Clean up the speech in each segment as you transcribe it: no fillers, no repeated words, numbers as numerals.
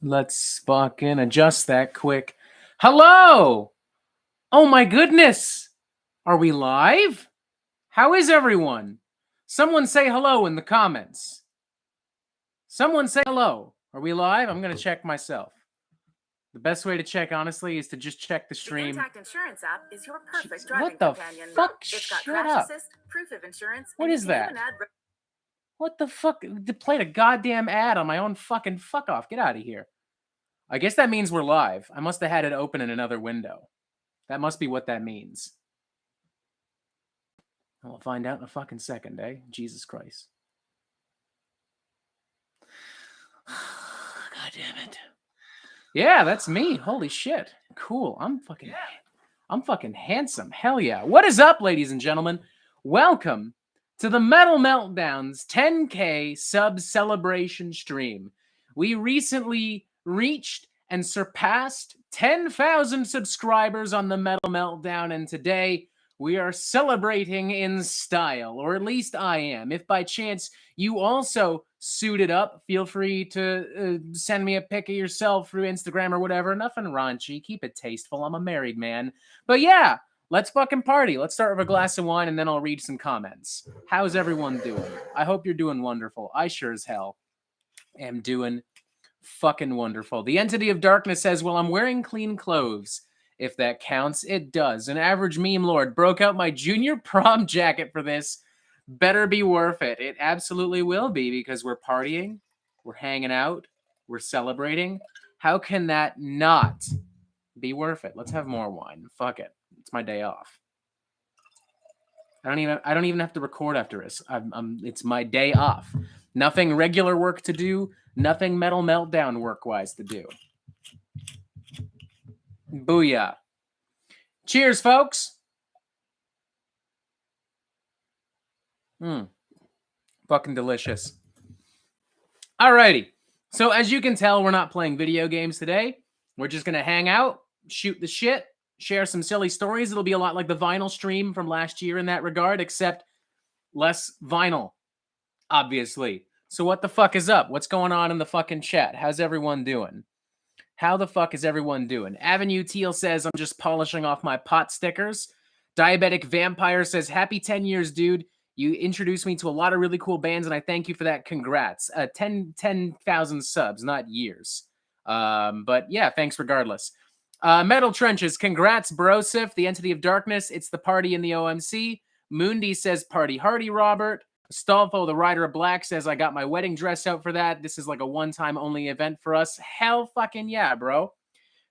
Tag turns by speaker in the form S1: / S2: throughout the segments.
S1: Let's fucking adjust that quick. Hello! Oh my goodness! Are we live? How is everyone? Someone say hello in the comments. Someone say hello. Are we live? I'm going to check myself. The best way to check, honestly, is to just check the stream.
S2: The Intact Insurance app is your perfect driving
S1: what the
S2: companion.
S1: fuck?
S2: It's got
S1: Shut
S2: crash
S1: up.
S2: assist, proof of insurance,
S1: What
S2: and
S1: is
S2: you can
S1: that?
S2: even add
S1: What the fuck? They played a goddamn ad on my own fucking fuck off. Get out of here. I guess that means we're live. I must have had it open in another window. That must be what that means. We'll find out in a fucking second, eh? Jesus Christ. God damn it. Yeah, that's me. Holy shit. Cool. I'm fucking handsome. Hell yeah. What is up, ladies and gentlemen? Welcome to the Metal Meltdown's 10K sub celebration stream. We recently reached and surpassed 10,000 subscribers on the Metal Meltdown, and today we are celebrating in style, or at least I am. If by chance you also suited up, feel free to send me a pic of yourself through Instagram or whatever. Nothing raunchy. Keep it tasteful. I'm a married man. But yeah, let's fucking party. Let's start with a glass of wine, and then I'll read some comments. How's everyone doing? I hope you're doing wonderful. I sure as hell am doing fucking wonderful. The Entity of Darkness says, well, I'm wearing clean clothes. If that counts, it does. An average meme lord broke out my junior prom jacket for this. Better be worth it. It absolutely will be, because we're partying, we're hanging out, we're celebrating. How can that not be worth it? Let's have more wine. Fuck it. It's my day off. I don't even have to record after this. It's my day off. Nothing regular work to do. Nothing Metal Meltdown work-wise to do. Booyah. Cheers, folks. Fucking delicious. Alrighty. So as you can tell, we're not playing video games today. We're just going to hang out, shoot the shit, share some silly stories. It'll be a lot like the vinyl stream from last year in that regard, except less vinyl, obviously. So what the fuck is up? What's going on in the fucking chat? How's everyone doing? How the fuck is everyone doing? Avenue Teal says, I'm just polishing off my pot stickers. Diabetic Vampire says, happy 10 years, dude. You introduced me to a lot of really cool bands, and I thank you for that. Congrats. 10,000 subs, not years. But yeah, thanks regardless. Metal Trenches, congrats, Brosif, the Entity of Darkness. It's the party in the OMC. Moondy says, party hardy, Robert. Stolfo, the Rider of Black, says, I got my wedding dress out for that. This is like a one-time only event for us. Hell fucking yeah, bro.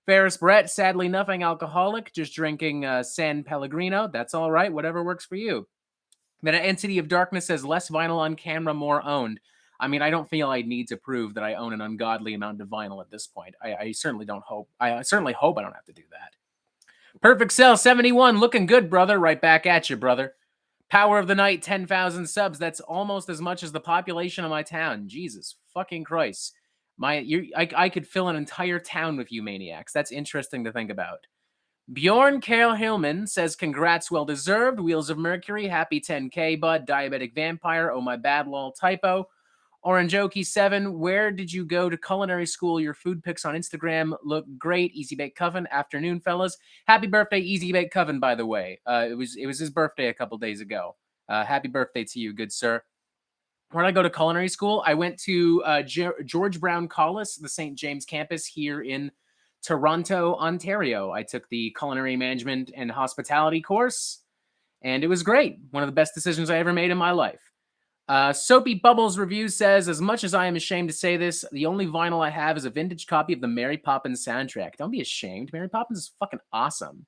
S1: Ferris Brett, sadly nothing alcoholic, just drinking San Pellegrino. That's all right, whatever works for you. Then Entity of Darkness says, less vinyl on camera, more owned. I mean, I don't feel I need to prove that I own an ungodly amount of vinyl at this point. I certainly don't hope. I certainly hope I don't have to do that. Perfect Cell 71, looking good, brother. Right back at you, brother. Power of the Night, 10,000 subs. That's almost as much as the population of my town. Jesus fucking Christ. I could fill an entire town with you maniacs. That's interesting to think about. Bjorn Karl Hillman says, congrats, well deserved. Wheels of Mercury, happy 10K, bud. Diabetic Vampire, oh my bad, lol, typo. Oranjoki 7, where did you go to culinary school? Your food pics on Instagram look great. Easy Bake Coven, afternoon, fellas. Happy birthday, Easy Bake Coven, by the way. It was his birthday a couple days ago. Happy birthday to you, good sir. Where did I go to culinary school? I went to George Brown College, the St. James campus here in Toronto, Ontario. I took the culinary management and hospitality course, and it was great. One of the best decisions I ever made in my life. Soapy Bubbles Review says, as much as I am ashamed to say this, the only vinyl I have is a vintage copy of the Mary Poppins soundtrack. Don't be ashamed. Mary Poppins is fucking awesome.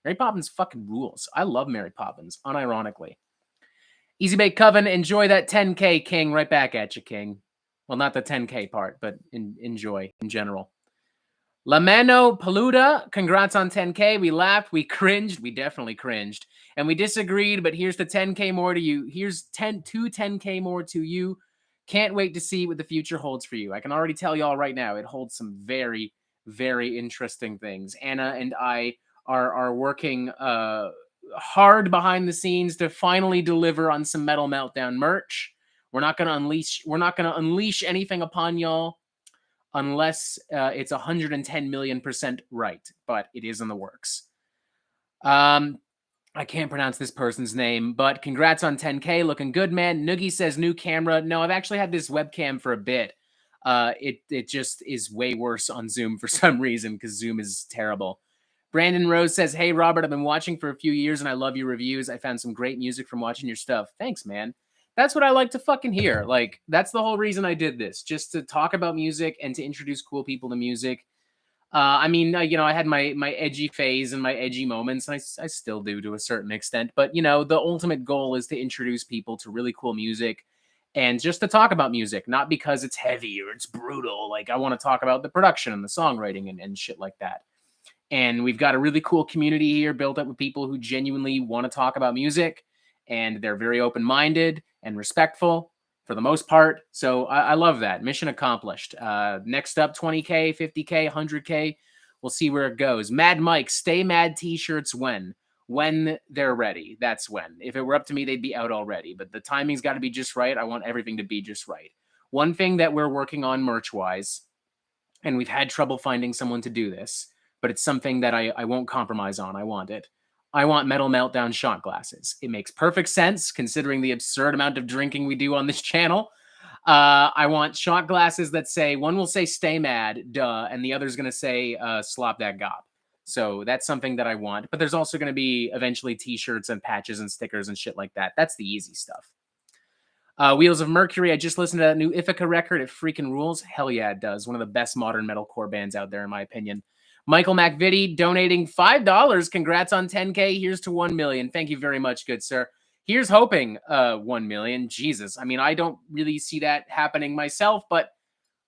S1: Mary Poppins fucking rules. I love Mary Poppins, unironically. Easy Bake Coven, enjoy that 10K, King. Right back at you, King. Well, not the 10K part, but enjoy in general. Lamano Paluda, congrats on 10K. We laughed, we cringed, we definitely cringed, and we disagreed, but here's the 10K more to you. Here's 10K more to you. Can't wait to see what the future holds for you. I can already tell y'all right now, it holds some very, very interesting things. Anna and I are working hard behind the scenes to finally deliver on some Metal Meltdown merch. We're not gonna unleash anything upon y'all unless it's 110 million% right, but it is in the works. I can't pronounce this person's name, but congrats on 10K. Looking good, man. Noogie says new camera. No, I've actually had this webcam for a bit. It just is way worse on Zoom for some reason because Zoom is terrible. Brandon Rose says, hey, Robert, I've been watching for a few years and I love your reviews. I found some great music from watching your stuff. Thanks, man. That's what I like to fucking hear. Like, that's the whole reason I did this, just to talk about music and to introduce cool people to music. I mean, I had my edgy phase and my edgy moments, and I still do to a certain extent. But, the ultimate goal is to introduce people to really cool music and just to talk about music, not because it's heavy or it's brutal. Like, I want to talk about the production and the songwriting and shit like that. And we've got a really cool community here built up with people who genuinely want to talk about music, and they're very open-minded and respectful for the most part. So I love that. Mission accomplished. Next up, 20K, 50K, 100K. We'll see where it goes. Mad Mike, Stay Mad t-shirts when? When they're ready. That's when. If it were up to me, they'd be out already. But the timing's got to be just right. I want everything to be just right. One thing that we're working on merch-wise, and we've had trouble finding someone to do this, but it's something that I won't compromise on. I want it. I want Metal Meltdown shot glasses. It makes perfect sense considering the absurd amount of drinking we do on this channel. I want shot glasses that say, one will say stay mad, duh, and the other's going to say slop that gob. So that's something that I want. But there's also going to be eventually t-shirts and patches and stickers and shit like that. That's the easy stuff. Wheels of Mercury, I just listened to that new Ithaca record. It freaking rules. Hell yeah, it does. One of the best modern metalcore bands out there, in my opinion. Michael McVitie donating $5. Congrats on 10K. Here's to 1 million. Thank you very much, good sir. Here's hoping 1 million. Jesus. I mean, I don't really see that happening myself, but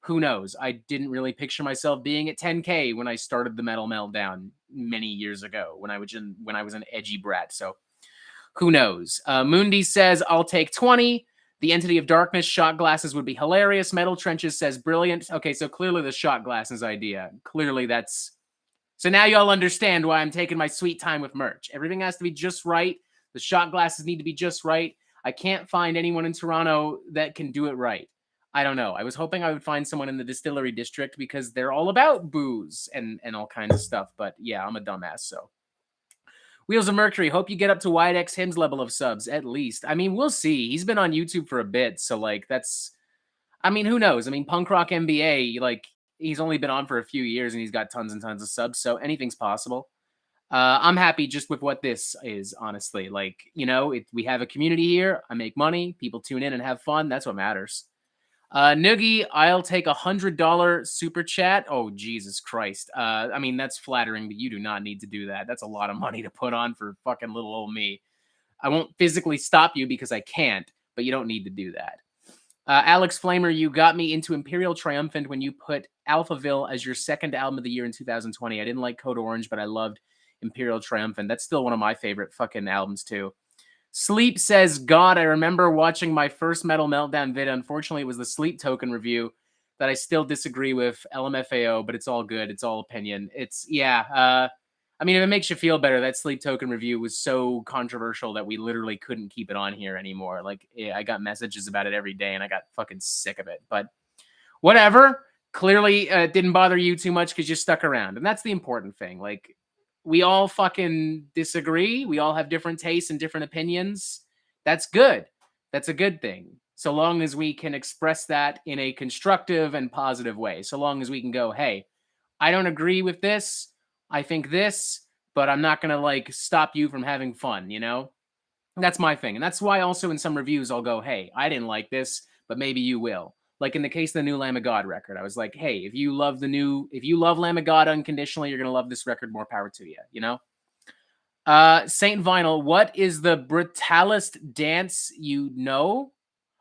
S1: who knows? I didn't really picture myself being at 10K when I started the Metal Meltdown many years ago when I was an edgy brat. So who knows? Mundi says, I'll take 20. The Entity of Darkness shot glasses would be hilarious. Metal Trenches says, brilliant. Okay, so clearly the shot glasses idea. Clearly that's... So now y'all understand why I'm taking my sweet time with merch. Everything has to be just right. The shot glasses need to be just right. I can't find anyone in Toronto that can do it right. I don't know. I was hoping I would find someone in the Distillery District because they're all about booze and all kinds of stuff. But yeah, I'm a dumbass, so. Wheels of Mercury, hope you get up to Wyatt X Hymns level of subs, at least. I mean, we'll see. He's been on YouTube for a bit, so, like, that's... I mean, who knows? I mean, Punk Rock MBA, like... He's only been on for a few years and he's got tons and tons of subs, so anything's possible. I'm happy just with what this is, honestly. Like, we have a community here. I make money. People tune in and have fun. That's what matters. Noogie, I'll take $100 super chat. Oh, Jesus Christ. I mean, that's flattering, but you do not need to do that. That's a lot of money to put on for fucking little old me. I won't physically stop you because I can't, but you don't need to do that. Alex Flamer, you got me into Imperial Triumphant when you put Alphaville as your second album of the year in 2020. I didn't like Code Orange, but I loved Imperial Triumphant. That's still one of my favorite fucking albums, too. Sleep says, God, I remember watching my first Metal Meltdown vid. Unfortunately, it was the Sleep Token review that I still disagree with. LMFAO, but it's all good. It's all opinion. I mean, if it makes you feel better, that Sleep Token review was so controversial that we literally couldn't keep it on here anymore. Like, I got messages about it every day, and I got fucking sick of it. But whatever. Clearly, it didn't bother you too much because you stuck around. And that's the important thing. Like, we all fucking disagree. We all have different tastes and different opinions. That's good. That's a good thing. So long as we can express that in a constructive and positive way. So long as we can go, hey, I don't agree with this. I think this, but I'm not going to, like, stop you from having fun, That's my thing. And that's why also in some reviews I'll go, hey, I didn't like this, but maybe you will. Like in the case of the new Lamb of God record, I was like, hey, if you love Lamb of God unconditionally, you're going to love this record, more power to you, Saint Vinyl, what is the brutalist dance you know?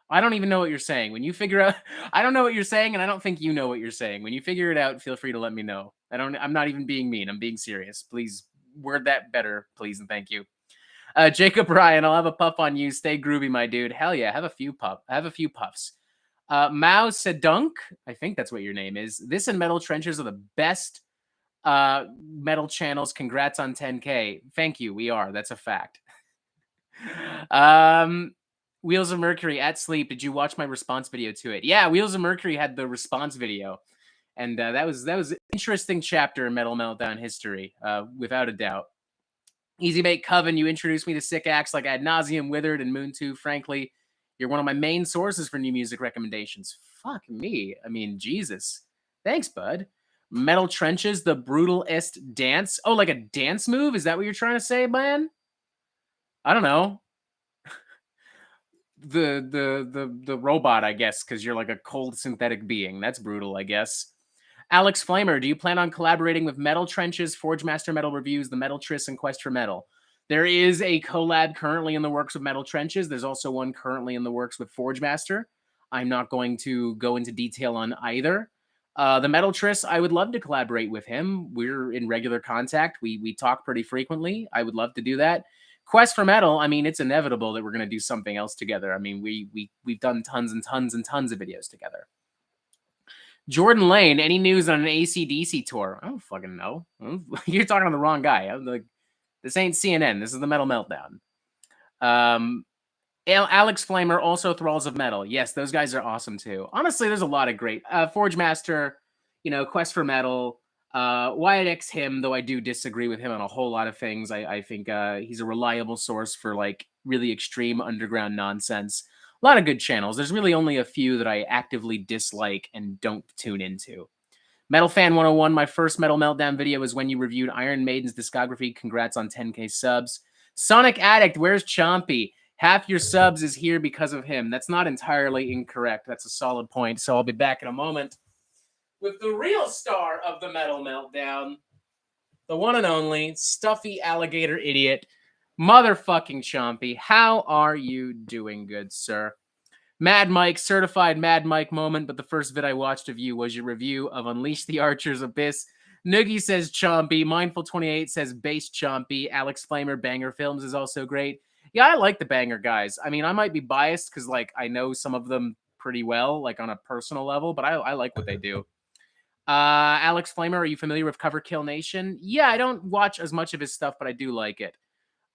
S1: I don't even know what you're saying. When you figure out, I don't know what you're saying, and I don't think you know what you're saying. When you figure it out, feel free to let me know. I'm not even being mean. I'm being serious. Please word that better, please, and thank you. Jacob Ryan, I'll have a puff on you. Stay groovy, my dude. Hell yeah, have a few puffs. Mao Sedunk, I think that's what your name is. This and Metal Trenches are the best metal channels. Congrats on 10K. Thank you. We are. That's a fact. Wheels of Mercury at Sleep. Did you watch my response video to it? Yeah, Wheels of Mercury had the response video. And that was an interesting chapter in Metal Meltdown history, without a doubt. Easy Bake Coven, you introduced me to sick acts like Ad Nauseum, Withered, and Moon 2. Frankly, you're one of my main sources for new music recommendations. Fuck me. I mean, Jesus. Thanks, bud. Metal Trenches, the brutalist dance. Oh, like a dance move? Is that what you're trying to say, man? I don't know. The robot, I guess, because you're like a cold synthetic being. That's brutal, I guess. Alex Flamer, do you plan on collaborating with Metal Trenches, Forge Master Metal Reviews, The Metal Triss, and Quest for Metal? There is a collab currently in the works with Metal Trenches. There's also one currently in the works with Forge Master. I'm not going to go into detail on either. The Metal Triss, I would love to collaborate with him. We're in regular contact. We talk pretty frequently. I would love to do that. Quest for Metal, I mean, it's inevitable that we're going to do something else together. I mean, we've done tons and tons and tons of videos together. Jordan Lane, any news on an AC/DC tour? I don't fucking know. You're talking to the wrong guy. I'm like, this ain't CNN. This is the Metal Meltdown. Alex Flamer, also Thralls of Metal. Yes, those guys are awesome too. Honestly, there's a lot of great. Forge Master, Quest for Metal. Wyatt X him, though I do disagree with him on a whole lot of things. I think he's a reliable source for like really extreme underground nonsense. A lot of good channels. There's really only a few that I actively dislike and don't tune into. Metal Fan 101, my first Metal Meltdown video was when you reviewed Iron Maiden's discography. Congrats on 10K subs. Sonic Addict, where's Chompy? Half your subs is here because of him. That's not entirely incorrect. That's a solid point. So I'll be back in a moment with the real star of the Metal Meltdown, the one and only stuffy alligator idiot, motherfucking Chompy. How are you doing, good sir? Mad Mike, certified Mad Mike moment, but the first vid I watched of you was your review of Unleash the Archer's Abyss. Noogie says Chompy. Mindful28 says Base Chompy. Alex Flamer, Banger Films is also great. Yeah, I like the Banger guys. I mean, I might be biased because, like, I know some of them pretty well, like, on a personal level, but I like what they do. Alex Flamer, are you familiar with Cover Kill Nation? Yeah, I don't watch as much of his stuff, but I do like it.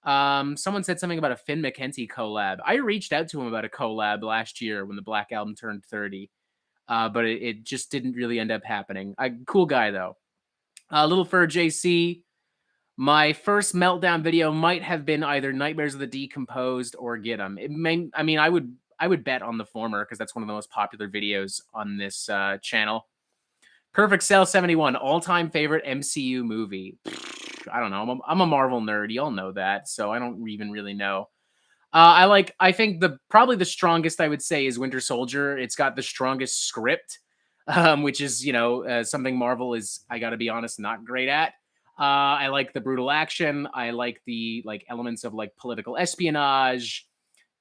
S1: Someone said something about a Finn McKenty collab. I reached out to him about a collab last year when the Black Album turned 30, but it just didn't really end up happening. Cool guy, though. Little Fur JC, my first Meltdown video might have been either Nightmares of the Decomposed or Get 'em. I would bet on the former because that's one of the most popular videos on this channel. Perfect Cell 71, all-time favorite MCU movie. I don't know. I'm a Marvel nerd. Y'all know that, so I don't even really know. I think probably the strongest I would say is Winter Soldier. It's got the strongest script, which is something Marvel is, I got to be honest, not great at. I like the brutal action. I like the elements of like political espionage,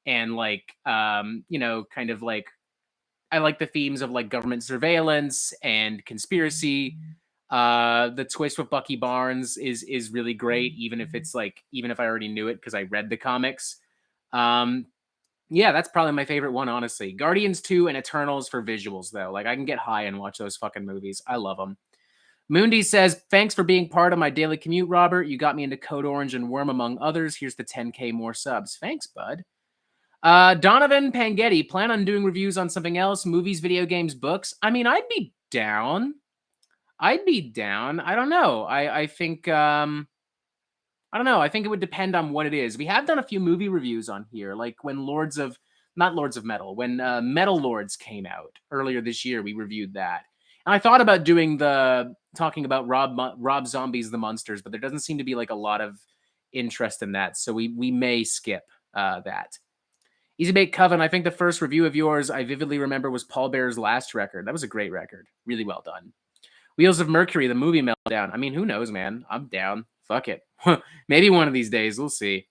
S1: and kind of like I like the themes of like government surveillance and conspiracy. The twist with Bucky Barnes is really great, even if I already knew it because I read the comics. Yeah, that's probably my favorite one, honestly. Guardians 2 and Eternals for visuals, though. Like, I can get high and watch those fucking movies. I love them. Moondy says, thanks for being part of my daily commute, Robert. You got me into Code Orange and Worm, among others. Here's the 10K more subs. Thanks, bud. Donovan Pangetti, plan on doing reviews on something else? Movies, video games, books? I mean, I'd be down. I don't know. I think I don't know. I think it would depend on what it is. We have done a few movie reviews on here, like when not Lords of Metal, when Metal Lords came out earlier this year. We reviewed that, and I thought about talking about Rob Zombie's The Monsters, but there doesn't seem to be like a lot of interest in that, so we may skip that. Easy Bake Coven, I think the first review of yours I vividly remember was Paul Bearer's last record. That was a great record. Really well done. Wheels of Mercury, the movie Meltdown. I mean, who knows, man? I'm down. Fuck it. Maybe one of these days. We'll see.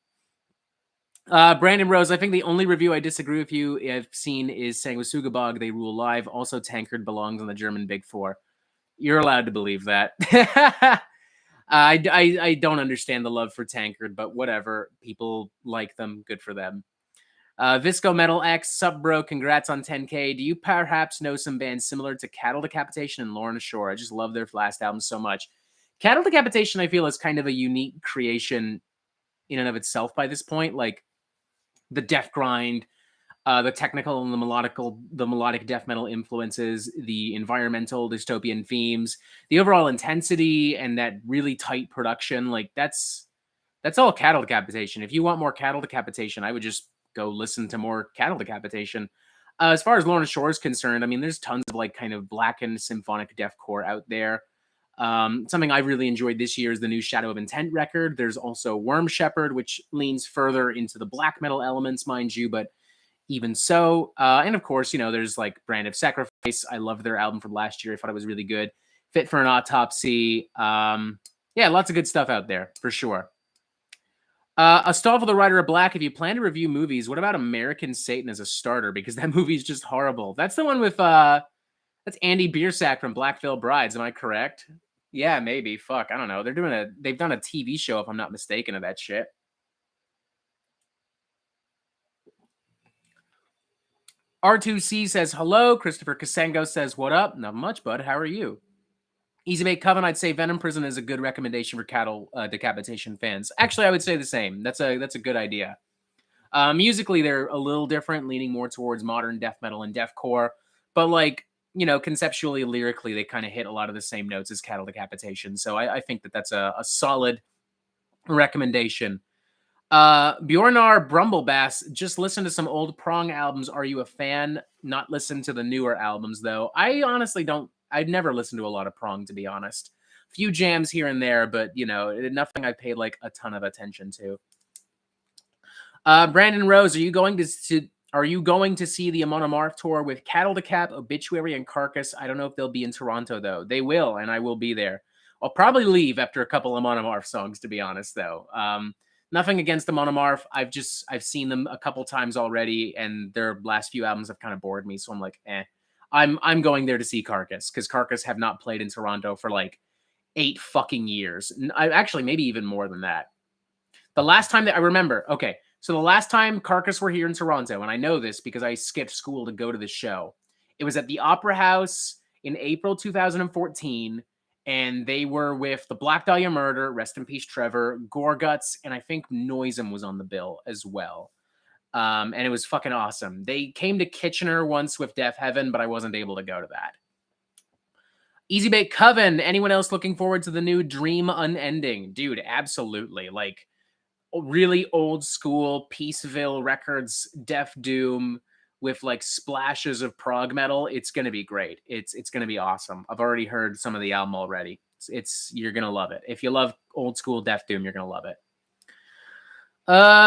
S1: Brandon Rose, I think the only review I disagree with you I've seen is Sanguisugabog, They Rule Live. Also, Tankard belongs on the German Big Four. You're allowed to believe that. I don't understand the love for Tankard, but whatever. People like them. Good for them. Visco Metal X, sup bro, congrats on 10K. Do you perhaps know some bands similar to Cattle Decapitation and Lorna Shore? I just love their last album so much. Cattle Decapitation, I feel, is kind of a unique creation in and of itself by this point. Like the death grind, The technical and the melodic death metal influences, the environmental dystopian themes, the overall intensity, and that really tight production. Like that's all cattle decapitation. If you want more cattle decapitation, I would just go listen to more cattle decapitation. As far as Lorna Shore is concerned, I mean, there's tons of like kind of blackened symphonic deathcore out there. Something I've really enjoyed this year is the new Shadow of Intent record. There's also Worm Shepherd, which leans further into the black metal elements, mind you, but even so. And of course, there's like Brand of Sacrifice. I loved their album from last year. I thought it was really good. Fit for an Autopsy. Yeah, lots of good stuff out there for sure. Astolfo the Rider of Black, if you plan to review movies, what about American Satan as a starter? Because that movie's just horrible. That's the one with that's Andy Biersack from Black Veil Brides. Am I correct? Yeah, maybe. Fuck, I don't know. They've done a TV show, if I'm not mistaken, of that shit. R2C says hello. Christopher Kasengo says what up? Not much, bud. How are you? Easy Bake Coven, I'd say Venom Prison is a good recommendation for cattle decapitation fans. Actually, I would say the same. That's a good idea. Musically, they're a little different, leaning more towards modern death metal and deathcore. But like, conceptually, lyrically, they kind of hit a lot of the same notes as cattle decapitation. So I think that's a solid recommendation. Bjornar Brumblebass, just listen to some old Prong albums. Are you a fan? Not listen to the newer albums, though. I honestly don't. I'd never listened to a lot of Prong, to be honest. Few jams here and there, but, nothing I paid, like, a ton of attention to. Brandon Rose, are you going to see the Amon Amarth tour with Cattle Decap, Obituary, and Carcass? I don't know if they'll be in Toronto, though. They will, and I will be there. I'll probably leave after a couple of Amon Amarth songs, to be honest, though. Nothing against the Amon Amarth. I've seen them a couple times already, and their last few albums have kind of bored me, so I'm like, eh. I'm going there to see Carcass, because Carcass have not played in Toronto for like 8 fucking years. Actually, maybe even more than that. The last time that I remember, okay, so the last time Carcass were here in Toronto, and I know this because I skipped school to go to the show, it was at the Opera House in April 2014, and they were with the Black Dahlia Murder, rest in peace Trevor, Gorguts, and I think Noisem was on the bill as well. And it was fucking awesome. They came to Kitchener once with Death Heaven, but I wasn't able to go to that. Easy Bake Coven. Anyone else looking forward to the new Dream Unending? Dude, absolutely. Like, really old school Peaceville Records, Death Doom with like splashes of prog metal. It's going to be great. It's going to be awesome. I've already heard some of the album already. You're going to love it. If you love old school Death Doom, you're going to love it.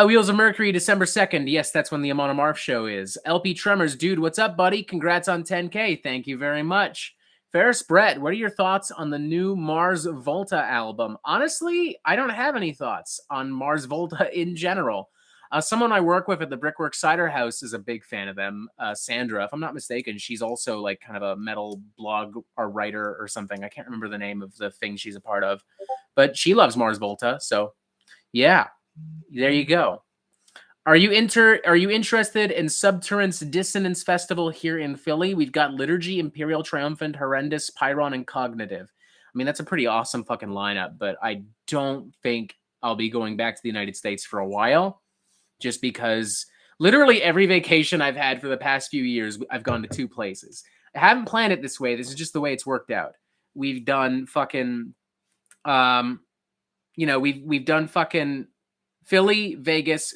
S1: Wheels of Mercury, December 2nd. Yes, that's when the Amon Amarth show is. LP Tremors, dude, what's up, buddy? Congrats on 10K. Thank you very much. Ferris Brett, what are your thoughts on the new Mars Volta album? Honestly, I don't have any thoughts on Mars Volta in general. Someone I work with at the Brickwork Cider House is a big fan of them. Sandra, if I'm not mistaken, she's also like kind of a metal blog or writer or something. I can't remember the name of the thing she's a part of, but she loves Mars Volta. So yeah. There you go. Are you interested in Subterrane's Dissonance Festival here in Philly? We've got Liturgy, Imperial Triumphant, Horrendous, Pyron, and Cognitive. I mean, that's a pretty awesome fucking lineup, but I don't think I'll be going back to the United States for a while, just because literally every vacation I've had for the past few years, I've gone to 2 places. I haven't planned it this way. This is just the way it's worked out. We've done fucking, we've done fucking Philly, Vegas.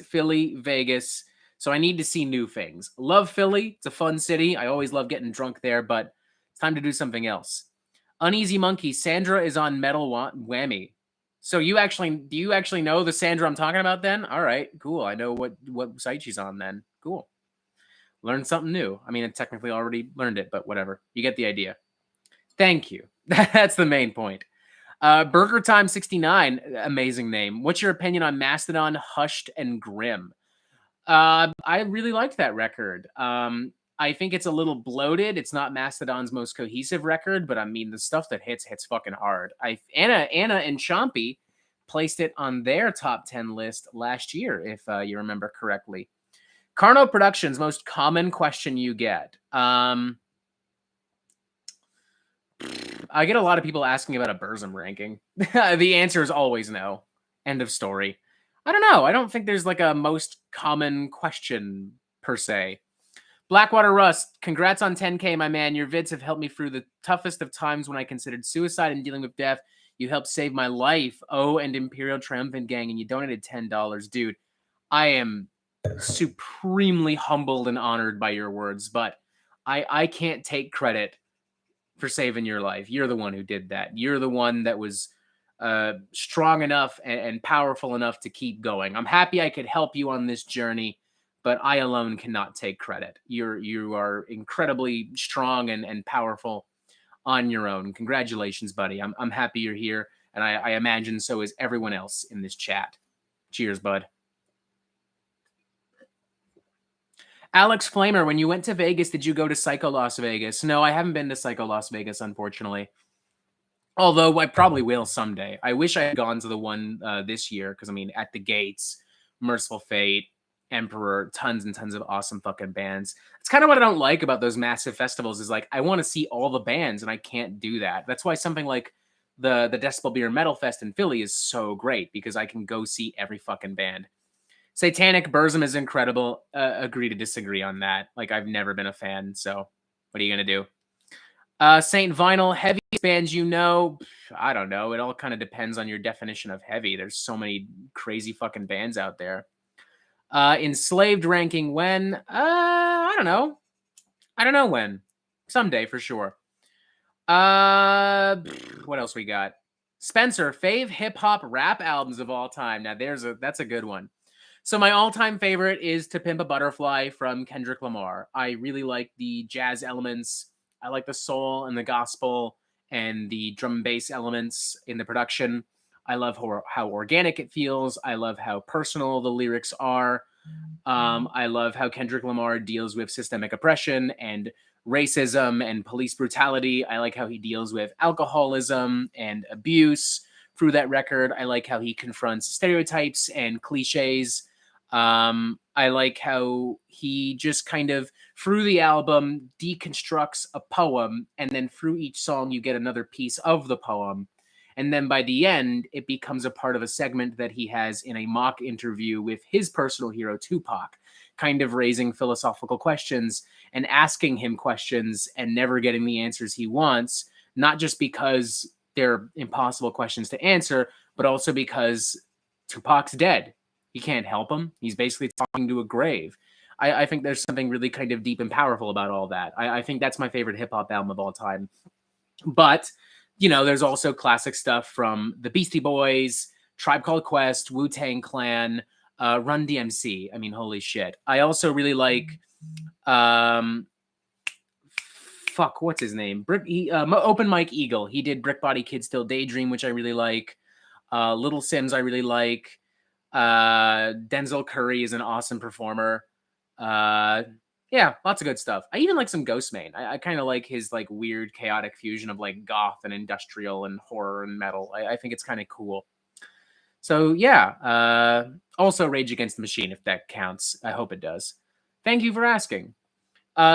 S1: So I need to see new things. Love Philly. It's a fun city. I always love getting drunk there, but it's time to do something else. Uneasy Monkey. Sandra is on Metal Whammy. So do you actually know the Sandra I'm talking about then? All right, cool. I know what site she's on then. Cool. Learned something new. I mean, I technically already learned it, but whatever. You get the idea. Thank you. That's the main point. Burger Time 69, amazing name. What's your opinion on Mastodon, Hushed, and Grim? I really liked that record. I think it's a little bloated. It's not Mastodon's most cohesive record, but I mean, the stuff that hits fucking hard. Anna and Chompy placed it on their top 10 list last year, if you remember correctly. Carno Productions, most common question you get. I get a lot of people asking about a Burzum ranking. The answer is always no. End of story. I don't know. I don't think there's like a most common question per se. Blackwater Rust, congrats on 10K, my man. Your vids have helped me through the toughest of times when I considered suicide and dealing with death. You helped save my life. Oh, and Imperial Triumphant Gang, and you donated $10. Dude, I am supremely humbled and honored by your words, but I can't take credit for saving your life. You're the one who did that. You're the one that was strong enough and powerful enough to keep going. I'm happy I could help you on this journey, but I alone cannot take credit. You are incredibly strong and powerful on your own. Congratulations, buddy. I'm happy you're here, and I imagine so is everyone else in this chat. Cheers, bud. Alex Flamer, when you went to Vegas, did you go to Psycho Las Vegas? No, I haven't been to Psycho Las Vegas, unfortunately. Although I probably will someday. I wish I had gone to the one this year, because, I mean, At the Gates, Merciful Fate, Emperor, tons and tons of awesome fucking bands. It's kind of what I don't like about those massive festivals is, like, I want to see all the bands, and I can't do that. That's why something like the Decibel Beer Metal Fest in Philly is so great, because I can go see every fucking band. Satanic Burzum is incredible. Agree to disagree on that. Like, I've never been a fan, so what are you going to do? Saint Vinyl, heavy bands you know? I don't know. It all kind of depends on your definition of heavy. There's so many crazy fucking bands out there. Enslaved ranking when? I don't know. I don't know when. Someday, for sure. What else we got? Spencer, fave hip-hop rap albums of all time. Now, that's a good one. So my all-time favorite is To Pimp a Butterfly from Kendrick Lamar. I really like the jazz elements. I like the soul and the gospel and the drum and bass elements in the production. I love how organic it feels. I love how personal the lyrics are. I love how Kendrick Lamar deals with systemic oppression and racism and police brutality. I like how he deals with alcoholism and abuse through that record. I like how he confronts stereotypes and cliches. I like how he just kind of, through the album, deconstructs a poem, and then through each song you get another piece of the poem. And then by the end, it becomes a part of a segment that he has in a mock interview with his personal hero, Tupac, kind of raising philosophical questions and asking him questions and never getting the answers he wants, not just because they're impossible questions to answer, but also because Tupac's dead. He can't help him. He's basically talking to a grave. I think there's something really kind of deep and powerful about all that. I think that's my favorite hip-hop album of all time. But, you know, there's also classic stuff from the Beastie Boys, Tribe Called Quest, Wu-Tang Clan, Run DMC. I mean, holy shit. I also really like... what's his name? Open Mike Eagle. He did Brick Body Kid Still Daydream, which I really like. Little Sims I really like. Denzel Curry is an awesome performer. Yeah, lots of good stuff. I even like some Ghostmane. I kind of like his like weird chaotic fusion of like goth and industrial and horror and metal. I think it's kind of cool. So yeah, also Rage Against the Machine, if that counts. I hope it does. Thank you for asking.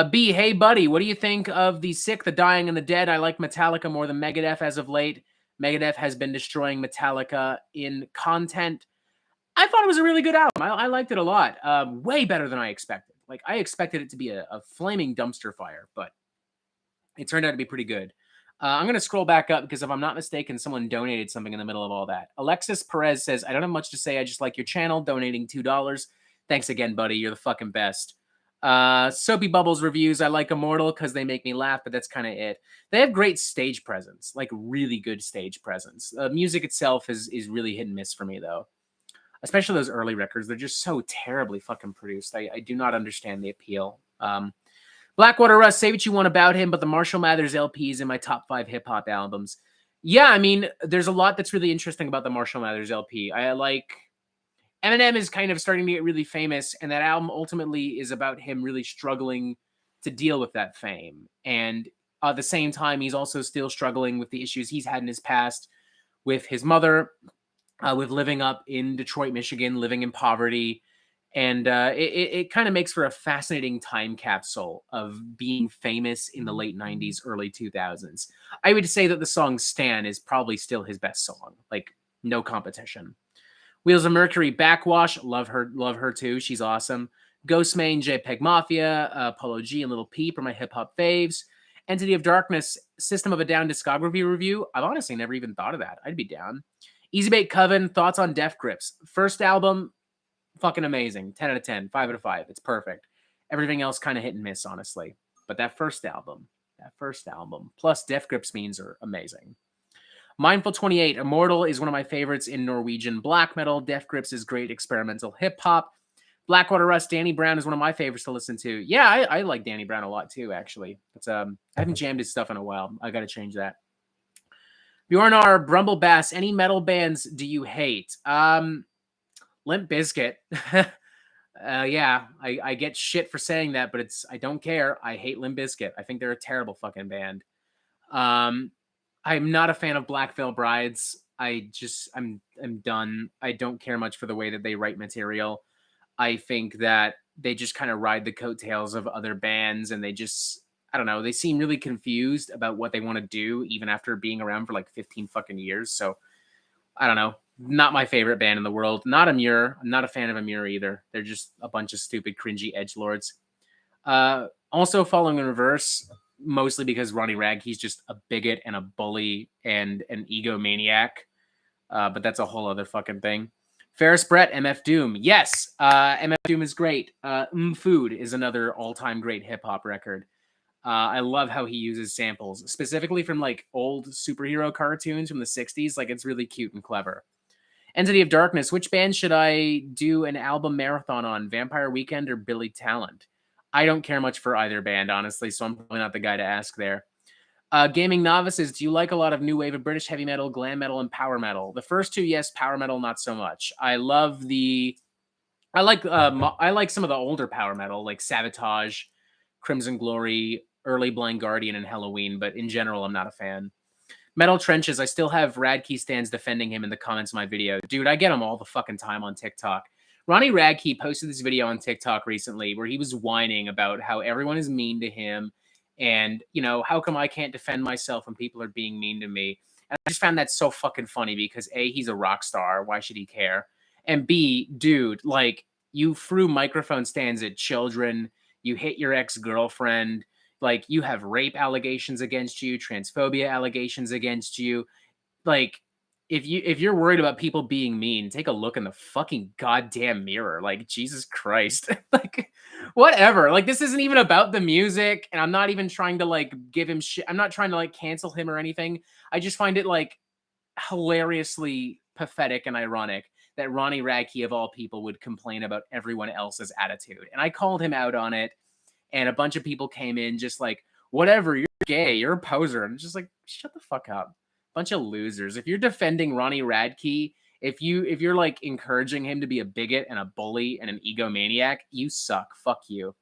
S1: B, hey buddy, what do you think of The Sick, The Dying, and the Dead? I like Metallica more than Megadeth as of late. Megadeth has been destroying Metallica in content. I thought it was a really good album. I liked it a lot. Way better than I expected. Like, I expected it to be a flaming dumpster fire, but it turned out to be pretty good. I'm going to scroll back up because if I'm not mistaken, someone donated something in the middle of all that. Alexis Perez says, I don't have much to say. I just like your channel, donating $2. Thanks again, buddy. You're the fucking best. Soapy Bubbles reviews. I like Immortal because they make me laugh, but that's kind of it. They have great stage presence, like really good stage presence. Music itself is really hit and miss for me, though. Especially those early records. They're just so terribly fucking produced. I do not understand the appeal. Blackwater Russ, say what you want about him, but the Marshall Mathers LP is in my top 5 hip-hop albums. Yeah, I mean, there's a lot that's really interesting about the Marshall Mathers LP. I like... Eminem is kind of starting to get really famous, and that album ultimately is about him really struggling to deal with that fame. And at the same time, he's also still struggling with the issues he's had in his past with his mother, with living up in Detroit, Michigan, living in poverty. And it kind of makes for a fascinating time capsule of being famous in the late 90s, early 2000s. I would say that the song Stan is probably still his best song. Like, no competition. Wheels of Mercury, Backwash, love her too. She's awesome. Ghostmane, JPEG Mafia, Polo G, and Little Peep are my hip hop faves. Entity of Darkness, System of a Down discography review. I've honestly never even thought of that. I'd be down. Easy Bake Coven, thoughts on Death Grips. First album, fucking amazing. 10 out of 10, 5 out of 5. It's perfect. Everything else kind of hit and miss, honestly. But that first album, plus Death Grips means are amazing. Mindful 28, Immortal is one of my favorites in Norwegian black metal. Death Grips is great experimental hip hop. Blackwater Rust, Danny Brown is one of my favorites to listen to. Yeah, I like Danny Brown a lot too, actually. It's I haven't jammed his stuff in a while. I got to change that. Bjorn R, Brumble Bass, any metal bands do you hate? Limp Bizkit. Yeah, I get shit for saying that, but I don't care. I hate Limp Bizkit. I think they're a terrible fucking band. I'm not a fan of Black Veil Brides. I'm done. I don't care much for the way that they write material. I think that they just kind of ride the coattails of other bands, and they just, I don't know, they seem really confused about what they want to do, even after being around for like 15 fucking years. So, I don't know. Not my favorite band in the world. Not Amur. I'm not a fan of Amur either. They're just a bunch of stupid, cringy edgelords. Also following in reverse, mostly because Ronnie Radke's just a bigot and a bully and an egomaniac. But that's a whole other fucking thing. Ferris Brett, MF Doom. Yes, MF Doom is great. Food is another all-time great hip-hop record. I love how he uses samples, specifically from like old superhero cartoons from the 60s. Like, it's really cute and clever. Entity of Darkness. Which band should I do an album marathon on? Vampire Weekend or Billy Talent? I don't care much for either band, honestly, so I'm probably not the guy to ask there. Gaming Novices, do you like a lot of new wave of British heavy metal, glam metal, and power metal? The first two, yes. Power metal, not so much. I like some of the older power metal, like Sabotage, Crimson Glory, early Blind Guardian, and Halloween, but in general, I'm not a fan. Metal Trenches, I still have Radke stands defending him in the comments of my video. Dude, I get him all the fucking time on TikTok. Ronnie Radke posted this video on TikTok recently where he was whining about how everyone is mean to him. And, you know, how come I can't defend myself when people are being mean to me? And I just found that so fucking funny because A, he's a rock star. Why should he care? And B, dude, like, you threw microphone stands at children. You hit your ex-girlfriend. Like, you have rape allegations against you, transphobia allegations against you. Like, if you're worried about people being mean, take a look in the fucking goddamn mirror. Like, Jesus Christ. Like, whatever. Like, this isn't even about the music, and I'm not even trying to like give him shit. I'm not trying to like cancel him or anything. I just find it like hilariously pathetic and ironic that Ronnie Radke of all people would complain about everyone else's attitude. And I called him out on it, and a bunch of people came in just like, whatever, you're gay, you're a poser. And I'm just like, shut the fuck up. Bunch of losers. If you're defending Ronnie Radke, if you're like encouraging him to be a bigot and a bully and an egomaniac, you suck. Fuck you.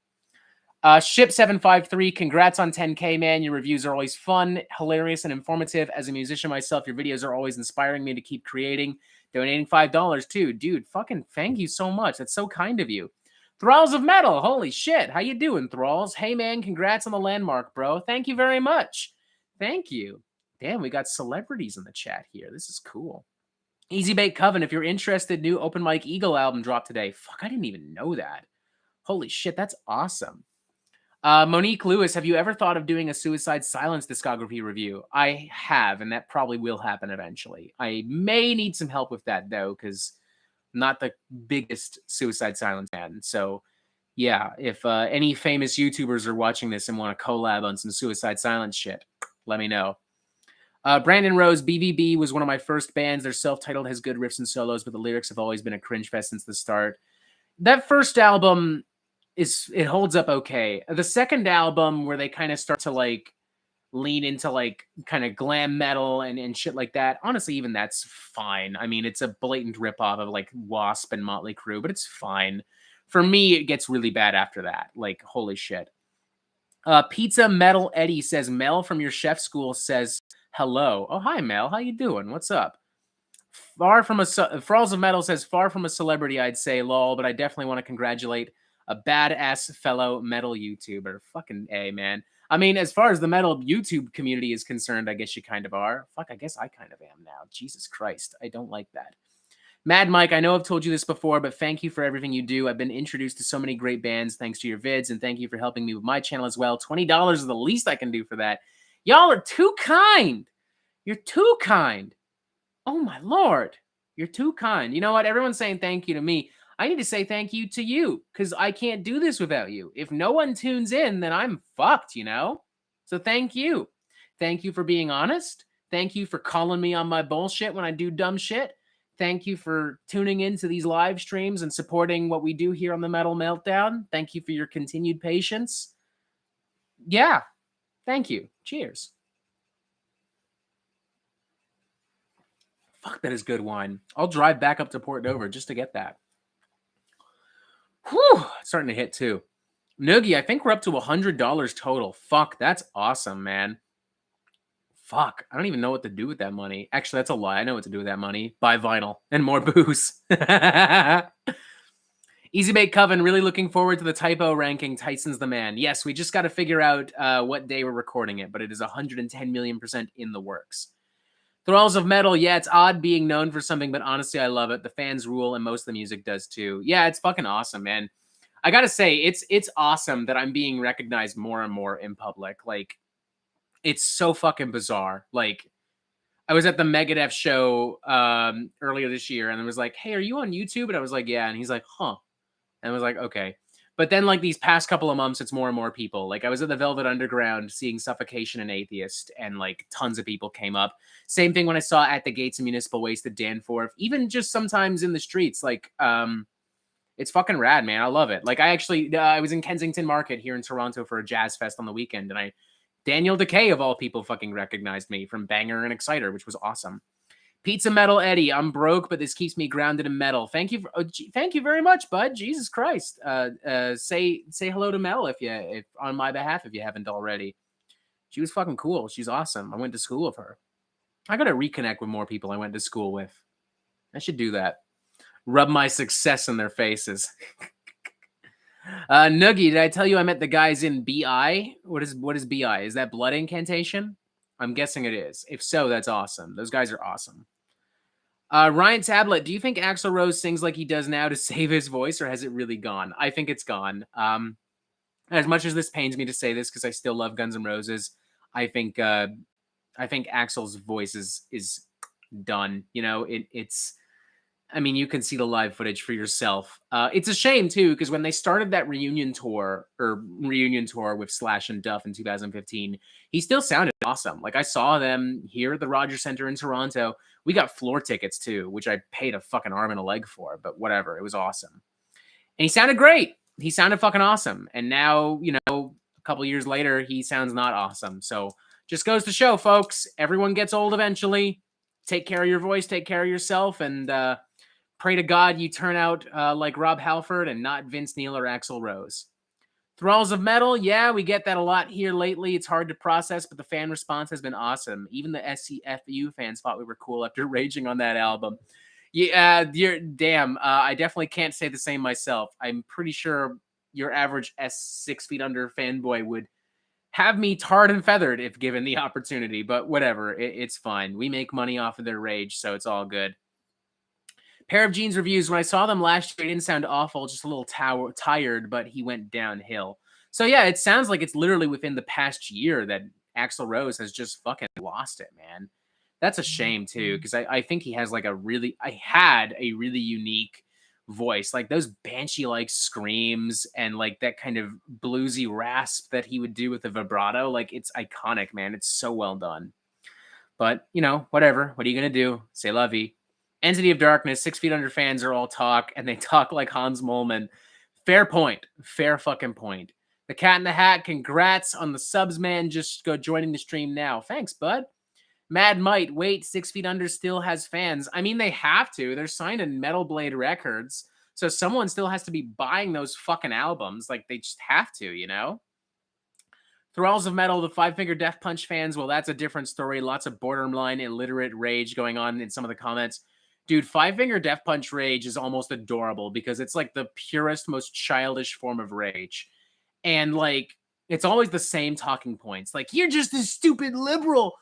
S1: Ship753, congrats on 10K, man. Your reviews are always fun, hilarious, and informative. As a musician myself, your videos are always inspiring me to keep creating. Donating $5 too. Dude, fucking thank you so much. That's so kind of you. Thralls of Metal. Holy shit. How you doing, Thralls? Hey, man, congrats on the landmark, bro. Thank you very much. Thank you. Damn, we got celebrities in the chat here. This is cool. Easy Bake Coven, if you're interested, new Open Mike Eagle album dropped today. Fuck, I didn't even know that. Holy shit, that's awesome. Monique Lewis, have you ever thought of doing a Suicide Silence discography review? I have, and that probably will happen eventually. I may need some help with that, though, because I'm not the biggest Suicide Silence fan. So, yeah, if any famous YouTubers are watching this and want to collab on some Suicide Silence shit, let me know. Brandon Rose, BVB was one of my first bands. Their self-titled has good riffs and solos, but the lyrics have always been a cringe fest since the start. That first album, it holds up okay. The second album, where they kind of start to like lean into like kind of glam metal and shit like that, honestly, even that's fine. I mean, it's a blatant ripoff of like Wasp and Motley Crue, but it's fine. For me, it gets really bad after that. Like, holy shit. Pizza Metal Eddie says, Mel from your chef school says hello. Oh, hi, Mel. How you doing? What's up? Thralls of Metal says, far from a celebrity, I'd say, lol, but I definitely want to congratulate a badass fellow metal YouTuber. Fucking A, man. I mean, as far as the metal YouTube community is concerned, I guess you kind of are. Fuck, I guess I kind of am now. Jesus Christ. I don't like that. Mad Mike, I know I've told you this before, but thank you for everything you do. I've been introduced to so many great bands thanks to your vids, and thank you for helping me with my channel as well. $20 is the least I can do for that. Y'all are too kind. You're too kind. Oh my Lord. You're too kind. You know what? Everyone's saying thank you to me. I need to say thank you to you because I can't do this without you. If no one tunes in, then I'm fucked, you know? So thank you. Thank you for being honest. Thank you for calling me on my bullshit when I do dumb shit. Thank you for tuning into these live streams and supporting what we do here on the Metal Meltdown. Thank you for your continued patience. Yeah. Thank you. Cheers. Fuck, that is good wine. I'll drive back up to Port Dover just to get that. Whew, it's starting to hit too. Noogie, I think we're up to $100 total. Fuck, that's awesome, man. Fuck, I don't even know what to do with that money. Actually, that's a lie. I know what to do with that money. Buy vinyl and more booze. Easy Bake Coven, really looking forward to the typo ranking. Tyson's the man. Yes, we just got to figure out what day we're recording it, but it is 110 million% in the works. Thralls of Metal, yeah, it's odd being known for something, but honestly, I love it. The fans rule, and most of the music does too. Yeah, it's fucking awesome, man. I gotta say, it's awesome that I'm being recognized more and more in public. Like, it's so fucking bizarre. Like, I was at the Megadeth show earlier this year, and it was like, hey, are you on YouTube? And I was like, yeah. And he's like, huh. And I was like, okay. But then, like, these past couple of months, it's more and more people. Like, I was at the Velvet Underground seeing Suffocation and Atheist, and, like, tons of people came up. Same thing when I saw At the Gates of Municipal Waste at Danforth. Even just sometimes in the streets, like, it's fucking rad, man. I love it. Like, I actually, I was in Kensington Market here in Toronto for a jazz fest on the weekend, and Daniel Decay, of all people, fucking recognized me from Banger and Exciter, which was awesome. Pizza Metal Eddie, I'm broke, but this keeps me grounded in metal. Thank you, thank you very much, bud. Jesus Christ. Say hello to Mel if on my behalf if you haven't already. She was fucking cool. She's awesome. I went to school with her. I gotta reconnect with more people I went to school with. I should do that. Rub my success in their faces. Noogie, did I tell you I met the guys in BI? What is BI? Is that blood incantation? I'm guessing it is. If so, that's awesome. Those guys are awesome. Ryan Tablet, do you think Axl Rose sings like he does now to save his voice, or has it really gone? I think it's gone. As much as this pains me to say this, because I still love Guns N' Roses, I think Axl's voice is done. You know, it's. I mean, you can see the live footage for yourself. It's a shame, too, because when they started that reunion tour with Slash and Duff in 2015, he still sounded awesome. Like, I saw them here at the Rogers Center in Toronto. We got floor tickets, too, which I paid a fucking arm and a leg for, but whatever. It was awesome. And he sounded great. He sounded fucking awesome. And now, you know, a couple years later, he sounds not awesome. So just goes to show, folks, everyone gets old eventually. Take care of your voice, take care of yourself, and pray to God you turn out like Rob Halford and not Vince Neil or Axl Rose. Thralls of Metal, yeah, we get that a lot here lately. It's hard to process, but the fan response has been awesome. Even the SCFU fans thought we were cool after raging on that album. Yeah, damn. I definitely can't say the same myself. I'm pretty sure your average S6 Feet Under fanboy would have me tarred and feathered if given the opportunity, but whatever. It's fine. We make money off of their rage, so it's all good. Pair of Jeans reviews. When I saw them last year, it didn't sound awful, just a little tired, but he went downhill. So yeah, it sounds like it's literally within the past year that Axl Rose has just fucking lost it, man. That's a shame too, because I think he has like had a really unique voice, like those banshee-like screams and like that kind of bluesy rasp that he would do with the vibrato. Like, it's iconic, man. It's so well done. But you know, whatever. What are you gonna do? C'est la vie. Entity of Darkness, 6 Feet Under fans are all talk, and they talk like Hans Moleman. Fair point. Fair fucking point. The Cat in the Hat, congrats on the subs, man. Just go joining the stream now. Thanks, bud. Mad Might, wait, 6 Feet Under still has fans. I mean, they have to. They're signed to Metal Blade Records, so someone still has to be buying those fucking albums. Like, they just have to, you know? Thralls of Metal, the Five Finger Death Punch fans, well, that's a different story. Lots of borderline illiterate rage going on in some of the comments. Dude, Five Finger Death Punch rage is almost adorable because it's like the purest, most childish form of rage. And like, it's always the same talking points. Like, you're just a stupid liberal.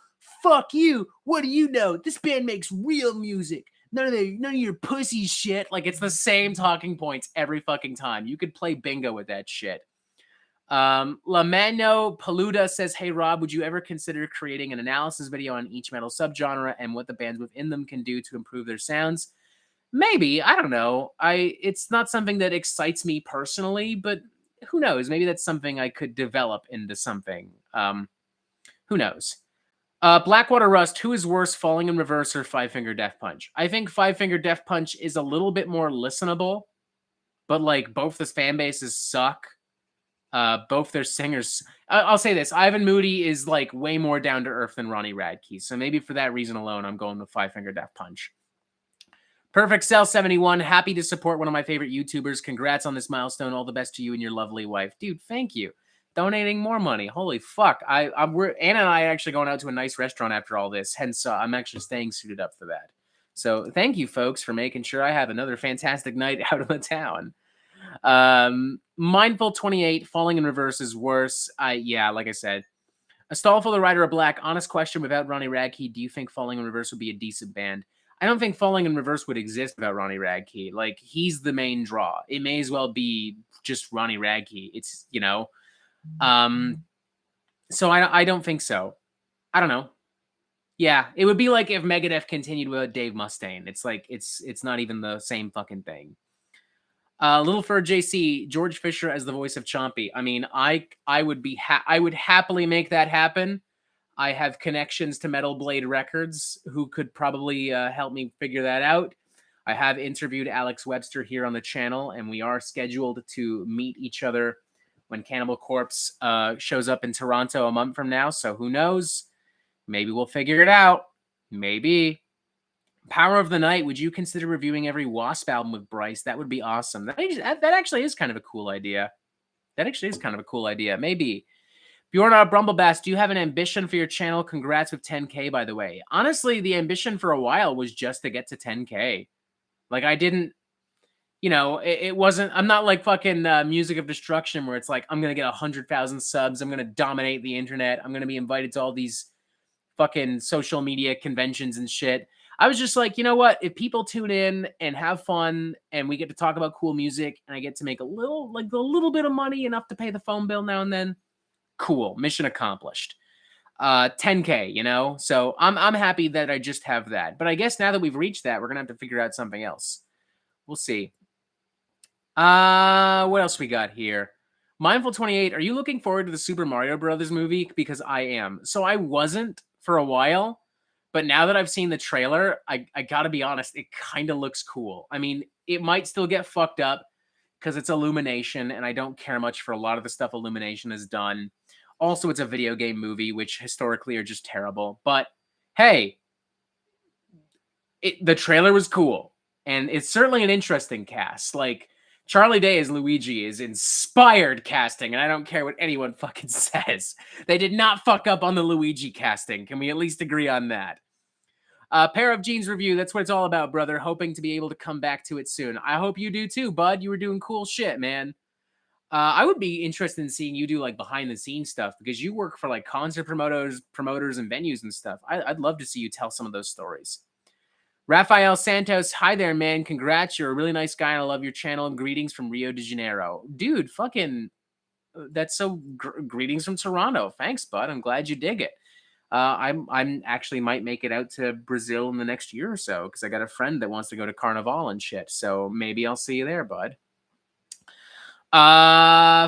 S1: Fuck you. What do you know? This band makes real music. none of your pussy shit. Like, it's the same talking points every fucking time. You could play bingo with that shit. Lamano Paluda says, hey Rob, would you ever consider creating an analysis video on each metal subgenre and what the bands within them can do to improve their sounds? Maybe. I don't know. It's not something that excites me personally, but who knows? Maybe that's something I could develop into something. Who knows? Blackwater Rust, who is worse, Falling in Reverse or Five Finger Death Punch? I think Five Finger Death Punch is a little bit more listenable, but like both the fan bases suck. Both their singers. I'll say this: Ivan Moody is like way more down to earth than Ronnie Radke, so maybe for that reason alone, I'm going with Five Finger Death Punch. Perfect Cell 71, happy to support one of my favorite YouTubers. Congrats on this milestone. All the best to you and your lovely wife, dude. Thank you. Donating more money. Holy fuck! Anna and I are actually going out to a nice restaurant after all this. Hence, I'm actually staying suited up for that. So thank you, folks, for making sure I have another fantastic night out of the town. Mindful 28, Falling in Reverse is worse. Yeah, like I said. A Stall for the Rider of Black. Honest question, without Ronnie Radke, do you think Falling in Reverse would be a decent band? I don't think Falling in Reverse would exist without Ronnie Radke. Like, he's the main draw. It may as well be just Ronnie Radke. It's, you know. So I don't think so. I don't know. Yeah, it would be like if Megadeth continued with Dave Mustaine. It's like, it's not even the same fucking thing. Little Fur JC, George Fisher as the voice of Chompy. I mean, I would happily make that happen. I have connections to Metal Blade Records who could probably help me figure that out. I have interviewed Alex Webster here on the channel, and we are scheduled to meet each other when Cannibal Corpse shows up in Toronto a month from now. So who knows? Maybe we'll figure it out. Maybe. Power of the Night, would you consider reviewing every Wasp album with Bryce? That would be awesome. That actually is kind of a cool idea. Maybe. Bjornar Brumblebass, do you have an ambition for your channel? Congrats with 10K, by the way. Honestly, the ambition for a while was just to get to 10K. Like, I didn't, you know, it wasn't, I'm not like fucking Music of Destruction where it's like, I'm going to get 100,000 subs. I'm going to dominate the internet. I'm going to be invited to all these fucking social media conventions and shit. I was just like, you know what? If people tune in and have fun and we get to talk about cool music and I get to make a little bit of money, enough to pay the phone bill now and then, cool. Mission accomplished. 10K, you know? So I'm happy that I just have that. But I guess now that we've reached that, we're going to have to figure out something else. We'll see. What else we got here? Mindful 28, are you looking forward to the Super Mario Brothers movie? Because I am. So I wasn't for a while. But now that I've seen the trailer, I gotta be honest, it kind of looks cool. I mean, it might still get fucked up because it's Illumination, and I don't care much for a lot of the stuff Illumination has done. Also, it's a video game movie, which historically are just terrible. But hey, the trailer was cool, and it's certainly an interesting cast. Like, Charlie Day as Luigi is inspired casting, and I don't care what anyone fucking says. They did not fuck up on the Luigi casting. Can we at least agree on that? Pair of Jeans review, that's what it's all about, brother. Hoping to be able to come back to it soon. I hope you do too, bud. You were doing cool shit, man. I would be interested in seeing you do like behind the scenes stuff because you work for like concert promoters and venues and stuff. I'd love to see you tell some of those stories. Rafael Santos, hi there, man. Congrats. You're a really nice guy, and I love your channel. And greetings from Rio de Janeiro. Dude, fucking, that's so greetings from Toronto. Thanks, bud. I'm glad you dig it. I'm actually might make it out to Brazil in the next year or so because I got a friend that wants to go to Carnival and shit. So maybe I'll see you there, bud.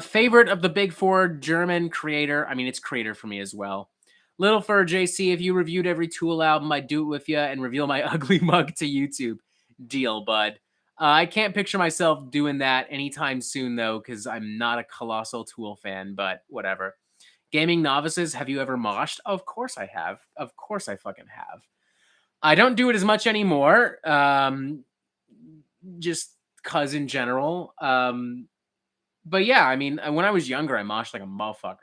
S1: Favorite of the big four, German creator. I mean, it's creator for me as well. Little Fur JC, if you reviewed every Tool album, I'd do it with you and reveal my ugly mug to YouTube. Deal, bud. I can't picture myself doing that anytime soon, though, because I'm not a colossal Tool fan, but whatever. Gaming novices, have you ever moshed? Of course I have. Of course I fucking have. I don't do it as much anymore, just because in general. But yeah, I mean, when I was younger, I moshed like a motherfucker.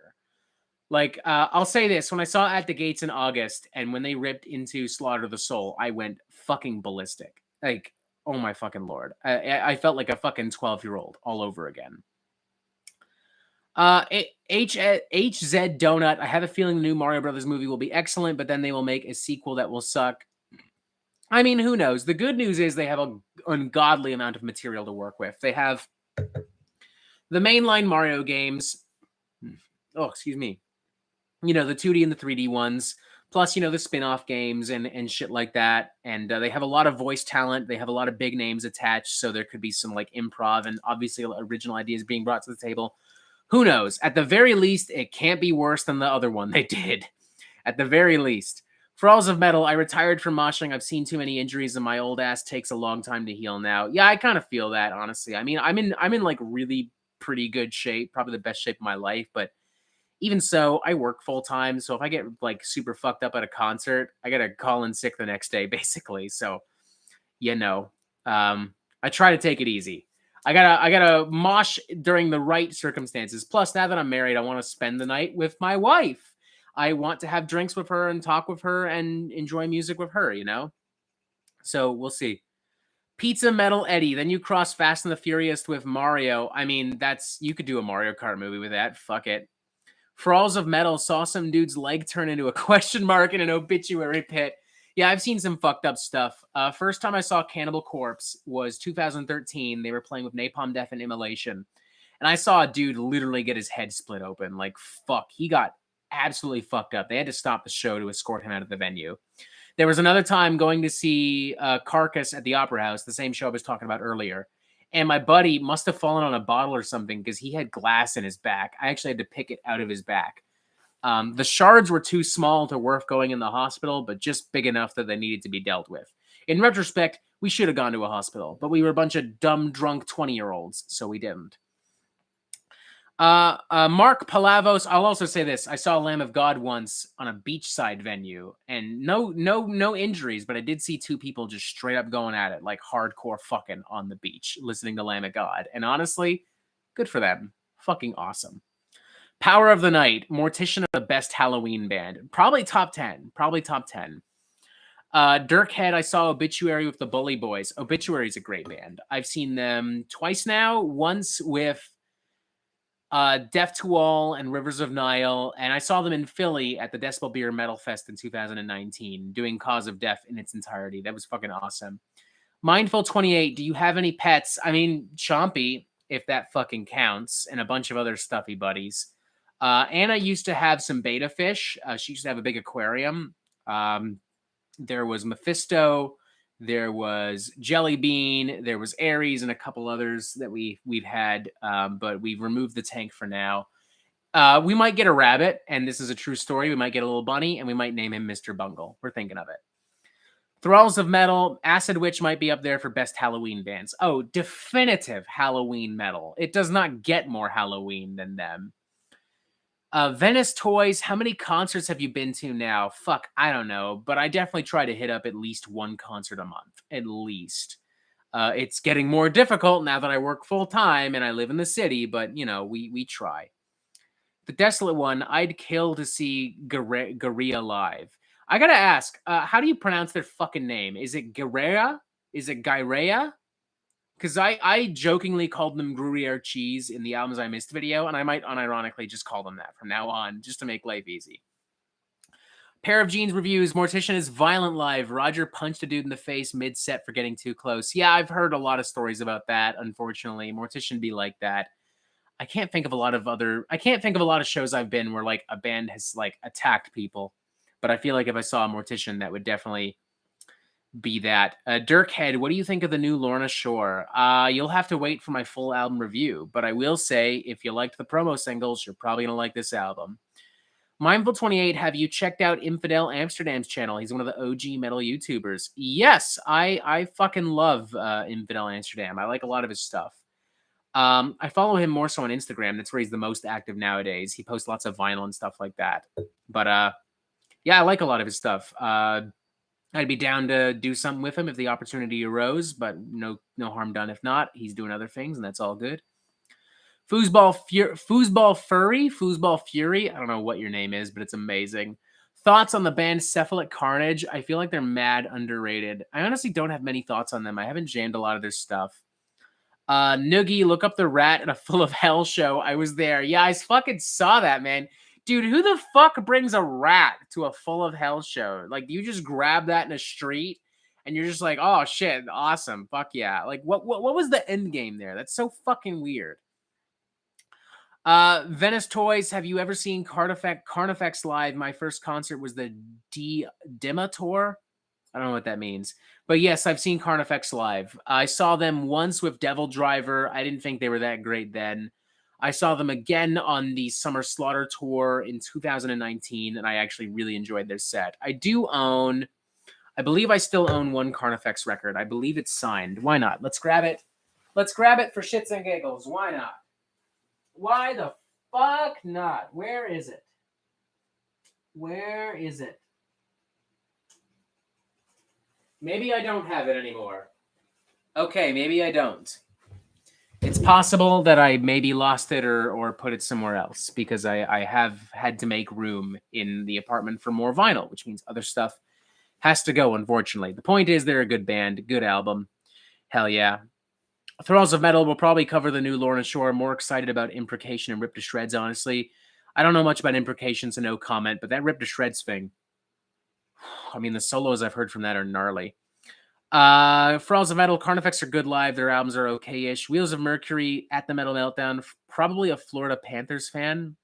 S1: Like, I'll say this. When I saw At the Gates in August and when they ripped into Slaughter the Soul, I went fucking ballistic. Like, oh my fucking Lord. I felt like a fucking 12-year-old all over again. HZ Donut. I have a feeling the new Mario Brothers movie will be excellent, but then they will make a sequel that will suck. I mean, who knows? The good news is they have an ungodly amount of material to work with. They have the mainline Mario games. Oh, excuse me. The 2D and the 3D ones, plus, the spin-off games and shit like that. And they have a lot of voice talent. They have a lot of big names attached, so there could be some like improv and obviously original ideas being brought to the table. Who knows? At the very least, it can't be worse than the other one they did. At the very least. For Alls of Metal, I retired from moshing. I've seen too many injuries, and my old ass takes a long time to heal now. Yeah, I kind of feel that, honestly. I mean, I'm in like really pretty good shape, probably the best shape of my life, but even so, I work full time. So if I get like super fucked up at a concert, I gotta call in sick the next day, basically. So, I try to take it easy. I gotta mosh during the right circumstances. Plus, now that I'm married, I want to spend the night with my wife. I want to have drinks with her and talk with her and enjoy music with her, So we'll see. Pizza Metal Eddie. Then you cross Fast and the Furious with Mario. I mean, you could do a Mario Kart movie with that. Fuck it. For Alls of Metal, saw some dude's leg turn into a question mark in an obituary pit. Yeah, I've seen some fucked up stuff. First time I saw Cannibal Corpse was 2013. They were playing with Napalm Death and Immolation. And I saw a dude literally get his head split open. Like, fuck. He got absolutely fucked up. They had to stop the show to escort him out of the venue. There was another time going to see Carcass at the Opera House, the same show I was talking about earlier. And my buddy must have fallen on a bottle or something because he had glass in his back. I actually had to pick it out of his back. The shards were too small to worth going in the hospital, but just big enough that they needed to be dealt with. In retrospect, we should have gone to a hospital, but we were a bunch of dumb, drunk 20-year-olds, so we didn't. Mark Palavos. I'll also say this: I saw Lamb of God once on a beachside venue, and no injuries, but I did see two people just straight up going at it, like hardcore fucking on the beach, listening to Lamb of God. And honestly, good for them. Fucking awesome. Power of the Night. Mortician of the best Halloween band. Probably top 10. Dirkhead. I saw Obituary with the Bully Boys. Obituary is a great band. I've seen them twice now. Once with Death to All and Rivers of Nile, and I saw them in Philly at the Decibel Beer Metal Fest in 2019, doing Cause of Death in its entirety. That was fucking awesome. Mindful 28, do you have any pets? I mean, Chompy, if that fucking counts, and a bunch of other stuffy buddies. Anna used to have some beta fish. She used to have a big aquarium. There was Mephisto. There was Jelly Bean, there was Aries, and a couple others that we've had, but we've removed the tank for now. We might get a rabbit, and this is a true story. We might get a little bunny, and we might name him Mr. Bungle. We're thinking of it. Thralls of Metal, Acid Witch might be up there for best Halloween bands. Oh, definitive Halloween metal. It does not get more Halloween than them. Venice Toys, how many concerts have you been to now? Fuck, I don't know, but I definitely try to hit up at least one concert a month, at least. It's getting more difficult now that I work full time and I live in the city, but we try. The Desolate One, I'd kill to see Guerrilla live. I gotta ask, how do you pronounce their fucking name? Is it Guerrera? Is it Guerrera? Because I jokingly called them Gruyere cheese in the Albums I Missed video, and I might unironically just call them that from now on, just to make life easy. Pair of Jeans reviews. Mortician is violent live. Roger punched a dude in the face mid-set for getting too close. Yeah, I've heard a lot of stories about that, unfortunately. Mortician be like that. I can't think of a lot of shows I've been where like a band has like attacked people. But I feel like if I saw a Mortician, that would definitely be that. Dirkhead, what do you think of the new Lorna Shore? You'll have to wait for my full album review, but I will say if you liked the promo singles, you're probably gonna like this album. Mindful 28, have you checked out Infidel Amsterdam's channel? He's one of the OG metal YouTubers. Yes, I fucking love Infidel Amsterdam. I like a lot of his stuff. I follow him more so on Instagram. That's where he's the most active nowadays. He posts lots of vinyl and stuff like that. But yeah, I like a lot of his stuff. I'd be down to do something with him if the opportunity arose, but no harm done if not. He's doing other things, and that's all good. Foosball Fury. I don't know what your name is, but it's amazing. Thoughts on the band Cephalic Carnage? I feel like they're mad underrated. I honestly don't have many thoughts on them. I haven't jammed a lot of their stuff. Noogie, look up the Rat at a Full of Hell show. I was there. Yeah, I fucking saw that, man. Dude, who the fuck brings a rat to a Full of Hell show? Like, do you just grab that in a street and you're just like, oh shit, awesome, fuck yeah. Like, what was the end game there? That's so fucking weird. Venice Toys, have you ever seen Carnifex live? My first concert was the Dima tour. I don't know what that means. But yes, I've seen Carnifex live. I saw them once with Devil Driver. I didn't think they were that great then. I saw them again on the Summer Slaughter tour in 2019, and I actually really enjoyed their set. I believe I still own one Carnifex record. I believe it's signed. Why not? Let's grab it. Let's grab it for shits and giggles. Why not? Why the fuck not? Where is it? Where is it? Maybe I don't have it anymore. Okay, maybe I don't. It's possible that I maybe lost it or put it somewhere else because I have had to make room in the apartment for more vinyl, which means other stuff has to go, unfortunately. The point is they're a good band, good album. Hell yeah. Thralls of Metal will probably cover the new Lorna Shore. More excited about Imprecation and Rip to Shreds, honestly. I don't know much about Imprecation, so no comment, but that Rip to Shreds thing, I mean, the solos I've heard from that are gnarly. Thralls of Metal, Carnifex are good live. Their albums are okay-ish. Wheels of Mercury, At the Metal Meltdown, probably a Florida Panthers fan.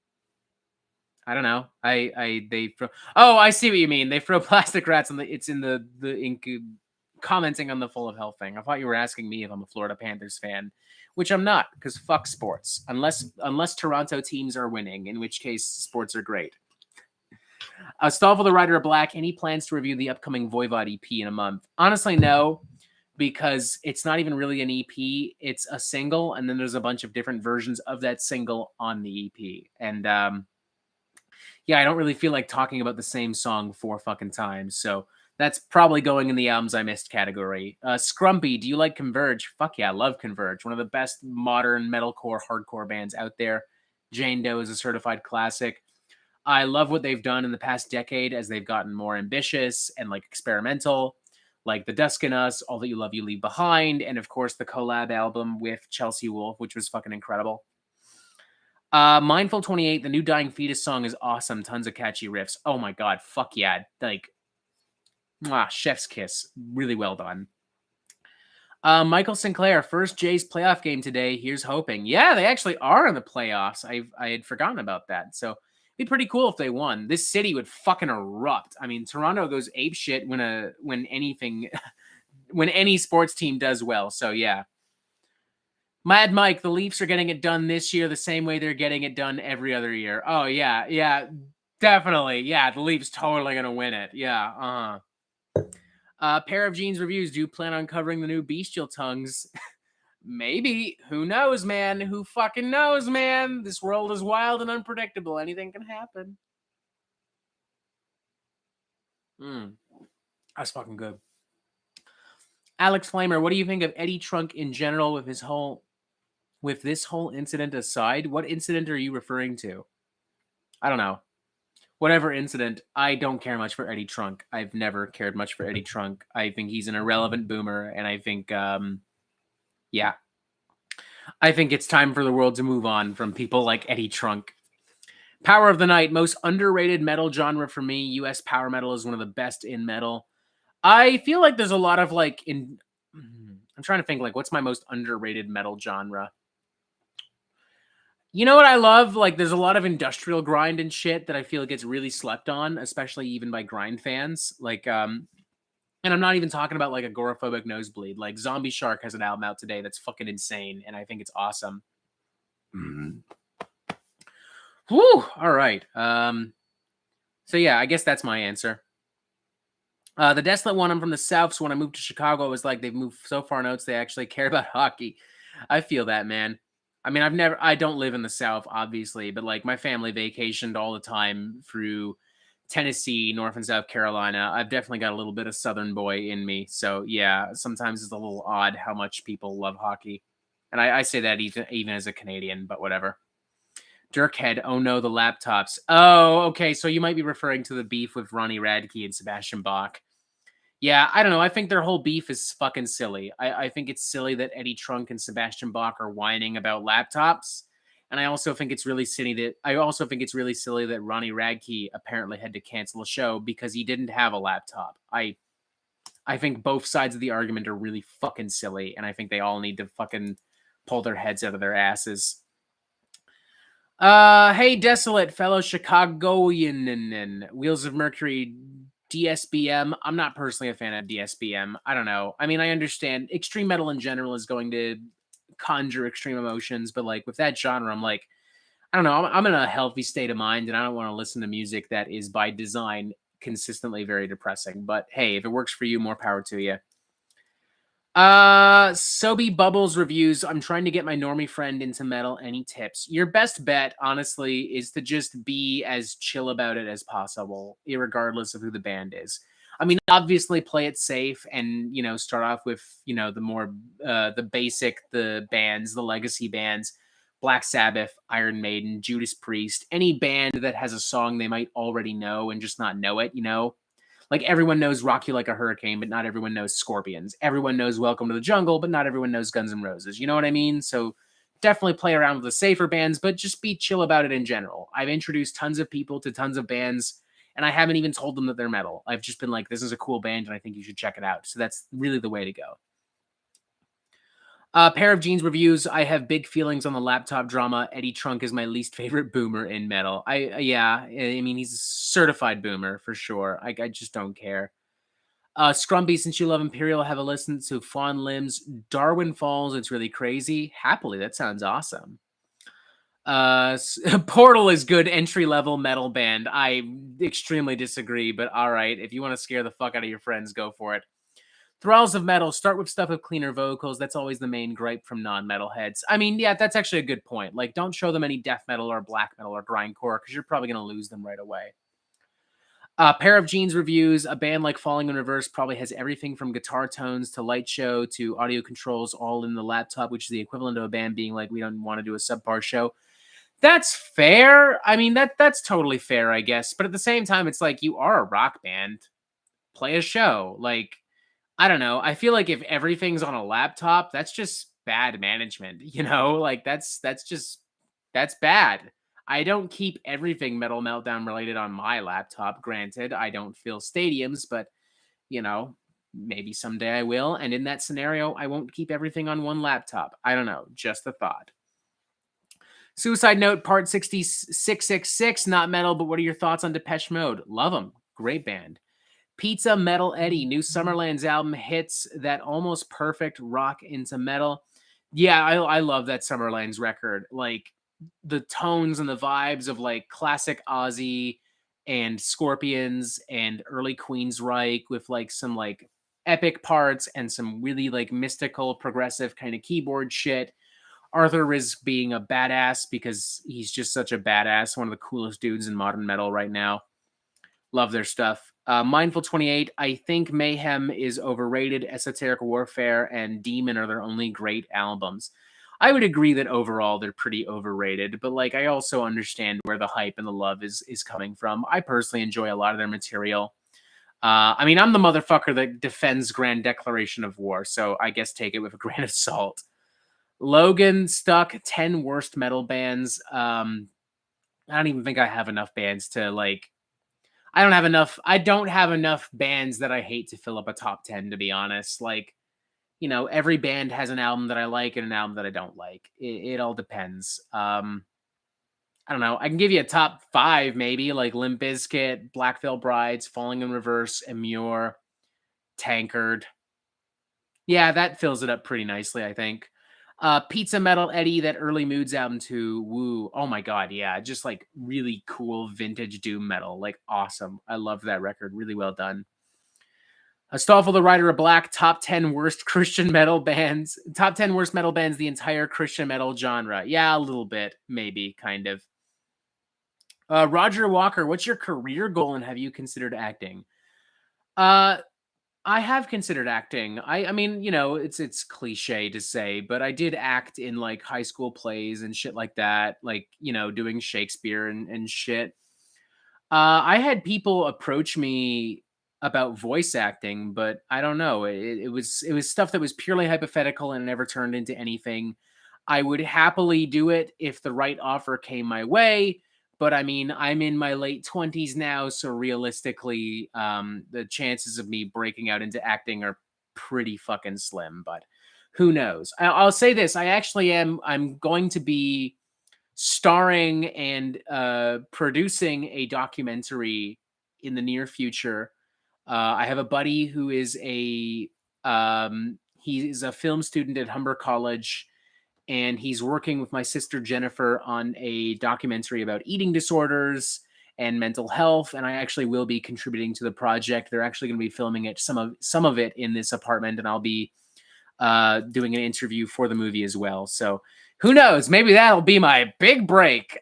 S1: I don't know. They throw. Oh, I see what you mean. They throw plastic rats on the. It's in the ink. Commenting on the Full of Hell thing. I thought you were asking me if I'm a Florida Panthers fan, which I'm not, because fuck sports. Unless Toronto teams are winning, in which case sports are great. Stavel the Rider of Black, any plans to review the upcoming Voivod EP in a month? Honestly, no, because it's not even really an EP. It's a single, and then there's a bunch of different versions of that single on the EP. And yeah, I don't really feel like talking about the same song 4 fucking times, so that's probably going in the albums I missed category. Scrumpy, do you like Converge? Fuck yeah, I love Converge. One of the best modern metalcore, hardcore bands out there. Jane Doe is a certified classic. I love what they've done in the past decade as they've gotten more ambitious and like experimental, like The Dusk in Us, All That You Love You Leave Behind, and of course the collab album with Chelsea Wolfe, which was fucking incredible. Mindful 28, the new Dying Fetus song is awesome. Tons of catchy riffs. Oh my god, fuck yeah. Like, chef's kiss. Really well done. Michael Sinclair, first Jays playoff game today. Here's hoping. Yeah, they actually are in the playoffs. I had forgotten about that. So it'd be pretty cool if they won. This city would fucking erupt. I mean, Toronto goes apeshit when any sports team does well. So yeah. Mad Mike, the Leafs are getting it done this year the same way they're getting it done every other year. Oh yeah, definitely. Yeah, the Leafs totally gonna win it. Yeah, Pair of Jeans reviews. Do you plan on covering the new Bestial Tongues? Maybe. Who knows, man? Who fucking knows, man? This world is wild and unpredictable. Anything can happen. That's fucking good. Alex Flamer, what do you think of Eddie Trunk in general with this whole incident aside? What incident are you referring to? I don't know. Whatever incident, I don't care much for Eddie Trunk. I've never cared much for Eddie Trunk. I think he's an irrelevant boomer, and I think, yeah. I think it's time for the world to move on from people like Eddie Trunk. Power of the Night, most underrated metal genre for me. US power metal is one of the best in metal. I feel like there's a lot of I'm trying to think what's my most underrated metal genre? You know what I love? There's a lot of industrial grind and shit that I feel gets really slept on, especially even by grind fans. And I'm not even talking about Agoraphobic Nosebleed. Zombie Shark has an album out today that's fucking insane, and I think it's awesome. Whew! All right. So yeah, I guess that's my answer. The Desolate One, I'm from the South, so when I moved to Chicago, it was they've moved so far notes they actually care about hockey. I feel that, man. I mean, I don't live in the South, obviously, but my family vacationed all the time through Tennessee, North and South Carolina. I've definitely got a little bit of Southern boy in me. So yeah, sometimes it's a little odd how much people love hockey. And I say that even as a Canadian, but whatever. Dirkhead, oh no, the laptops. Oh, okay, so you might be referring to the beef with Ronnie Radke and Sebastian Bach. Yeah, I don't know. I think their whole beef is fucking silly. I think it's silly that Eddie Trunk and Sebastian Bach are whining about laptops. And I also think it's really silly that Ronnie Radke apparently had to cancel a show because he didn't have a laptop. I I think both sides of the argument are really fucking silly, and I think they all need to fucking pull their heads out of their asses. Hey, Desolate, fellow Chicagoan, Wheels of Mercury, DSBM. I'm not personally a fan of DSBM. I don't know. I mean, I understand extreme metal in general is going to conjure extreme emotions, but like with that genre, I'm like, I don't know. I'm in a healthy state of mind, and I don't want to listen to music that is by design consistently very depressing. But hey, if it works for you, more power to you. Sobe Bubbles reviews. I'm trying to get my normie friend into metal. Any tips? Your best bet, honestly, is to just be as chill about it as possible, irregardless of who the band is. I mean, obviously play it safe and, start off with, the more, the basic, the bands, the legacy bands, Black Sabbath, Iron Maiden, Judas Priest, any band that has a song they might already know and just not know it, Like everyone knows Rock You Like a Hurricane, but not everyone knows Scorpions. Everyone knows Welcome to the Jungle, but not everyone knows Guns N' Roses. You know what I mean? So definitely play around with the safer bands, but just be chill about it in general. I've introduced tons of people to tons of bands, and I haven't even told them that they're metal. I've just been like, this is a cool band, and I think you should check it out. So that's really the way to go. Pair of Jeans reviews. I have big feelings on the laptop drama. Eddie Trunk is my least favorite boomer in metal. I mean, he's a certified boomer for sure. I just don't care. Scrumpy, since you love Imperial, have a listen to Fawn Limbs. Darwin Falls, it's really crazy. Happily, that sounds awesome. Portal is good entry-level metal band. I extremely disagree, but all right. If you want to scare the fuck out of your friends, go for it. Thralls of Metal, start with stuff with cleaner vocals. That's always the main gripe from non-metal heads. I mean, yeah, that's actually a good point. Like, don't show them any death metal or black metal or grindcore because you're probably going to lose them right away. Pair of Jeans reviews. A band like Falling in Reverse probably has everything from guitar tones to light show to audio controls all in the laptop, which is the equivalent of a band being like, we don't want to do a subpar show. That's fair. I mean, that's totally fair, I guess. But at the same time, it's like, you are a rock band. Play a show. Like, I don't know. I feel like if everything's on a laptop, that's just bad management, Like that's bad. I don't keep everything Metal Meltdown related on my laptop. Granted, I don't fill stadiums, but maybe someday I will. And in that scenario, I won't keep everything on one laptop. I don't know. Just a thought. Suicide Note Part 6666, not metal, but what are your thoughts on Depeche Mode? Love them. Great band. Pizza Metal Eddie, new Summerlands album hits that almost perfect rock into metal. Yeah, I love that Summerlands record. Like the tones and the vibes of like classic Ozzy and Scorpions and early Queensryche with like some like epic parts and some really like mystical progressive kind of keyboard shit. Arthur is being a badass because he's just such a badass, one of the coolest dudes in modern metal right now. Love their stuff. Mindful 28, I think Mayhem is overrated. Esoteric Warfare and Demon are their only great albums. I would agree that overall they're pretty overrated, but like I also understand where the hype and the love is coming from. I personally enjoy a lot of their material. I mean, I'm the motherfucker that defends Grand Declaration of War, so I guess take it with a grain of salt. Logan stuck 10 worst metal bands. I don't even think I have enough bands to like. I don't have enough bands that I hate to fill up a top 10, to be honest. Like, every band has an album that I like and an album that I don't like. It all depends. I don't know. I can give you a top 5, maybe, like Limp Bizkit, Black Veil Brides, Falling in Reverse, Immure, Tankard. Yeah, that fills it up pretty nicely, I think. Pizza Metal Eddie, that Early Moods album to Woo. Oh my god, yeah, just like really cool vintage doom metal, like awesome. I love that record, really well done. Stoffel the Rider of Black, top 10 worst Christian metal bands, top 10 worst metal bands, the entire Christian metal genre. Yeah, a little bit, maybe, kind of. Roger Walker, what's your career goal and have you considered acting? I have considered acting. I mean, it's cliche to say, but I did act in like high school plays and shit like that, like, doing Shakespeare and shit. I had people approach me about voice acting, but I don't know. It was stuff that was purely hypothetical and never turned into anything. I would happily do it if the right offer came my way, But I mean, I'm in my late 20s now, so realistically, the chances of me breaking out into acting are pretty fucking slim. But who knows? I'll say this: I'm going to be starring and producing a documentary in the near future. I have a buddy who is he's a film student at Humber College, and he's working with my sister Jennifer on a documentary about eating disorders and mental health. And I actually will be contributing to the project. They're actually going to be filming it some of it in this apartment, and I'll be doing an interview for the movie as well. So who knows? Maybe that'll be my big break.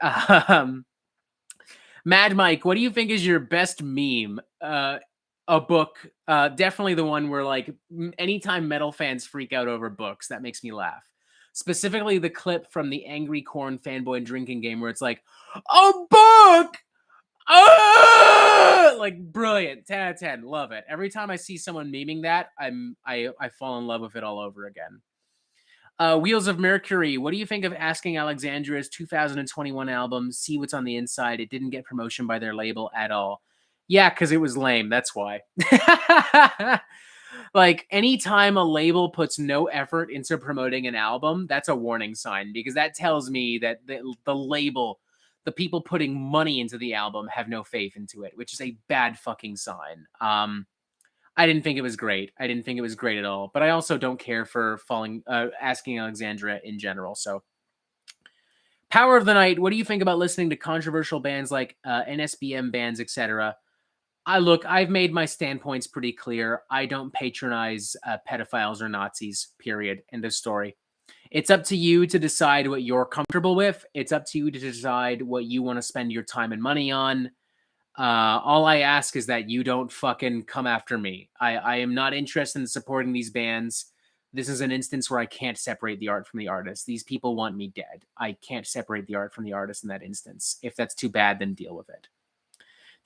S1: Mad Mike, what do you think is your best meme? A book, definitely the one where like anytime metal fans freak out over books, that makes me laugh. Specifically, the clip from the Angry Corn Fanboy drinking game where it's like, a book! Ah! Like, brilliant. 10 out of 10. Love it. Every time I see someone memeing that, I fall in love with it all over again. Wheels of Mercury, what do you think of Asking Alexandra's 2021 album, See What's on the Inside? It didn't get promotion by their label at all. Yeah, because it was lame. That's why. Like, anytime a label puts no effort into promoting an album, that's a warning sign, because that tells me that the label, the people putting money into the album, have no faith into it, which is a bad fucking sign. I didn't think it was great. I didn't think it was great at all. But I also don't care for Asking Alexandra in general. So, Power of the Night, what do you think about listening to controversial bands like NSBM bands, etc.? I've made my standpoints pretty clear. I don't patronize pedophiles or Nazis, period. End of story. It's up to you to decide what you're comfortable with. It's up to you to decide what you want to spend your time and money on. All I ask is that you don't fucking come after me. I am not interested in supporting these bands. This is an instance where I can't separate the art from the artist. These people want me dead. I can't separate the art from the artist in that instance. If that's too bad, then deal with it.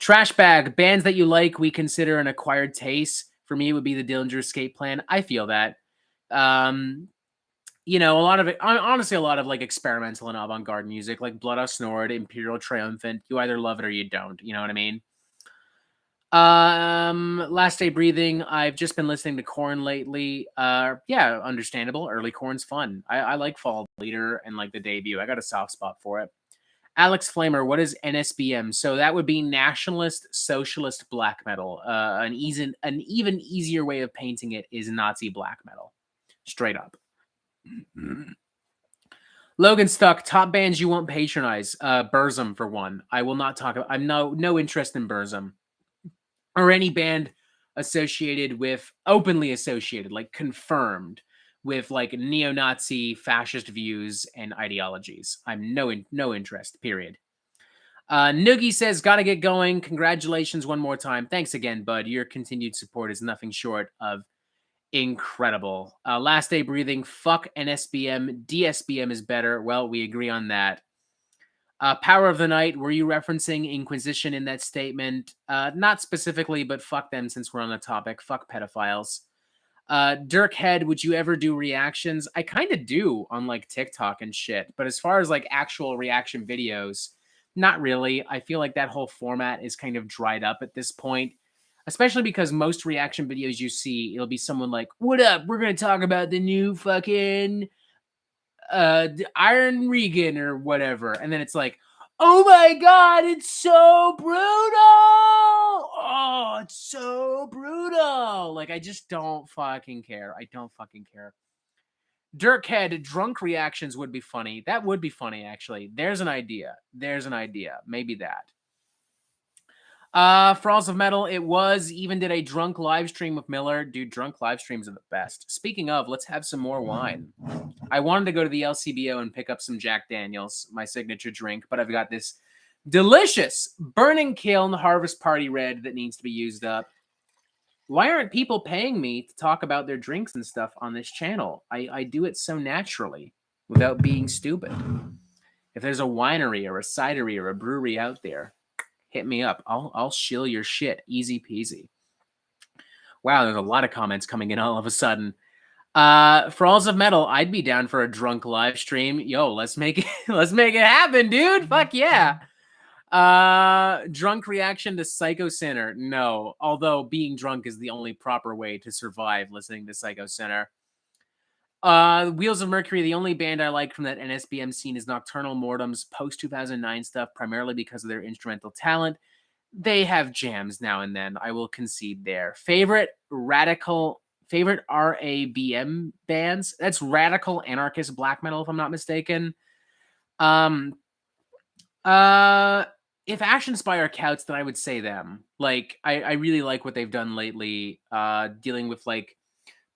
S1: Trash bag, bands that you like, we consider an acquired taste. For me, it would be the Dillinger Escape Plan. I feel that. You know, a lot of it, honestly, a lot of like experimental and avant-garde music, like Blood Out Snort, Imperial Triumphant. You either love it or you don't. You know what I mean? Last Day Breathing. I've just been listening to Korn lately. Yeah, understandable. Early Korn's fun. I like Fall Leader and like the debut. I got a soft spot for it. Alex Flamer, what is NSBM? So that would be Nationalist Socialist Black Metal. An even easier way of painting it is Nazi black metal. Straight up. Logan Stuck, top bands you won't patronize. Burzum for one. I will not talk about. I'm no interest in Burzum or any band openly associated, like confirmed with like neo-Nazi fascist views and ideologies. I'm no interest, period. Noogie says, gotta get going. Congratulations one more time. Thanks again, bud. Your continued support is nothing short of incredible. Last Day Breathing, fuck NSBM. DSBM is better. Well, we agree on that. Power of the Night, were you referencing Inquisition in that statement? Not specifically, but fuck them since we're on the topic. Fuck pedophiles. Dirk Head, would you ever do reactions? I kind of do on like TikTok and shit, but as far as like actual reaction videos, not really. I feel like that whole format is kind of dried up at this point, especially because most reaction videos you see, it'll be someone like, what up? We're going to talk about the new fucking Iron Regan or whatever. And then it's like, oh my God, it's so brutal. Oh, it's so brutal. Like, I just don't fucking care. I don't fucking care. Dirk Head, drunk reactions would be funny. That would be funny, actually. There's an idea. Maybe that. Frost of Metal, it was. Even did a drunk live stream with Miller. Dude, drunk live streams are the best. Speaking of, let's have some more wine. I wanted to go to the LCBO and pick up some Jack Daniels, my signature drink, but I've got this delicious Burning Kiln Harvest Party Red that needs to be used up. Why aren't people paying me to talk about their drinks and stuff on this channel? I do it so naturally without being stupid. If there's a winery or a cidery or a brewery out there, hit me up. I'll shill your shit. Easy peasy. Wow, there's a lot of comments coming in all of a sudden. Falls of Metal, I'd be down for a drunk live stream. Yo, let's make it happen, dude. Fuck yeah. Drunk reaction to Psycho Sinner. No, although being drunk is the only proper way to survive listening to Psycho Sinner. Wheels of Mercury, the only band I like from that NSBM scene is Nocturnal Mortem's post-2009 stuff, primarily because of their instrumental talent. They have jams now and then. I will concede there. Favorite RABM bands? That's Radical Anarchist Black Metal, if I'm not mistaken. If Ash Inspire counts, then I would say them. Like, I really like what they've done lately, dealing with like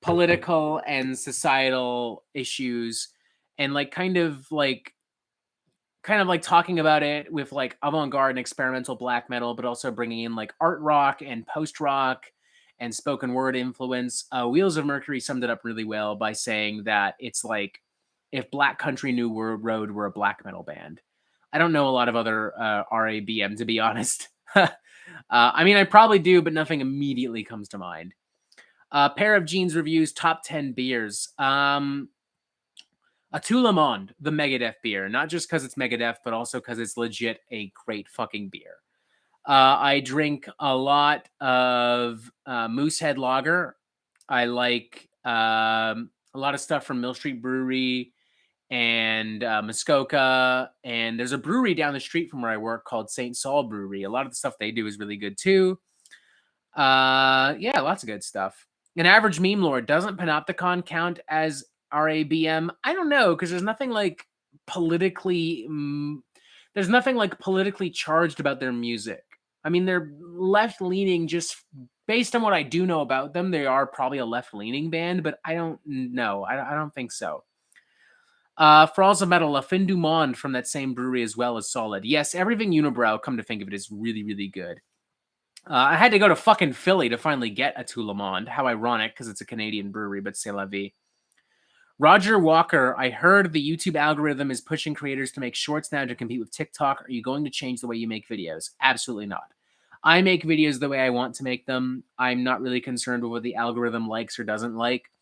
S1: political and societal issues, and like kind of like talking about it with like avant-garde and experimental black metal, but also bringing in like art rock and post rock and spoken word influence. Wheels of Mercury summed it up really well by saying that it's like if Black Country New Road were a black metal band. I don't know a lot of other RABM, to be honest. I mean, I probably do, but nothing immediately comes to mind. Pair of Jeans reviews, top 10 beers. A Tout Le Monde, the Megadeth beer. Not just because it's Megadeth, but also because it's legit a great fucking beer. I drink a lot of Moosehead Lager. I like a lot of stuff from Mill Street Brewery and Muskoka. And there's a brewery down the street from where I work called St. Saul Brewery. A lot of the stuff they do is really good too. Yeah, lots of good stuff. An Average Meme Lord, doesn't Panopticon count as RABM? I don't know, because there's nothing like politically charged about their music. I mean, they're left-leaning, just based on what I do know about them. They are probably a left-leaning band, but I don't know. I don't think so. Frauds of Metal, a Fin du Monde from that same brewery as well, is solid. Yes, everything Unibrow, come to think of it, is really, really good. I had to go to fucking Philly to finally get a Tout Le Monde. How ironic, because it's a Canadian brewery, but c'est la vie. Roger Walker, I heard the YouTube algorithm is pushing creators to make shorts now to compete with TikTok. Are you going to change the way you make videos? Absolutely not. I make videos the way I want to make them. I'm not really concerned with what the algorithm likes or doesn't like.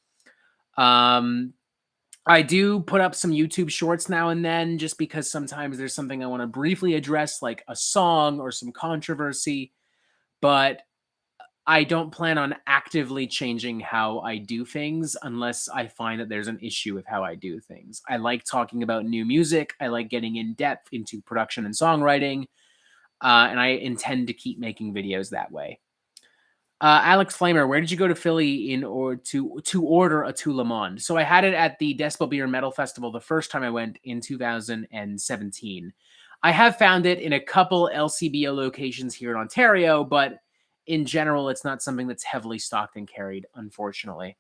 S1: I do put up some YouTube shorts now and then, just because sometimes there's something I want to briefly address, like a song or some controversy. But I don't plan on actively changing how I do things unless I find that there's an issue with how I do things. I like talking about new music. I like getting in depth into production and songwriting. And I intend to keep making videos that way. Alex Flamer, where did you go to Philly in order to order a Tout Le Monde? So I had it at the Decibel Beer Metal Festival the first time I went in 2017. I have found it in a couple LCBO locations here in Ontario, but in general, it's not something that's heavily stocked and carried, unfortunately.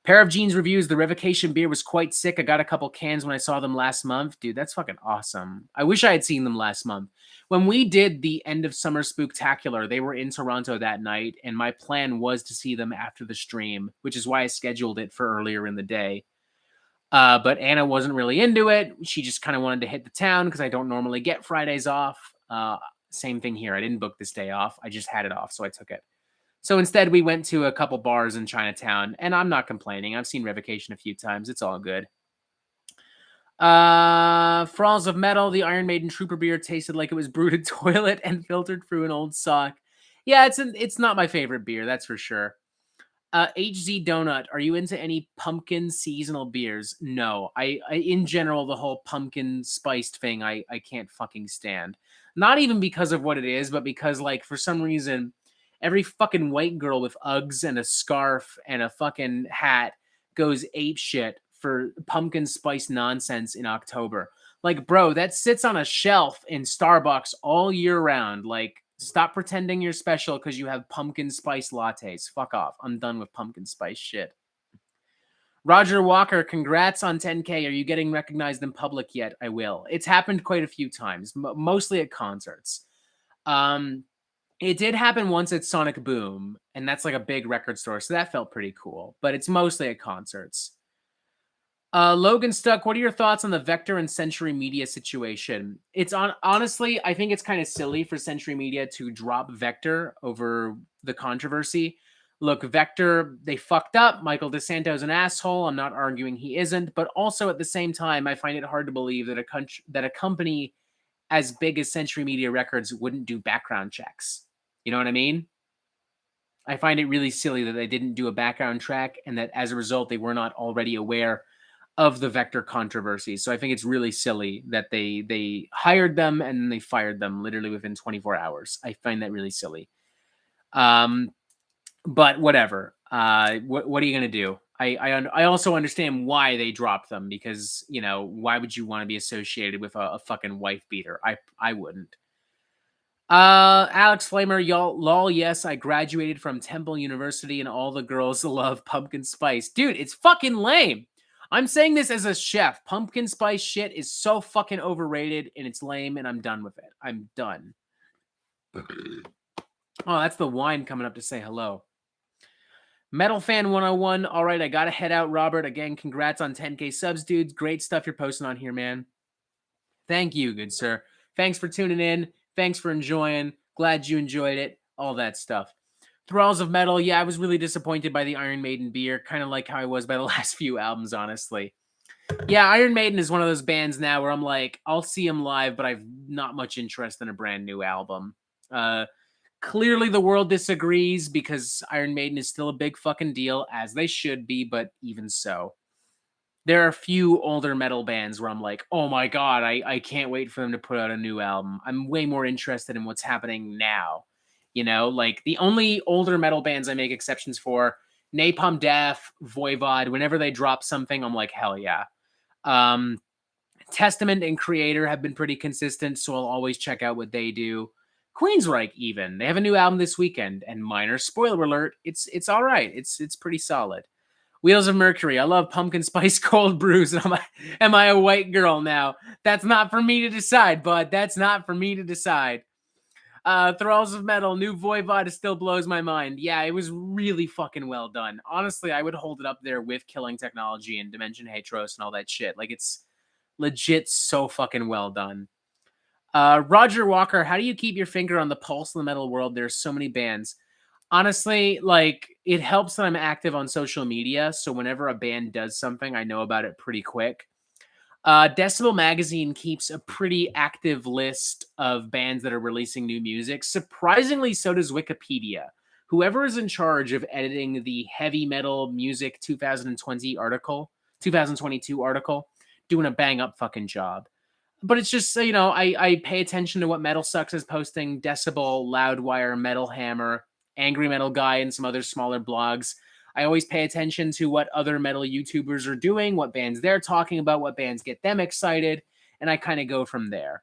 S1: Pair of Jeans reviews, the Revocation beer was quite sick. I got a couple cans when I saw them last month. Dude, that's fucking awesome. I wish I had seen them last month. When we did the End of Summer Spooktacular, they were in Toronto that night, and my plan was to see them after the stream, which is why I scheduled it for earlier in the day. But Anna wasn't really into it. She just kind of wanted to hit the town because I don't normally get Fridays off. Same thing here. I didn't book this day off. I just had it off, so I took it. So instead, we went to a couple bars in Chinatown, and I'm not complaining. I've seen Revocation a few times. It's all good. Frauds of Metal, the Iron Maiden Trooper beer tasted like it was brewed in toilet and filtered through an old sock. Yeah, it's not my favorite beer, that's for sure. HZ Donut, are you into any pumpkin seasonal beers? No, I in general, the whole pumpkin spiced thing, I can't fucking stand. Not even because of what it is, but because, like, for some reason, every fucking white girl with Uggs and a scarf and a fucking hat goes apeshit for pumpkin spice nonsense in October. Like, bro, that sits on a shelf in Starbucks all year round. Like, stop pretending you're special because you have pumpkin spice lattes. Fuck off. I'm done with pumpkin spice shit. Roger Walker, congrats on 10K. Are you getting recognized in public yet? I will. It's happened quite a few times, mostly at concerts. It did happen once at Sonic Boom, and that's like a big record store, so that felt pretty cool. But it's mostly at concerts. Logan Stuck, what are your thoughts on the Vector and Century Media situation? Honestly, I think it's kind of silly for Century Media to drop Vector over the controversy. Look, Vector, they fucked up. Michael DeSanto's an asshole. I'm not arguing he isn't, but also at the same time, I find it hard to believe that a company as big as Century Media Records wouldn't do background checks. You know what I mean? I find it really silly that they didn't do a background check and that as a result, they were not already aware of the Vector controversy. So I think it's really silly that they hired them and then they fired them literally within 24 hours. I find that really silly. But whatever. What are you going to do? I also understand why they dropped them because, you know, why would you want to be associated with a fucking wife beater? I wouldn't. Alex Flamer, y'all, lol, yes, I graduated from Temple University and all the girls love pumpkin spice. Dude, it's fucking lame. I'm saying this as a chef. Pumpkin spice shit is so fucking overrated and it's lame and I'm done with it. I'm done. Oh, that's the wine coming up to say hello. Metal Fan 101. All right, I gotta head out, Robert. Again, congrats on 10K subs, dudes. Great stuff you're posting on here, man. Thank you, good sir. Thanks for tuning in. Thanks for enjoying. Glad you enjoyed it. All that stuff. Thralls of Metal. Yeah, I was really disappointed by the Iron Maiden beer. Kind of like how I was by the last few albums, honestly. Yeah, Iron Maiden is one of those bands now where I'm like, I'll see them live, but I've not much interest in a brand new album. Clearly the world disagrees because Iron Maiden is still a big fucking deal, as they should be, but even so. There are a few older metal bands where I'm like, oh my god, I can't wait for them to put out a new album. I'm way more interested in what's happening now. You know, like the only older metal bands I make exceptions for, Napalm Death, Voivod, whenever they drop something, I'm like, hell yeah. Testament and Creator have been pretty consistent, so I'll always check out what they do. Queensryche, even. They have a new album this weekend, and minor spoiler alert, it's all right. It's pretty solid. Wheels of Mercury. I love pumpkin spice cold brews. Am I a white girl now? That's not for me to decide, bud. That's not for me to decide. Thralls of Metal. New Voivod still blows my mind. Yeah, it was really fucking well done. Honestly, I would hold it up there with Killing Technology and Dimension Hatros and all that shit. Like, it's legit so fucking well done. Roger Walker, how do you keep your finger on the pulse of the metal world? There's so many bands. Honestly, like, it helps that I'm active on social media, so whenever a band does something, I know about it pretty quick. Decibel Magazine keeps a pretty active list of bands that are releasing new music. Surprisingly, so does Wikipedia. Whoever is in charge of editing the Heavy Metal Music 2022 article, doing a bang-up fucking job. But it's just, you know, I pay attention to what Metal Sucks is posting, Decibel, Loudwire, Metal Hammer, Angry Metal Guy, and some other smaller blogs. I always pay attention to what other metal YouTubers are doing, what bands they're talking about, what bands get them excited, and I kind of go from there.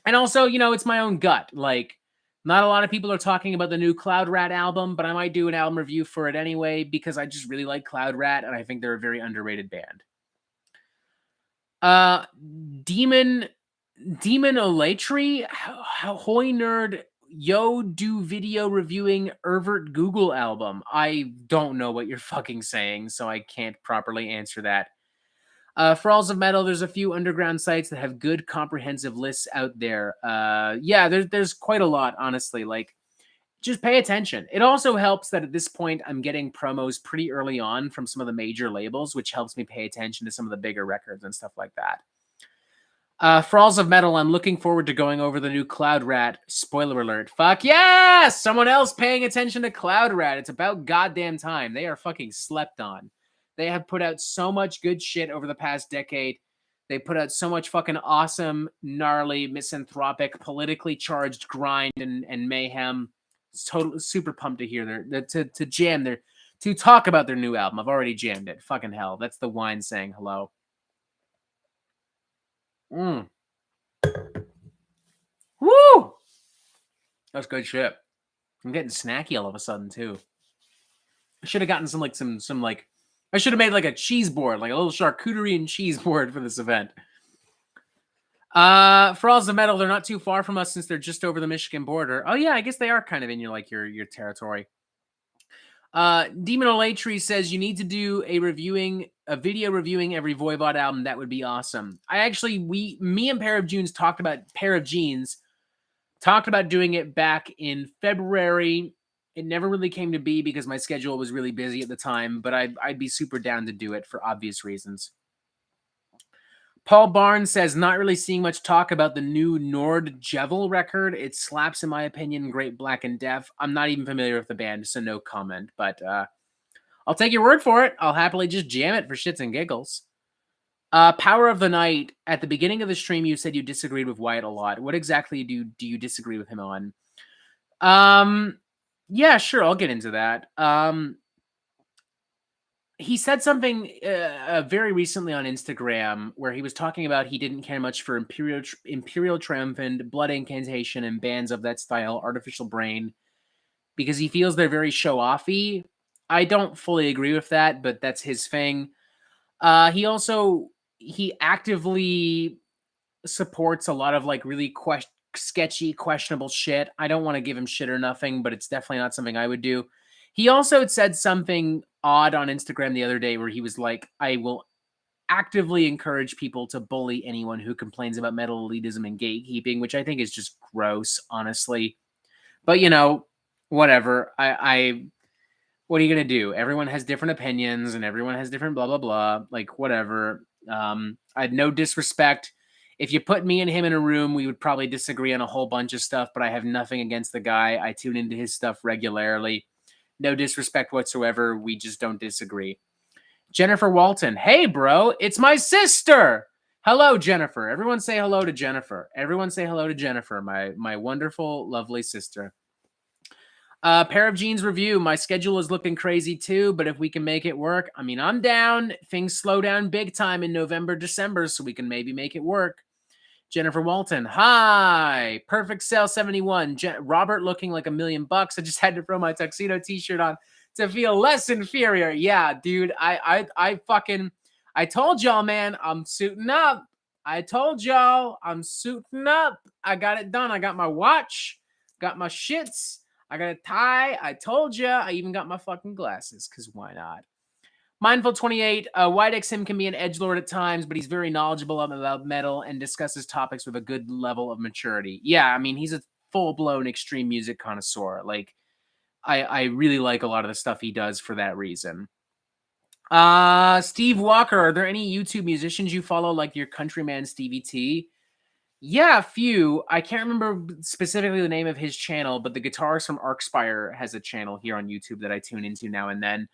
S1: And also, you know, it's my own gut. Like, not a lot of people are talking about the new Cloud Rat album, but I might do an album review for it anyway because I just really like Cloud Rat, and I think they're a very underrated band. Demon Olatry, Hoy Nerd, yo, do video reviewing Ervert Google album. I don't know what you're fucking saying, so I can't properly answer that. Thralls of Metal, there's a few underground sites that have good comprehensive lists out there. Yeah, there's quite a lot, honestly. Like, just pay attention. It also helps that at this point, I'm getting promos pretty early on from some of the major labels, which helps me pay attention to some of the bigger records and stuff like that. Thralls of Metal, I'm looking forward to going over the new Cloud Rat. Spoiler alert. Fuck yes! Someone else paying attention to Cloud Rat. It's about goddamn time. They are fucking slept on. They have put out so much good shit over the past decade. They put out so much fucking awesome, gnarly, misanthropic, politically charged grind and mayhem. It's totally super pumped to hear to talk about their new album. I've already jammed it. Fucking hell. That's the wine saying hello. Woo! That's good shit. I'm getting snacky all of a sudden too. I should have gotten some I should have made like a cheese board, like a little charcuterie and cheese board for this event. Thralls of Metal, they're not too far from us since they're just over the Michigan border. Oh yeah, I guess they are kind of in your territory. Demon Olatry says you need to do a video reviewing every Voivod album. That would be awesome. Me and Pair of Jeans talked about doing it back in February. It never really came to be because my schedule was really busy at the time, but I'd be super down to do it for obvious reasons. Paul Barnes says, not really seeing much talk about the new Nord Jevel record. It slaps, in my opinion. Great Black and Deaf. I'm not even familiar with the band, so no comment. But I'll take your word for it. I'll happily just jam it for shits and giggles. Power of the Night. At the beginning of the stream, you said you disagreed with Wyatt a lot. What exactly do you disagree with him on? Yeah, sure. I'll get into that. He said something very recently on Instagram where he was talking about he didn't care much for Imperial Triumphant, Blood Incantation, and bands of that style, Artificial Brain, because he feels they're very show-offy. I don't fully agree with that, but that's his thing. He actively supports a lot of like really sketchy, questionable shit. I don't want to give him shit or nothing, but it's definitely not something I would do. He also said something odd on Instagram the other day where he was like, I will actively encourage people to bully anyone who complains about metal elitism and gatekeeping, which I think is just gross, honestly. But, you know, whatever. What are you going to do? Everyone has different opinions and everyone has different blah, blah, blah. Like, whatever. I had no disrespect. If you put me and him in a room, we would probably disagree on a whole bunch of stuff, but I have nothing against the guy. I tune into his stuff regularly. No disrespect whatsoever. We just don't disagree. Jennifer Walton. Hey, bro, it's my sister. Hello, Jennifer. Everyone say hello to Jennifer. Everyone say hello to Jennifer, my wonderful, lovely sister. Pair of Jeans review. My schedule is looking crazy too, but if we can make it work, I mean, I'm down. Things slow down big time in November, December, so we can maybe make it work. Jennifer Walton. Hi. Perfect Sale 71. Robert looking like $1 million. I just had to throw my tuxedo t-shirt on to feel less inferior. Yeah, dude. I told y'all, man, I'm suiting up. I told y'all I'm suiting up. I got it done. I got my watch, got my shits, I got a tie. I told you. I even got my fucking glasses, because why not? Mindful 28, White XM can be an edgelord at times, but he's very knowledgeable about metal and discusses topics with a good level of maturity. Yeah, I mean, he's a full-blown extreme music connoisseur. Like, I really like a lot of the stuff he does for that reason. Steve Walker, are there any YouTube musicians you follow, like your countryman Stevie T? Yeah, a few. I can't remember specifically the name of his channel, but the guitarist from Arcspire has a channel here on YouTube that I tune into now and then.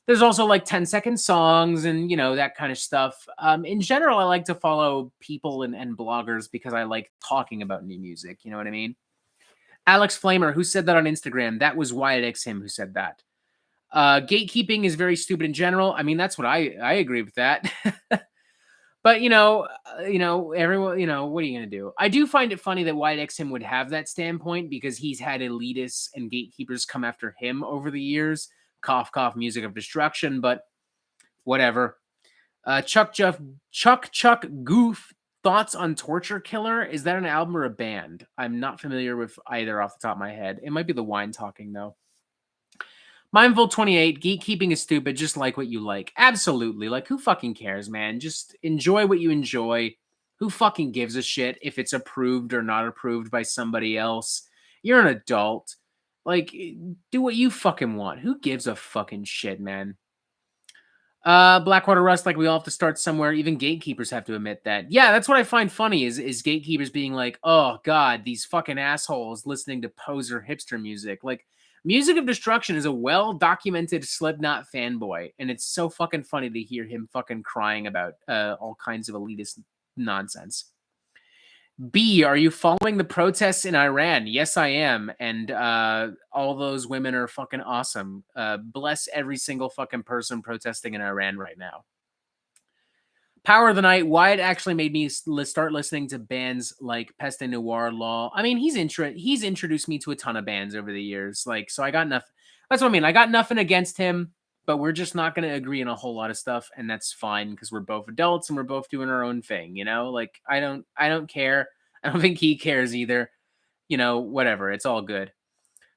S1: There's also like 10-second songs and, you know, that kind of stuff. In general, I like to follow people and bloggers because I like talking about new music. You know what I mean? Alex Flamer, who said that on Instagram? That was Wyatt X him who said that. Gatekeeping is very stupid in general. I mean, that's what I agree with that. But, you know, everyone, you know, what are you going to do? I do find it funny that Wyatt X him would have that standpoint because he's had elitists and gatekeepers come after him over the years. Cough, cough, music of destruction, but whatever. Chuck Goof, thoughts on Torture Killer? Is that an album or a band? I'm not familiar with either off the top of my head. It might be the wine talking, though. Mindful 28, gatekeeping is stupid, just like what you like. Absolutely. Like, who fucking cares, man? Just enjoy what you enjoy. Who fucking gives a shit if it's approved or not approved by somebody else? You're an adult. Like, do what you fucking want. Who gives a fucking shit, man? Blackwater Rust, like, we all have to start somewhere. Even gatekeepers have to admit that. Yeah, that's what I find funny is gatekeepers being like, oh, God, these fucking assholes listening to poser hipster music. Like, Music of Destruction is a well-documented Slipknot fanboy, and it's so fucking funny to hear him fucking crying about all kinds of elitist nonsense. B, are you following the protests in Iran? Yes, I am. And all those women are fucking awesome. Bless every single fucking person protesting in Iran right now. Power of the Night, Wyatt actually made me start listening to bands like Peste Noir, Law. I mean, he's introduced me to a ton of bands over the years. Like, so I got nothing. That's what I mean. I got nothing against him, but we're just not going to agree on a whole lot of stuff, and that's fine because we're both adults and we're both doing our own thing, you know? Like, I don't care. I don't think he cares either. You know, whatever. It's all good.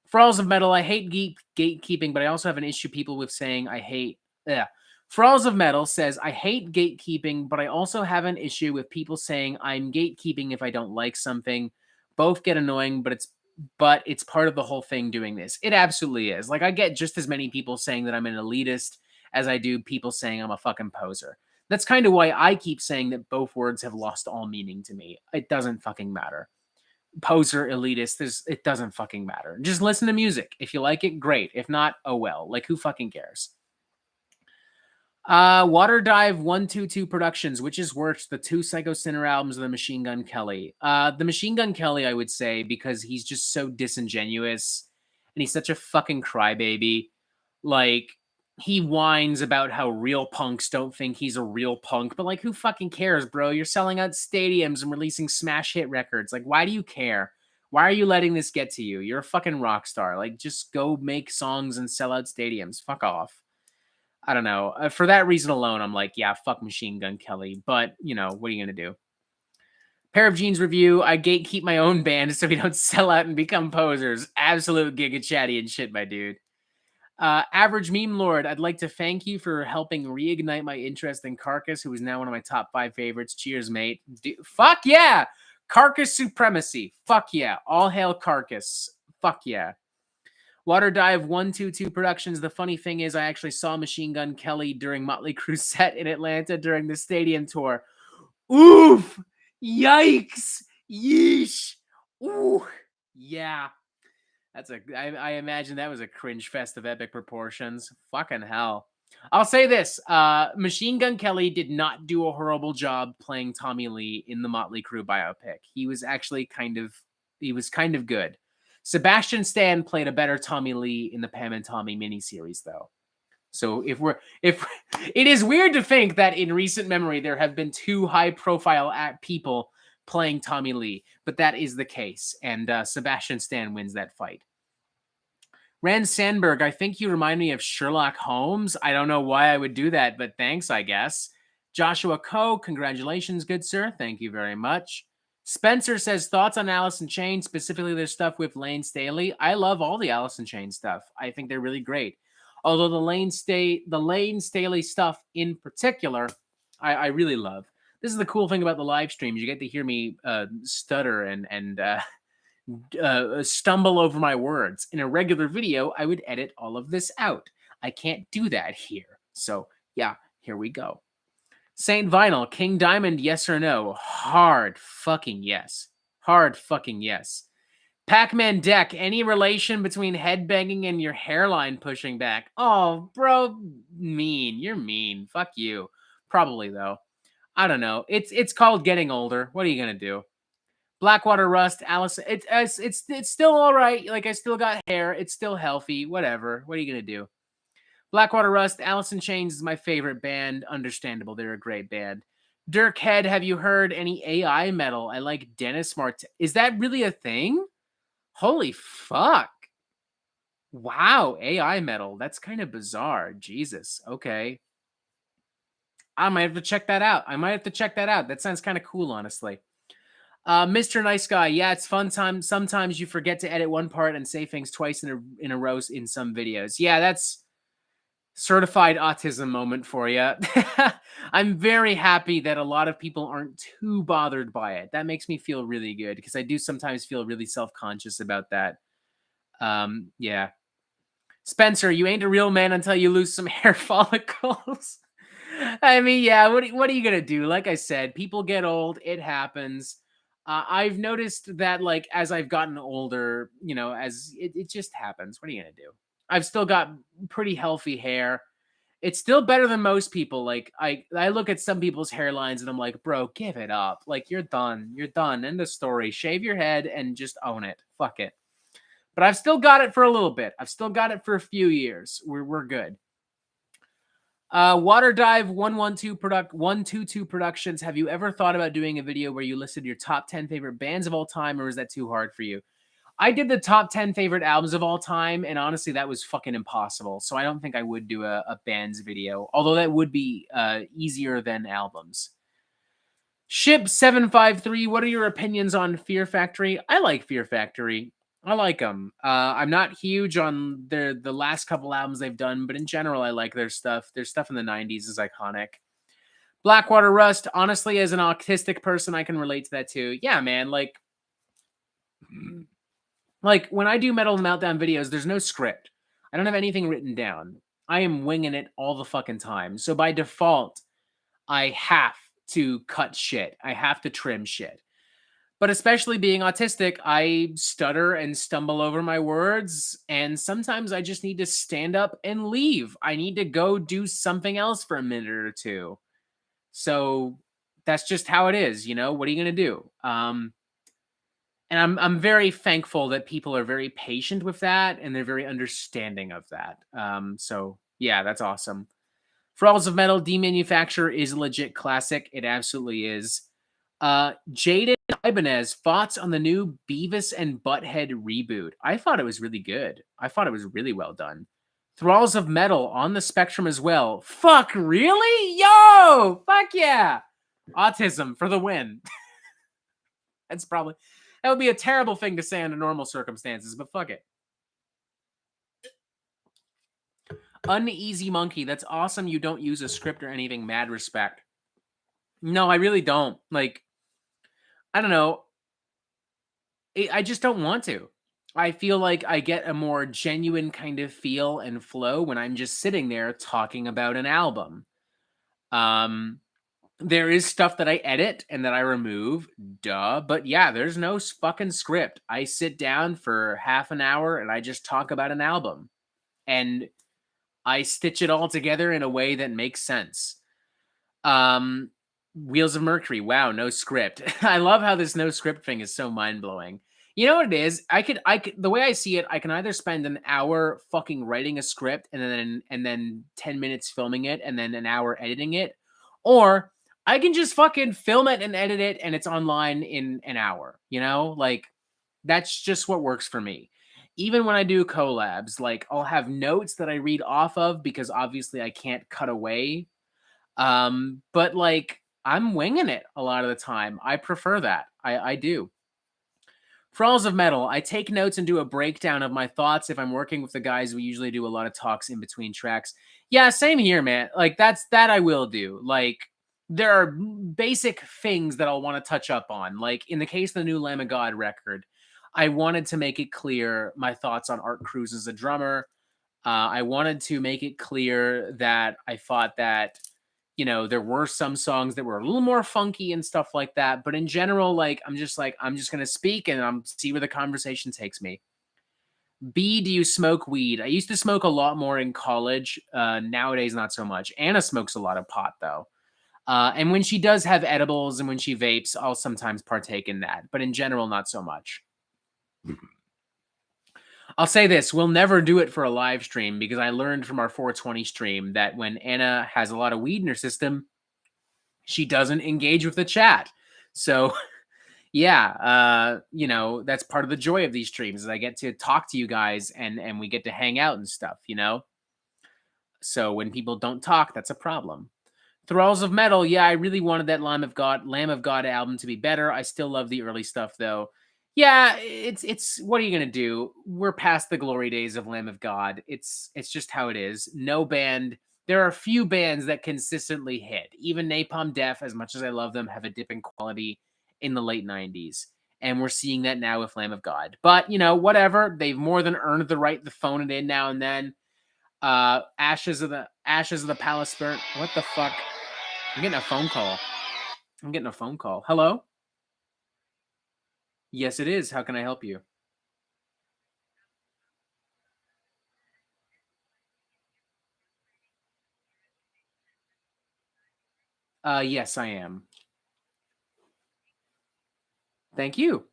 S1: Thralls of Metal, I hate gatekeeping, but I also have an issue people with saying I hate... Yeah. Thralls of Metal says, I hate gatekeeping, but I also have an issue with people saying I'm gatekeeping if I don't like something. Both get annoying, but it's part of the whole thing doing this. It absolutely is. Like, I get just as many people saying that I'm an elitist as I do people saying I'm a fucking poser. That's kind of why I keep saying that both words have lost all meaning to me. It doesn't fucking matter. Poser, elitist, it doesn't fucking matter. Just listen to music. If you like it, great. If not, oh well. Like, who fucking cares? Water Dive 122 Productions, which is worse, the 2 Psycho Sinner albums of the Machine Gun Kelly. The Machine Gun Kelly, I would say, because he's just so disingenuous and he's such a fucking crybaby. Like, he whines about how real punks don't think he's a real punk, but like, who fucking cares, bro? You're selling out stadiums and releasing smash hit records. Like, why do you care? Why are you letting this get to you? You're a fucking rock star. Like, just go make songs and sell out stadiums. Fuck off. I don't know. For that reason alone, I'm like, yeah, fuck Machine Gun Kelly. But, you know, what are you going to do? Pair of Jeans review. I gatekeep my own band so we don't sell out and become posers. Absolute giga chatty and shit, my dude. Average Meme Lord, I'd like to thank you for helping reignite my interest in Carcass, who is now one of my top 5 favorites. Cheers, mate. Fuck yeah! Carcass supremacy. Fuck yeah. All hail Carcass. Fuck yeah. Water Dive 122 Productions. The funny thing is, I actually saw Machine Gun Kelly during Motley Crue's set in Atlanta during the stadium tour. Oof! Yikes! Yeesh! Ooh! Yeah. I imagine that was a cringe fest of epic proportions. Fucking hell. I'll say this. Machine Gun Kelly did not do a horrible job playing Tommy Lee in the Motley Crue biopic. He was actually kind of good. Sebastian Stan played a better Tommy Lee in the Pam and Tommy miniseries, though. So if it is weird to think that in recent memory there have been 2 high-profile people playing Tommy Lee, but that is the case, and Sebastian Stan wins that fight. Rand Sandberg, I think you remind me of Sherlock Holmes. I don't know why I would do that, but thanks, I guess. Joshua Coe, congratulations, good sir. Thank you very much. Spencer says, thoughts on Alice in Chains, specifically their stuff with Lane Staley. I love all the Alice in Chains stuff. I think they're really great. Although the Lane Staley stuff in particular, I really love. This is the cool thing about the live streams. You get to hear me stutter and stumble over my words. In a regular video, I would edit all of this out. I can't do that here. So yeah, here we go. Saint Vinyl, King Diamond, yes or no? Hard fucking yes. Hard fucking yes. Pac-Man Deck, any relation between headbanging and your hairline pushing back? Oh, bro, mean. You're mean. Fuck you. Probably, though. I don't know. It's called getting older. What are you going to do? Blackwater Rust, Alice, it's still all right. Like, I still got hair. It's still healthy. Whatever. What are you going to do? Blackwater Rust, Alice in Chains is my favorite band. Understandable. They're a great band. Dirk Head, have you heard any AI metal? I like Dennis Martin. Is that really a thing? Holy fuck. Wow, AI metal. That's kind of bizarre. Jesus. Okay. I might have to check that out. That sounds kind of cool, honestly. Mr. Nice Guy. Yeah, it's fun time. Sometimes you forget to edit one part and say things twice in a row in some videos. Yeah, that's certified autism moment for you. I'm very happy that a lot of people aren't too bothered by it. That makes me feel really good because I do sometimes feel really self-conscious about that. Yeah. Spencer, you ain't a real man until you lose some hair follicles. I mean, yeah, what are you going to do? Like I said, people get old. It happens. I've noticed that, like, as I've gotten older, you know, as it just happens. What are you going to do? I've still got pretty healthy hair. It's still better than most people. Like, I look at some people's hairlines and I'm like, bro, give it up. Like, you're done. You're done. End of story. Shave your head and just own it. Fuck it. But I've still got it for a little bit. I've still got it for a few years. We're good. Water Dive 122 Productions. Have you ever thought about doing a video where you listed your top 10 favorite bands of all time, or is that too hard for you? I did the top 10 favorite albums of all time, and honestly, that was fucking impossible. So I don't think I would do a bands video, although that would be easier than albums. Ship753, what are your opinions on Fear Factory? I like Fear Factory. I like them. I'm not huge on the last couple albums they've done, but in general, I like their stuff. Their stuff in the 90s is iconic. Blackwater Rust, honestly, as an autistic person, I can relate to that too. Yeah, man, like when I do Metal Meltdown videos, there's no script. I don't have anything written down. I am winging it all the fucking time. So by default, I have to cut shit. I have to trim shit. But especially being autistic, I stutter and stumble over my words. And sometimes I just need to stand up and leave. I need to go do something else for a minute or two. So that's just how it is, you know? What are you going to do? And I'm very thankful that people are very patient with that and they're very understanding of that. So yeah, that's awesome. Thralls of Metal Demanufacture is a legit classic. It absolutely is. Jaden Ibanez, thoughts on the new Beavis and Butthead reboot? I thought it was really good. I thought it was really well done. Thralls of Metal on the Spectrum as well. Fuck, really? Yo! Fuck yeah! Autism for the win. That would be a terrible thing to say under normal circumstances, but fuck it. Uneasy Monkey, that's awesome you don't use a script or anything. Mad respect. No, I really don't. Like, I don't know. I just don't want to. I feel like I get a more genuine kind of feel and flow when I'm just sitting there talking about an album. There is stuff that I edit and that I remove, duh. But yeah, there's no fucking script. I sit down for half an hour and I just talk about an album. And I stitch it all together in a way that makes sense. Wheels of Mercury, wow, no script. I love how this no script thing is so mind-blowing. You know what it is? I could the way I see it, I can either spend an hour fucking writing a script and then 10 minutes filming it and then an hour editing it, or I can just fucking film it and edit it and it's online in an hour, you know? Like, that's just what works for me. Even when I do collabs, like, I'll have notes that I read off of because obviously I can't cut away. But like, I'm winging it a lot of the time. I prefer that. I do. Thralls of Metal, I take notes and do a breakdown of my thoughts. If I'm working with the guys, we usually do a lot of talks in between tracks. Yeah, same here, man. Like, that I will do. Like, there are basic things that I'll want to touch up on. Like, in the case of the new Lamb of God record, I wanted to make it clear my thoughts on Art Cruz as a drummer. I wanted to make it clear that I thought that, you know, there were some songs that were a little more funky and stuff like that. But in general, like, I'm just going to speak and I'm see where the conversation takes me. B, do you smoke weed? I used to smoke a lot more in college. Nowadays, not so much. Anna smokes a lot of pot, though. And when she does have edibles and when she vapes, I'll sometimes partake in that. But in general, not so much. I'll say this, we'll never do it for a live stream because I learned from our 420 stream that when Anna has a lot of weed in her system, she doesn't engage with the chat. So yeah, you know, that's part of the joy of these streams is I get to talk to you guys and we get to hang out and stuff, you know? So when people don't talk, that's a problem. Thralls of Metal, yeah, I really wanted that Lamb of God album to be better. I still love the early stuff though. Yeah, it's what are you gonna do? We're past the glory days of Lamb of God. It's just how it is. No band. There are a few bands that consistently hit. Even Napalm Death, as much as I love them, have a dip in quality in the late 90s. And we're seeing that now with Lamb of God. But, you know, whatever. They've more than earned the right to phone it in now and then. Ashes of the Palace Spirit. What the fuck? I'm getting a phone call. Hello? Yes, it is. How can I help you? Yes, I am. Thank you.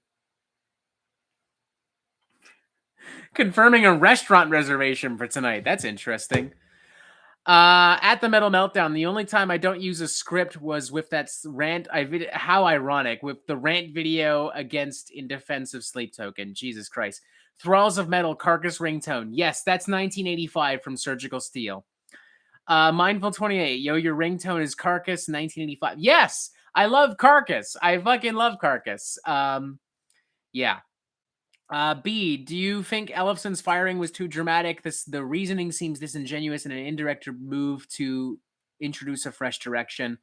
S1: Confirming a restaurant reservation for tonight. That's interesting. At the Metal Meltdown, the only time I don't use a script was with that rant. How ironic, with the rant video against In Defense of Sleep Token. Jesus Christ. Thralls of Metal, Carcass Ringtone. Yes, that's 1985 from Surgical Steel. Mindful 28. Yo, your ringtone is Carcass 1985. Yes, I love Carcass. I fucking love Carcass. Yeah. B, do you think Ellefson's firing was too dramatic? The reasoning seems disingenuous and an indirect move to introduce a fresh direction.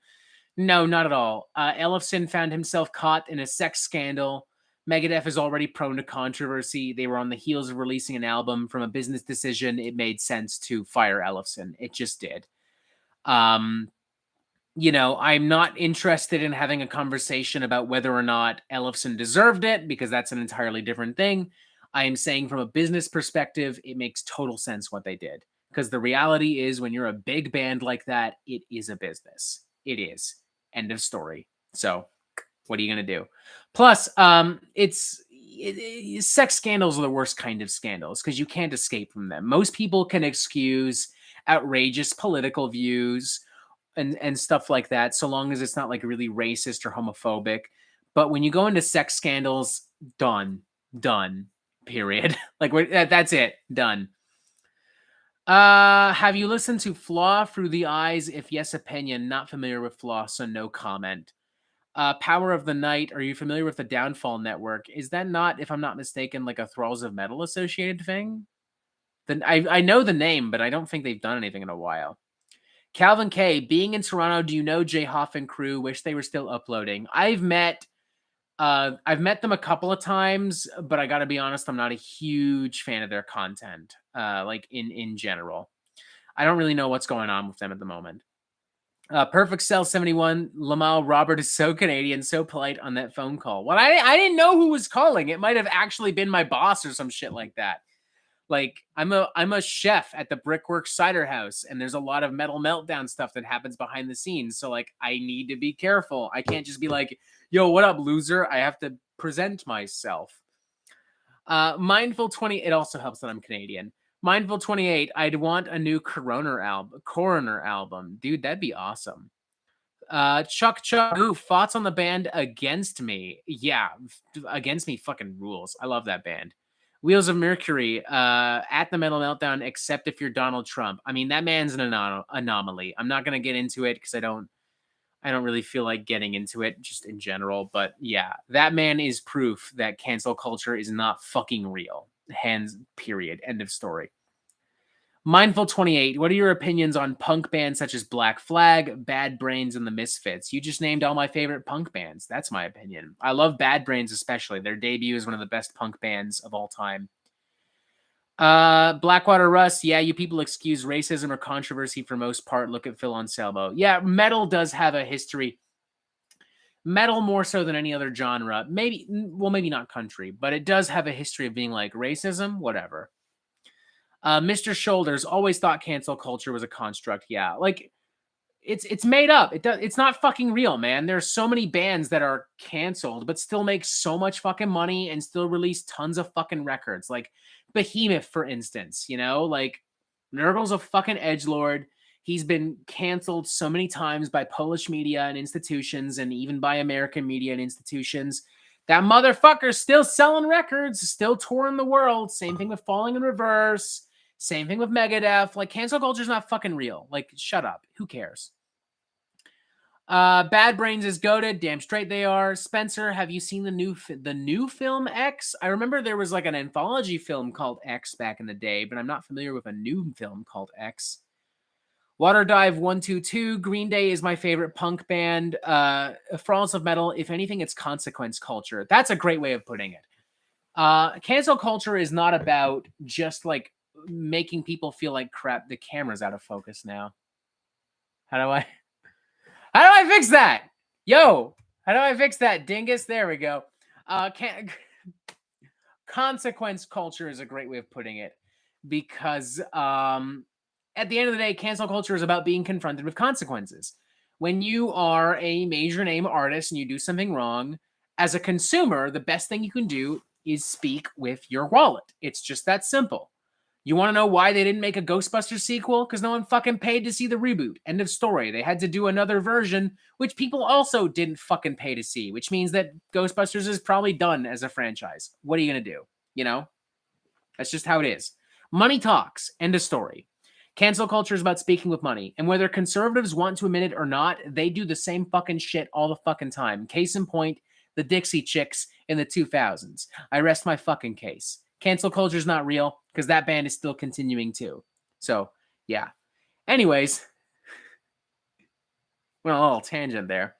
S1: No, not at all. Ellefson found himself caught in a sex scandal. Megadeth is already prone to controversy. They were on the heels of releasing an album. From a business decision, it made sense to fire Ellefson. It just did. you know, I'm not interested in having a conversation about whether or not Ellefson deserved it, because that's an entirely different thing. I am saying from a business perspective, it makes total sense what they did. Because the reality is, when you're a big band like that, it is a business. It is. End of story. So, what are you going to do? Plus, sex scandals are the worst kind of scandals because you can't escape from them. Most people can excuse outrageous political views and stuff like that, so long as it's not like really racist or homophobic. But when you go into sex scandals, done, period. Like that's it, done. Have you listened to Flaw Through the Eyes? If yes, opinion. Not familiar with Flaw, so no comment. Power of the Night. Are you familiar with the Downfall Network? Is that not, if I'm not mistaken, like a Thralls of Metal associated thing? Then I know the name, but I don't think they've done anything in a while. Calvin K, being in Toronto, do you know Jay Hoff and crew? Wish they were still uploading. I've met them a couple of times, but I gotta be honest, I'm not a huge fan of their content. Like in general, I don't really know what's going on with them at the moment. Perfect Cell 71, Lamar, Robert is so Canadian, so polite on that phone call. Well, I didn't know who was calling. It might have actually been my boss or some shit like that. Like, I'm a chef at the Brickworks Cider House, and there's a lot of Metal Meltdown stuff that happens behind the scenes. So, like, I need to be careful. I can't just be like, yo, what up, loser? I have to present myself. Mindful 20, it also helps that I'm Canadian. Mindful 28, I'd want a new Coroner album. Dude, that'd be awesome. Chuck, thoughts on the band Against Me? Yeah, Against Me fucking rules. I love that band. Wheels of Mercury, at the Metal Meltdown, except if you're Donald Trump. I mean, that man's an anomaly. I'm not going to get into it because I don't really feel like getting into it just in general. But yeah, that man is proof that cancel culture is not fucking real. Hands, period. End of story. Mindful 28, what are your opinions on punk bands such as Black Flag, Bad Brains, and the Misfits? You just named all my favorite punk bands. That's my opinion. I love Bad Brains especially. Their debut is one of the best punk bands of all time. Blackwater Russ, yeah, you people excuse racism or controversy for most part. Look at Phil Anselmo. Yeah, metal does have a history. Metal more so than any other genre. Maybe not country, but it does have a history of being like racism, whatever. Mr. Shoulders always thought cancel culture was a construct. Yeah, like it's made up. It's not fucking real, man. There's so many bands that are canceled but still make so much fucking money and still release tons of fucking records. Like Behemoth, for instance, you know, like Nurgle's a fucking edgelord. He's been canceled so many times by Polish media and institutions and even by American media and institutions. That motherfucker's still selling records, still touring the world. Same thing with Falling in Reverse. Same thing with Megadeth. Like, cancel culture's not fucking real. Like, shut up. Who cares? Bad Brains is goated. Damn straight they are. Spencer, have you seen the new film X? I remember there was like an anthology film called X back in the day, but I'm not familiar with a new film called X. Water Dive 122. Green Day is my favorite punk band. Thralls of Metal. If anything, it's consequence culture. That's a great way of putting it. Cancel culture is not about just like making people feel like crap. The camera's out of focus now. How do I fix that? Yo, how do I fix that, dingus? There we go. Consequence culture is a great way of putting it because at the end of the day, cancel culture is about being confronted with consequences. When you are a major name artist and you do something wrong, as a consumer, the best thing you can do is speak with your wallet. It's just that simple. You want to know why they didn't make a Ghostbusters sequel? Because no one fucking paid to see the reboot. End of story. They had to do another version, which people also didn't fucking pay to see, which means that Ghostbusters is probably done as a franchise. What are you going to do? You know? That's just how it is. Money talks. End of story. Cancel culture is about speaking with money. And whether conservatives want to admit it or not, they do the same fucking shit all the fucking time. Case in point, the Dixie Chicks in the 2000s. I rest my fucking case. Cancel culture is not real because that band is still continuing too. So, yeah. Anyways, well, a little tangent there.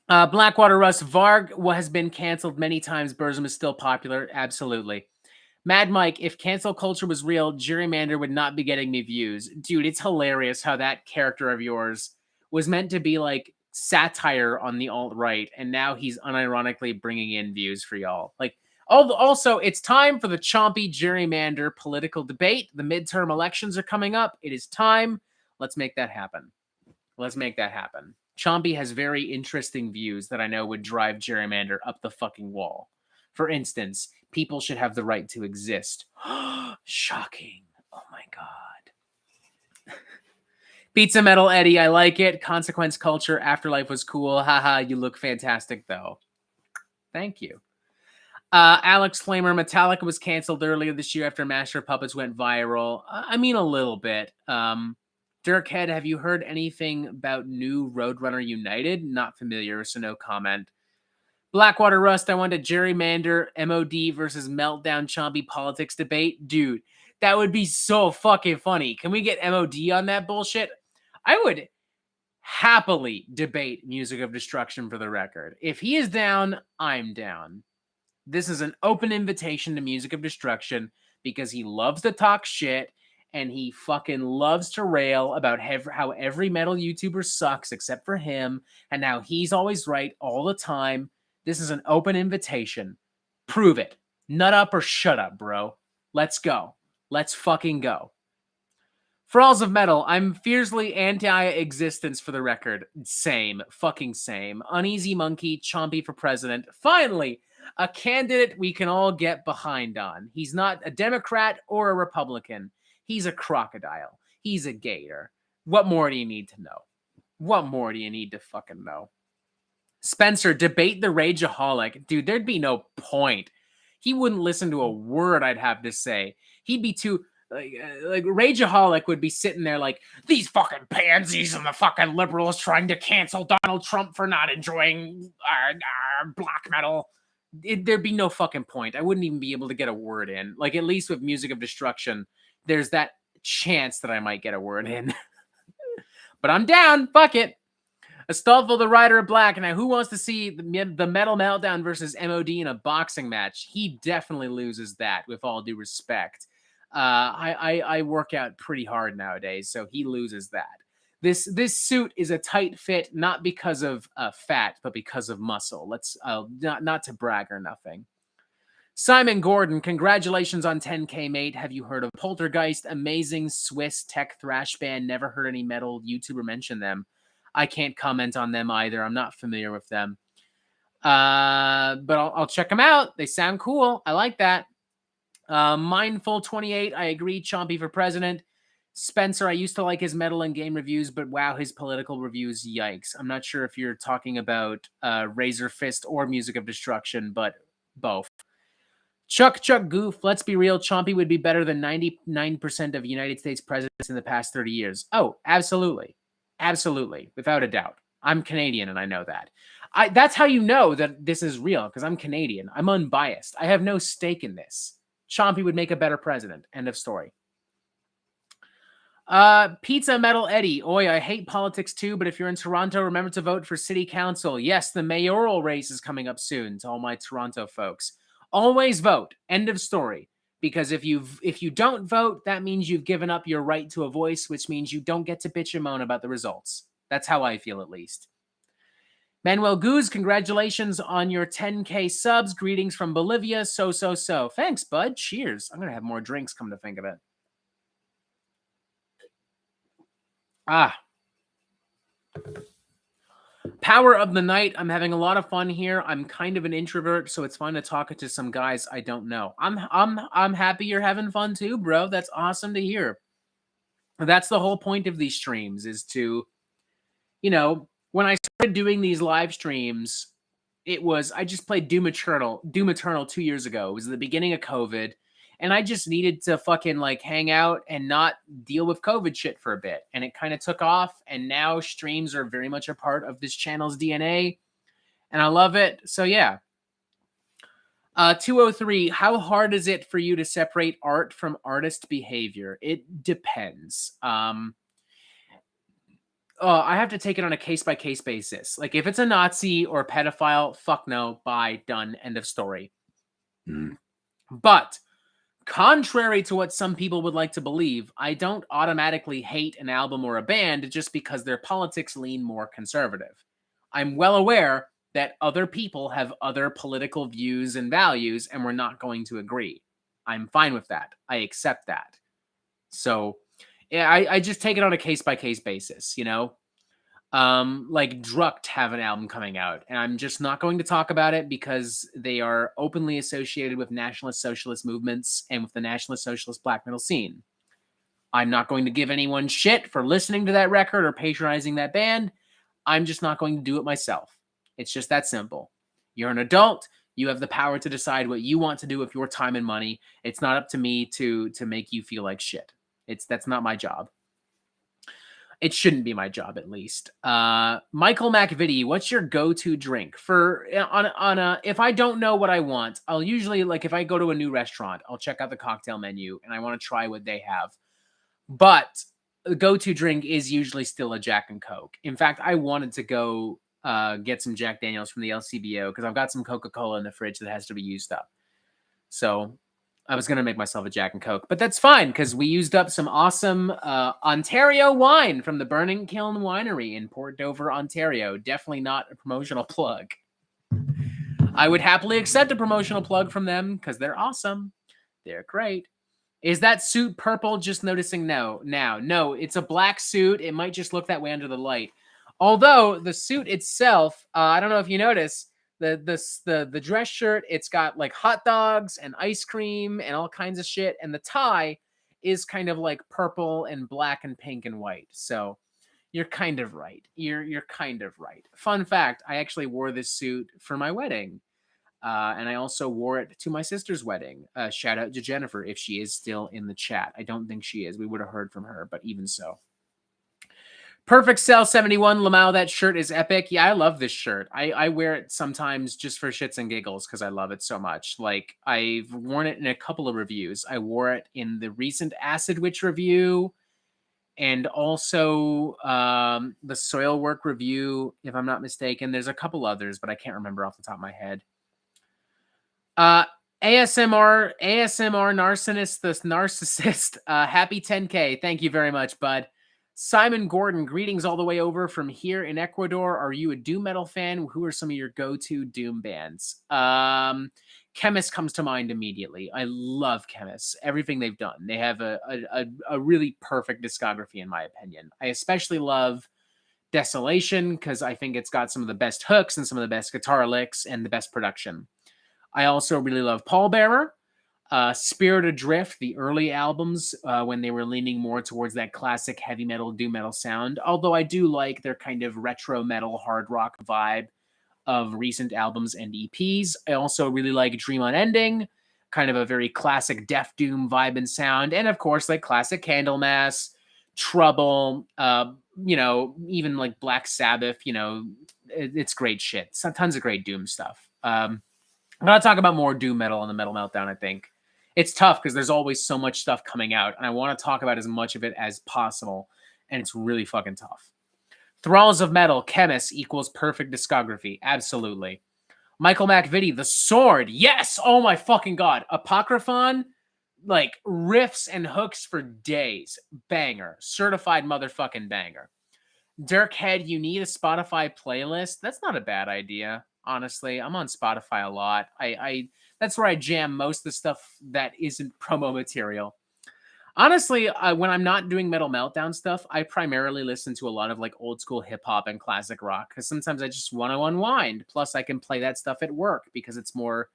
S1: Blackwater Russ, Varg has been canceled many times. Burzum is still popular. Absolutely. Mad Mike, if cancel culture was real, Gerrymander would not be getting me views. Dude, it's hilarious how that character of yours was meant to be like satire on the alt-right, and now he's unironically bringing in views for y'all. Like, also, it's time for the chompy gerrymander political debate. The midterm elections are coming up. It is time. Let's make that happen. Let's make that happen. Chompy has very interesting views that I know would drive gerrymander up the fucking wall. For instance, people should have the right to exist. Shocking. Oh my God. Pizza Metal Eddie, I like it. Consequence Culture, Afterlife was cool. Haha, you look fantastic though. Thank you. Alex Flamer, Metallica was canceled earlier this year after Master of Puppets went viral. I mean, a little bit. Dirkhead, have you heard anything about new Roadrunner United? Not familiar, so no comment. Blackwater Rust, I want a gerrymander MOD versus Meltdown Chompy politics debate. Dude, that would be so fucking funny. Can we get MOD on that bullshit? I would happily debate Music of Destruction for the record. If he is down, I'm down. This is an open invitation to Music of Destruction because he loves to talk shit and he fucking loves to rail about how every metal YouTuber sucks except for him and how he's always right all the time. This is an open invitation. Prove it. Nut up or shut up, bro. Let's go. Let's fucking go. Fralls of Metal, I'm fiercely anti-existence for the record. Same. Fucking same. Uneasy Monkey, Chompy for president. Finally, a candidate we can all get behind on. He's not a Democrat or a Republican. He's a crocodile. He's a gator. What more do you need to know? What more do you need to fucking know? Spencer, debate the Rageaholic. Dude, there'd be no point. He wouldn't listen to a word I'd have to say. He'd be too... Like Rageaholic would be sitting there like, these fucking pansies and the fucking liberals trying to cancel Donald Trump for not enjoying black metal. There'd be no fucking point. I wouldn't even be able to get a word in. Like, at least with Music of Destruction, there's that chance that I might get a word in. But I'm down. Fuck it. Astolfo the Rider of Black. Now, who wants to see the Metal Meltdown versus MOD in a boxing match? He definitely loses that, with all due respect. I work out pretty hard nowadays, so he loses that. This suit is a tight fit, not because of fat, but because of muscle. Let's not to brag or nothing. Simon Gordon, congratulations on 10K, mate. Have you heard of Poltergeist? Amazing Swiss tech thrash band. Never heard any metal YouTuber mention them. I can't comment on them either. I'm not familiar with them. But I'll check them out. They sound cool. I like that. Mindful 28, I agree. Chompy for president. Spencer, I used to like his metal and game reviews, but wow, his political reviews, yikes. I'm not sure if you're talking about Razor Fist or Music of Destruction, but both. Chuck Goof, let's be real, Chompy would be better than 99% of United States presidents in the past 30 years. Oh, absolutely. Absolutely, without a doubt. I'm Canadian and I know that. That's how you know that this is real, because I'm Canadian. I'm unbiased. I have no stake in this. Chompy would make a better president. End of story. Pizza Metal Eddie. Oi, I hate politics too, but if you're in Toronto, remember to vote for city council. Yes, the mayoral race is coming up soon to all my Toronto folks. Always vote. End of story. Because if you don't vote, that means you've given up your right to a voice, which means you don't get to bitch and moan about the results. That's how I feel, at least. Manuel Guz, congratulations on your 10K subs. Greetings from Bolivia. So. Thanks, bud. Cheers. I'm going to have more drinks, come to think of it. Power of the night. I'm having a lot of fun here. I'm kind of an introvert, so it's fun to talk to some guys I don't know. I'm happy you're having fun too, bro. That's awesome to hear. That's the whole point of these streams, is to, when I started doing these live streams, I just played Doom Eternal 2 years ago. It was the beginning of COVID, and I just needed to fucking hang out and not deal with COVID shit for a bit. And it kind of took off, and now streams are very much a part of this channel's DNA, and I love it. So yeah. 203, how hard is it for you to separate art from artist behavior? It depends. I have to take it on a case-by-case basis. Like, if it's a Nazi or a pedophile, fuck no, bye, done, end of story. But Contrary to what some people would like to believe, I don't automatically hate an album or a band just because their politics lean more conservative. I'm well aware that other people have other political views and values, and we're not going to agree. I'm fine with that. I accept that. So, yeah, I just take it on a case by case basis, you know? Like Drukt have an album coming out, and I'm just not going to talk about it because they are openly associated with nationalist socialist movements and with the nationalist socialist black metal scene. I'm not going to give anyone shit for listening to that record or patronizing that band. I'm just not going to do it myself. It's just that simple. You're an adult. You have the power to decide what you want to do with your time and money. It's not up to me to make you feel like shit. That's not my job. It shouldn't be my job, at least. Michael McVitie, what's your go-to drink for on a? If I don't know what I want, I'll usually like if I go to a new restaurant, I'll check out the cocktail menu and I want to try what they have. But the go-to drink is usually still a Jack and Coke. In fact, I wanted to go get some Jack Daniels from the LCBO because I've got some Coca-Cola in the fridge that has to be used up. So I was going to make myself a Jack and Coke, but that's fine because we used up some awesome Ontario wine from the Burning Kiln Winery in Port Dover, Ontario. Definitely not a promotional plug. I would happily accept a promotional plug from them because they're awesome. They're great. Is that suit purple? Just noticing now. No, it's a black suit. It might just look that way under the light. Although the suit itself, I don't know if you notice, the dress shirt, it's got like hot dogs and ice cream and all kinds of shit, and the tie is kind of like purple and black and pink and white. So you're kind of right. You're kind of right. Fun fact: I actually wore this suit for my wedding, and I also wore it to my sister's wedding. Shout out to Jennifer if she is still in the chat. I don't think she is. We would have heard from her, but even so. Perfect Cell 71, Lamau, that shirt is epic. Yeah, I love this shirt. I wear it sometimes just for shits and giggles because I love it so much. Like, I've worn it in a couple of reviews. I wore it in the recent Acid Witch review and also the Soilwork review, if I'm not mistaken. There's a couple others, but I can't remember off the top of my head. ASMR Narcissus, the narcissist. Happy 10K. Thank you very much, bud. Simon Gordon, greetings all the way over from here in Ecuador. Are you a doom metal fan? Who are some of your go-to doom bands? Chemist comes to mind immediately. I love Chemist. Everything they've done. They have a really perfect discography, in my opinion. I especially love Desolation because I think it's got some of the best hooks and some of the best guitar licks and the best production. I also really love Pallbearer. Spirit Adrift, the early albums when they were leaning more towards that classic heavy metal, doom metal sound. Although I do like their kind of retro metal, hard rock vibe of recent albums and EPs. I also really like Dream Unending, kind of a very classic Death Doom vibe and sound. And of course, like classic Candlemass, Trouble, even like Black Sabbath, it's great shit. Tons of great doom stuff. I'm going to talk about more doom metal on the Metal Meltdown, I think. It's tough because there's always so much stuff coming out, and I want to talk about as much of it as possible, and it's really fucking tough. Thralls of Metal, Chemist equals perfect discography. Absolutely. Michael McVitie, The Sword. Yes! Oh my fucking god. Apocryphon, like riffs and hooks for days. Banger. Certified motherfucking banger. Dirk Head, you need a Spotify playlist. That's not a bad idea. Honestly, I'm on Spotify a lot. I that's where I jam most of the stuff that isn't promo material. Honestly, when I'm not doing Metal Meltdown stuff, I primarily listen to a lot of like old school hip hop and classic rock because sometimes I just want to unwind. Plus, I can play that stuff at work because it's more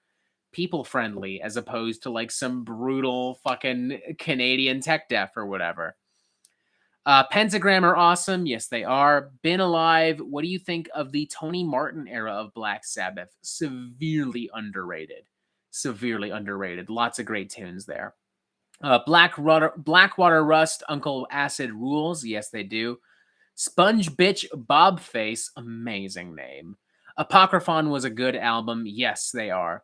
S1: people friendly as opposed to like some brutal fucking Canadian tech death or whatever. Pentagram are awesome. Yes, they are. Been Alive. What do you think of the Tony Martin era of Black Sabbath? Severely underrated. Severely underrated. Lots of great tunes there. Blackwater Rust, Uncle Acid rules. Yes, they do. Sponge Bitch Bobface. Amazing name. Apocryphon was a good album. Yes, they are.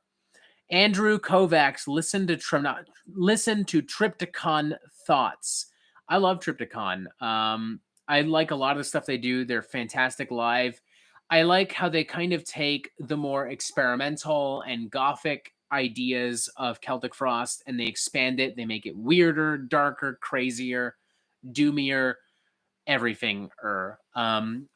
S1: Andrew Kovacs, listen to Triptychon Thoughts. I love Triptychon. I like a lot of the stuff they do. They're fantastic live. I like how they kind of take the more experimental and gothic ideas of Celtic Frost and they expand it. They make it weirder, darker, crazier, doomier, everything. I'm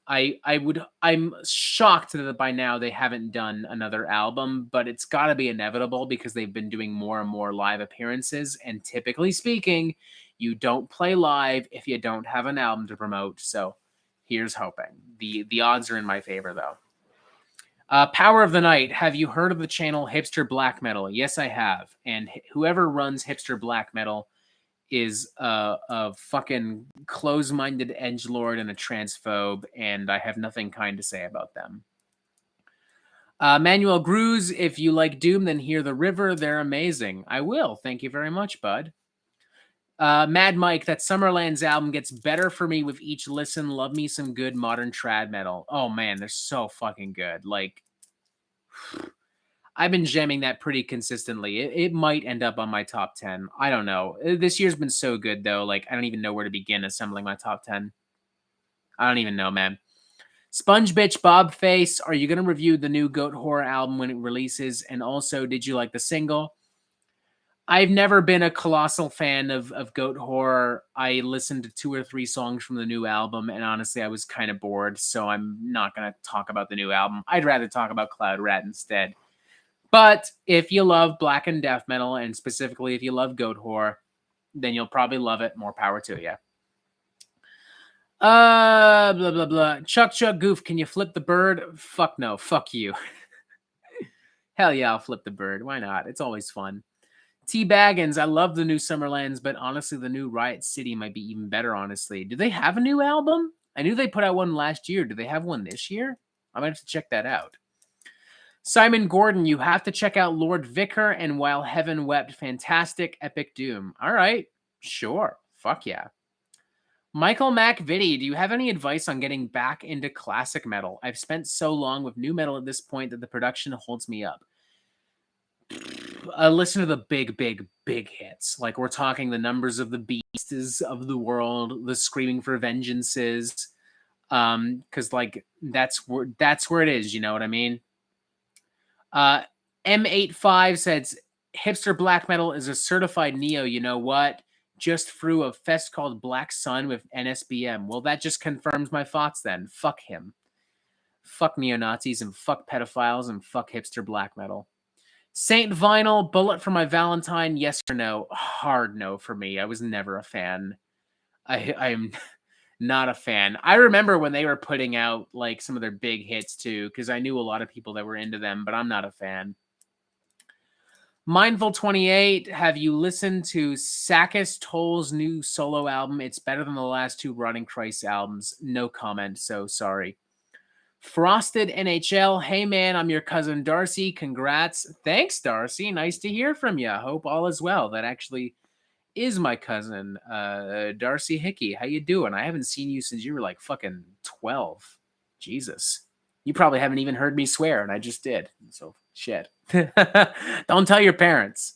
S1: shocked that by now they haven't done another album, but it's got to be inevitable because they've been doing more and more live appearances. And typically speaking, you don't play live if you don't have an album to promote. So here's hoping. The odds are in my favor, though. Power of the Night. Have you heard of the channel Hipster Black Metal? Yes, I have. And whoever runs Hipster Black Metal is a fucking close-minded edgelord and a transphobe, and I have nothing kind to say about them. Manuel Gruz, if you like Doom, then hear The River. They're amazing. I will. Thank you very much, bud. Mad Mike, that Summerlands album gets better for me with each listen. Love me some good modern trad metal. Oh man, they're so fucking good. Like, I've been jamming that pretty consistently. It might end up on my top 10. I don't know. This year's been so good though. Like, I don't even know where to begin assembling my top 10. I don't even know, man. Sponge Bitch Bob Face, are you going to review the new Goat Horror album when it releases? And also, did you like the single? I've never been a colossal fan of Goat Horror. I listened to 2 or 3 songs from the new album, and honestly, I was kind of bored, so I'm not going to talk about the new album. I'd rather talk about Cloud Rat instead. But if you love black and death metal, and specifically if you love Goat Horror, then you'll probably love it. More power to you. Blah, blah, blah. Chuck Goof, can you flip the bird? Fuck no. Fuck you. Hell yeah, I'll flip the bird. Why not? It's always fun. T Baggins, I love the new Summerlands, but honestly, the new Riot City might be even better, honestly. Do they have a new album? I knew they put out one last year. Do they have one this year? I might have to check that out. Simon Gordon, you have to check out Lord Vicar and While Heaven Wept. Fantastic, epic doom. All right, sure. Fuck yeah. Michael MacVitty, do you have any advice on getting back into classic metal? I've spent so long with new metal at this point that the production holds me up. Listen to the big hits. Like, we're talking the Numbers of the Beasts of the world, the Screaming for Vengeances. Because, like, that's where it is, you know what I mean? M85 says, hipster black metal is a certified neo, you know what? Just threw a fest called Black Sun with NSBM. Well, that just confirms my thoughts then. Fuck him. Fuck neo-Nazis and fuck pedophiles and fuck hipster black metal. Saint Vinyl, Bullet for My Valentine, yes or no? Hard no for me. I was never a fan. I'm not a fan. I remember when they were putting out like some of their big hits too, because I knew a lot of people that were into them, but I'm not a fan. Mindful 28, have you listened to Sakis Toll's new solo album? It's better than the last 2 Rotting Christ albums. No comment, so sorry. Frosted NHL, hey man, I'm your cousin Darcy. Congrats. Thanks, Darcy. Nice to hear from you. Hope all is well. That actually is my cousin, Darcy Hickey. How you doing? I haven't seen you since you were like fucking 12. Jesus. You probably haven't even heard me swear, and I just did. So, shit. Don't tell your parents.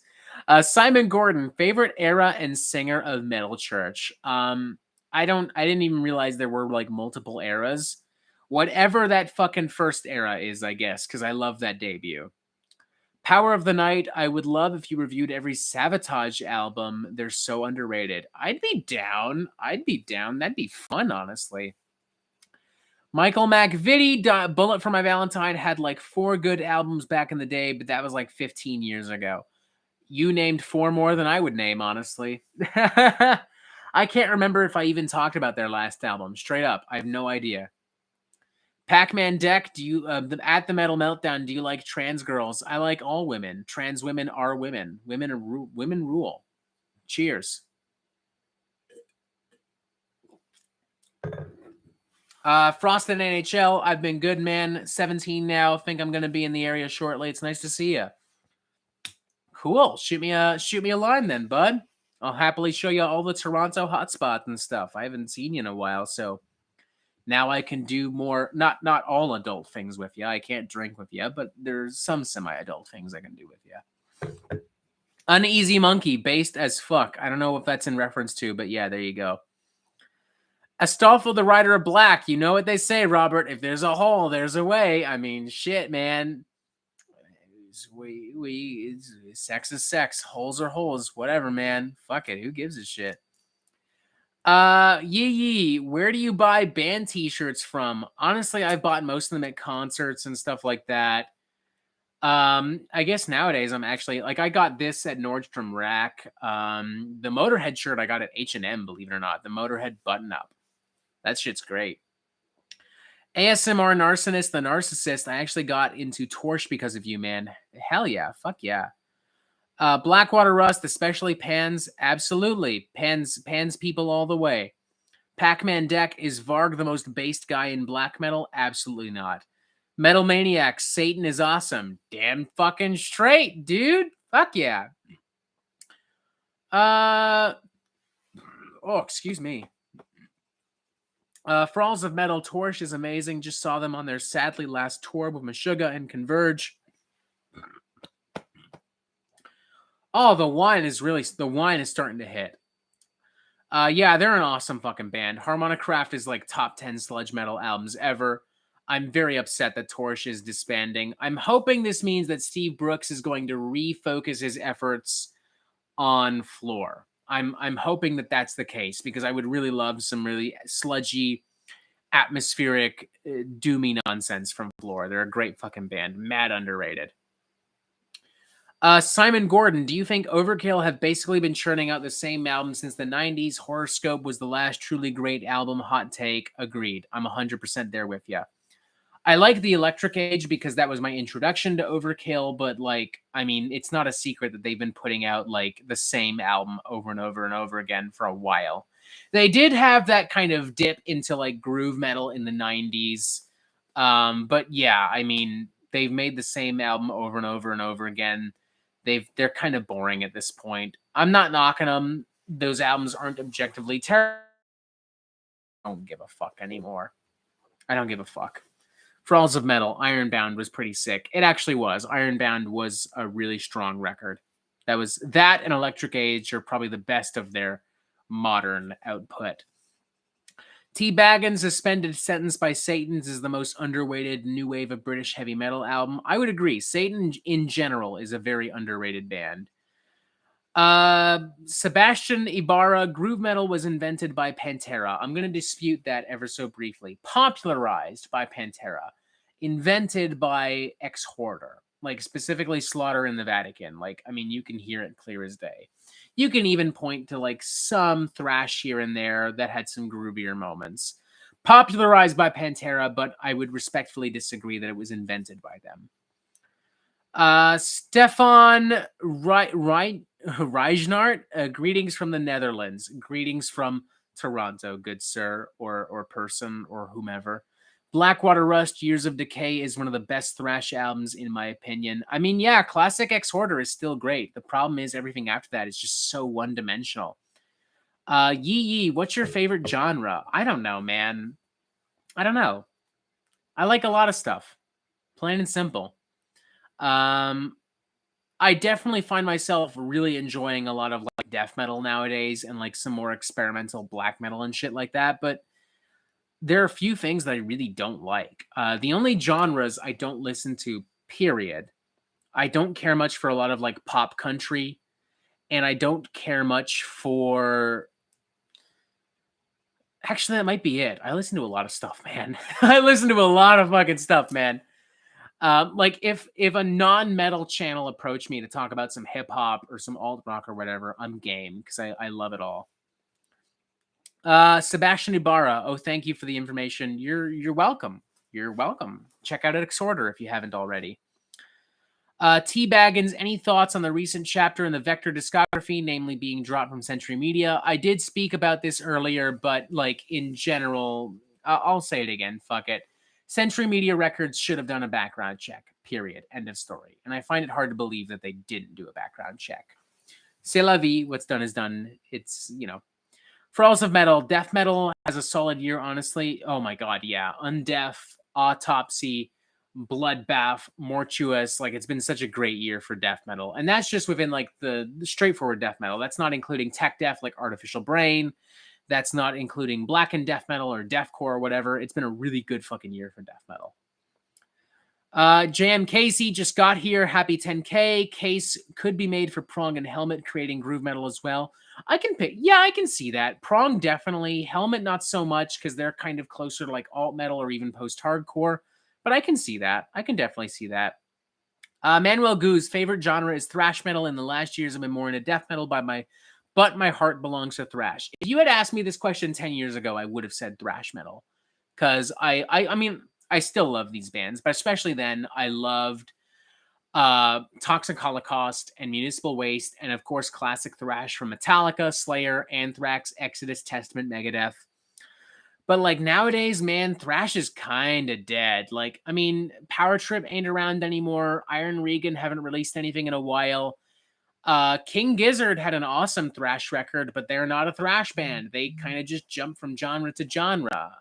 S1: Simon Gordon, favorite era and singer of Metal Church. I didn't even realize there were like multiple eras. Whatever that fucking first era is, I guess, because I love that debut. Power of the Night, I would love if you reviewed every Savatage album. They're so underrated. I'd be down. That'd be fun, honestly. Michael MacVitty, Bullet for My Valentine had like 4 good albums back in the day, but that was like 15 years ago. You named 4 more than I would name, honestly. I can't remember if I even talked about their last album. Straight up, I have no idea. Pac-Man Deck, do you at the Metal Meltdown? Do you like trans girls? I like all women. Trans women are women. Women rule. Cheers. Frosted NHL, I've been good, man. 17 now. Think I'm gonna be in the area shortly. It's nice to see you. Cool. Shoot me a line then, bud. I'll happily show you all the Toronto hotspots and stuff. I haven't seen you in a while, so. Now I can do more, not all adult things with you. I can't drink with you, but there's some semi-adult things I can do with you. Uneasy Monkey, based as fuck. I don't know what that's in reference to, but yeah, there you go. Astolfo, the Rider of Black. You know what they say, Robert. If there's a hole, there's a way. I mean, shit, man. sex is sex, holes are holes, whatever, man. Fuck it, who gives a shit? Yee, where do you buy band t-shirts from? Honestly, I bought most of them at concerts and stuff like that. I guess nowadays I'm actually like I got this at Nordstrom Rack. The Motorhead shirt I got at H&M, believe it or not. The Motorhead button up. That shit's great. ASMR Narcissus, the Narcissist. I actually got into Torch because of you, man. Hell yeah. Fuck yeah. Blackwater Rust, especially Pans. Absolutely. Pans people all the way. Pac-Man Deck, is Varg the most based guy in black metal? Absolutely not. Metal Maniac, Satan is awesome. Damn fucking straight, dude. Fuck yeah. Excuse me. Thralls of Metal, Torch is amazing. Just saw them on their sadly last tour with Meshuggah and Converge. Oh, the wine is starting to hit. Yeah, they're an awesome fucking band. Harmonicraft is like top 10 sludge metal albums ever. I'm very upset that Torch is disbanding. I'm hoping this means that Steve Brooks is going to refocus his efforts on Floor. I'm hoping that that's the case because I would really love some really sludgy, atmospheric, doomy nonsense from Floor. They're a great fucking band. Mad underrated. Simon Gordon, do you think Overkill have basically been churning out the same album since the 90s? Horoscope was the last truly great album. Hot take. Agreed. I'm 100% there with you. I like the Electric Age because that was my introduction to Overkill, but like, I mean, it's not a secret that they've been putting out like the same album over and over and over again for a while. They did have that kind of dip into like groove metal in the 90s. But yeah, I mean, they've made the same album over and over and over again. They're kind of boring at this point. I'm not knocking them. Those albums aren't objectively terrible. I don't give a fuck anymore. I don't give a fuck. Thralls of Metal, Ironbound was pretty sick. It actually was. Ironbound was a really strong record. That and Electric Age are probably the best of their modern output. T. Baggins' Suspended Sentence by Satan's is the most underrated new wave of British heavy metal album. I would agree. Satan in general is a very underrated band. Sebastian Ibarra, groove metal was invented by Pantera. I'm going to dispute that ever so briefly. Popularized by Pantera. Invented by Ex-Hoarder. Like, specifically Slaughter in the Vatican. Like, I mean, you can hear it clear as day. You can even point to, like, some thrash here and there that had some groovier moments. Popularized by Pantera, but I would respectfully disagree that it was invented by them. Stefan Rijnaert, greetings from the Netherlands. Greetings from Toronto, good sir, or person, or whomever. Blackwater Rust, Years of Decay is one of the best thrash albums, in my opinion. I mean, yeah, classic Ex-Hoarder is still great. The problem is everything after that is just so one-dimensional. Yee, what's your favorite genre? I don't know, man. I don't know. I like a lot of stuff. Plain and simple. I definitely find myself really enjoying a lot of like death metal nowadays and like some more experimental black metal and shit like that. But there are a few things that I really don't like. The only genres I don't listen to, period. I don't care much for a lot of like pop country, and I don't care much for. Actually, that might be it. I listen to a lot of stuff, man. I listen to a lot of fucking stuff, man. Like if a non-metal channel approached me to talk about some hip hop or some alt rock or whatever, I'm game because I love it all. Sebastian Ibarra, oh, thank you for the information. You're welcome. You're welcome. Check out Exorder if you haven't already. T. Baggins, any thoughts on the recent chapter in the Vector discography, namely being dropped from Century Media? I did speak about this earlier, but like in general, I'll say it again. Fuck it. Century Media Records should have done a background check, period. End of story. And I find it hard to believe that they didn't do a background check. C'est la vie. What's done is done. It's, you know. Thralls of Metal. Death metal has a solid year, honestly. Oh my god, yeah. Undeath, Autopsy, Bloodbath, Mortuous. Like, it's been such a great year for death metal. And that's just within, like, the straightforward death metal. That's not including tech death, like Artificial Brain. That's not including blackened death metal or deathcore or whatever. It's been a really good fucking year for death metal. JM Casey just got here. Happy 10K. Case could be made for Prong and Helmet, creating groove metal as well. I can see that. Prong definitely. Helmet not so much because they're kind of closer to like alt metal or even post-hardcore. But I can see that. I can definitely see that. Manuel Goo's favorite genre is thrash metal. In the last years, I've been more into death metal but my heart belongs to thrash. If you had asked me this question 10 years ago, I would have said thrash metal. Because I mean, I still love these bands, but especially then, I loved Toxic Holocaust and Municipal Waste, and of course, classic thrash from Metallica, Slayer, Anthrax, Exodus, Testament, Megadeth. But like nowadays, man, thrash is kind of dead. Like, I mean, Power Trip ain't around anymore. Iron Regan haven't released anything in a while. King Gizzard had an awesome thrash record, but they're not a thrash band. They kind of just jump from genre to genre.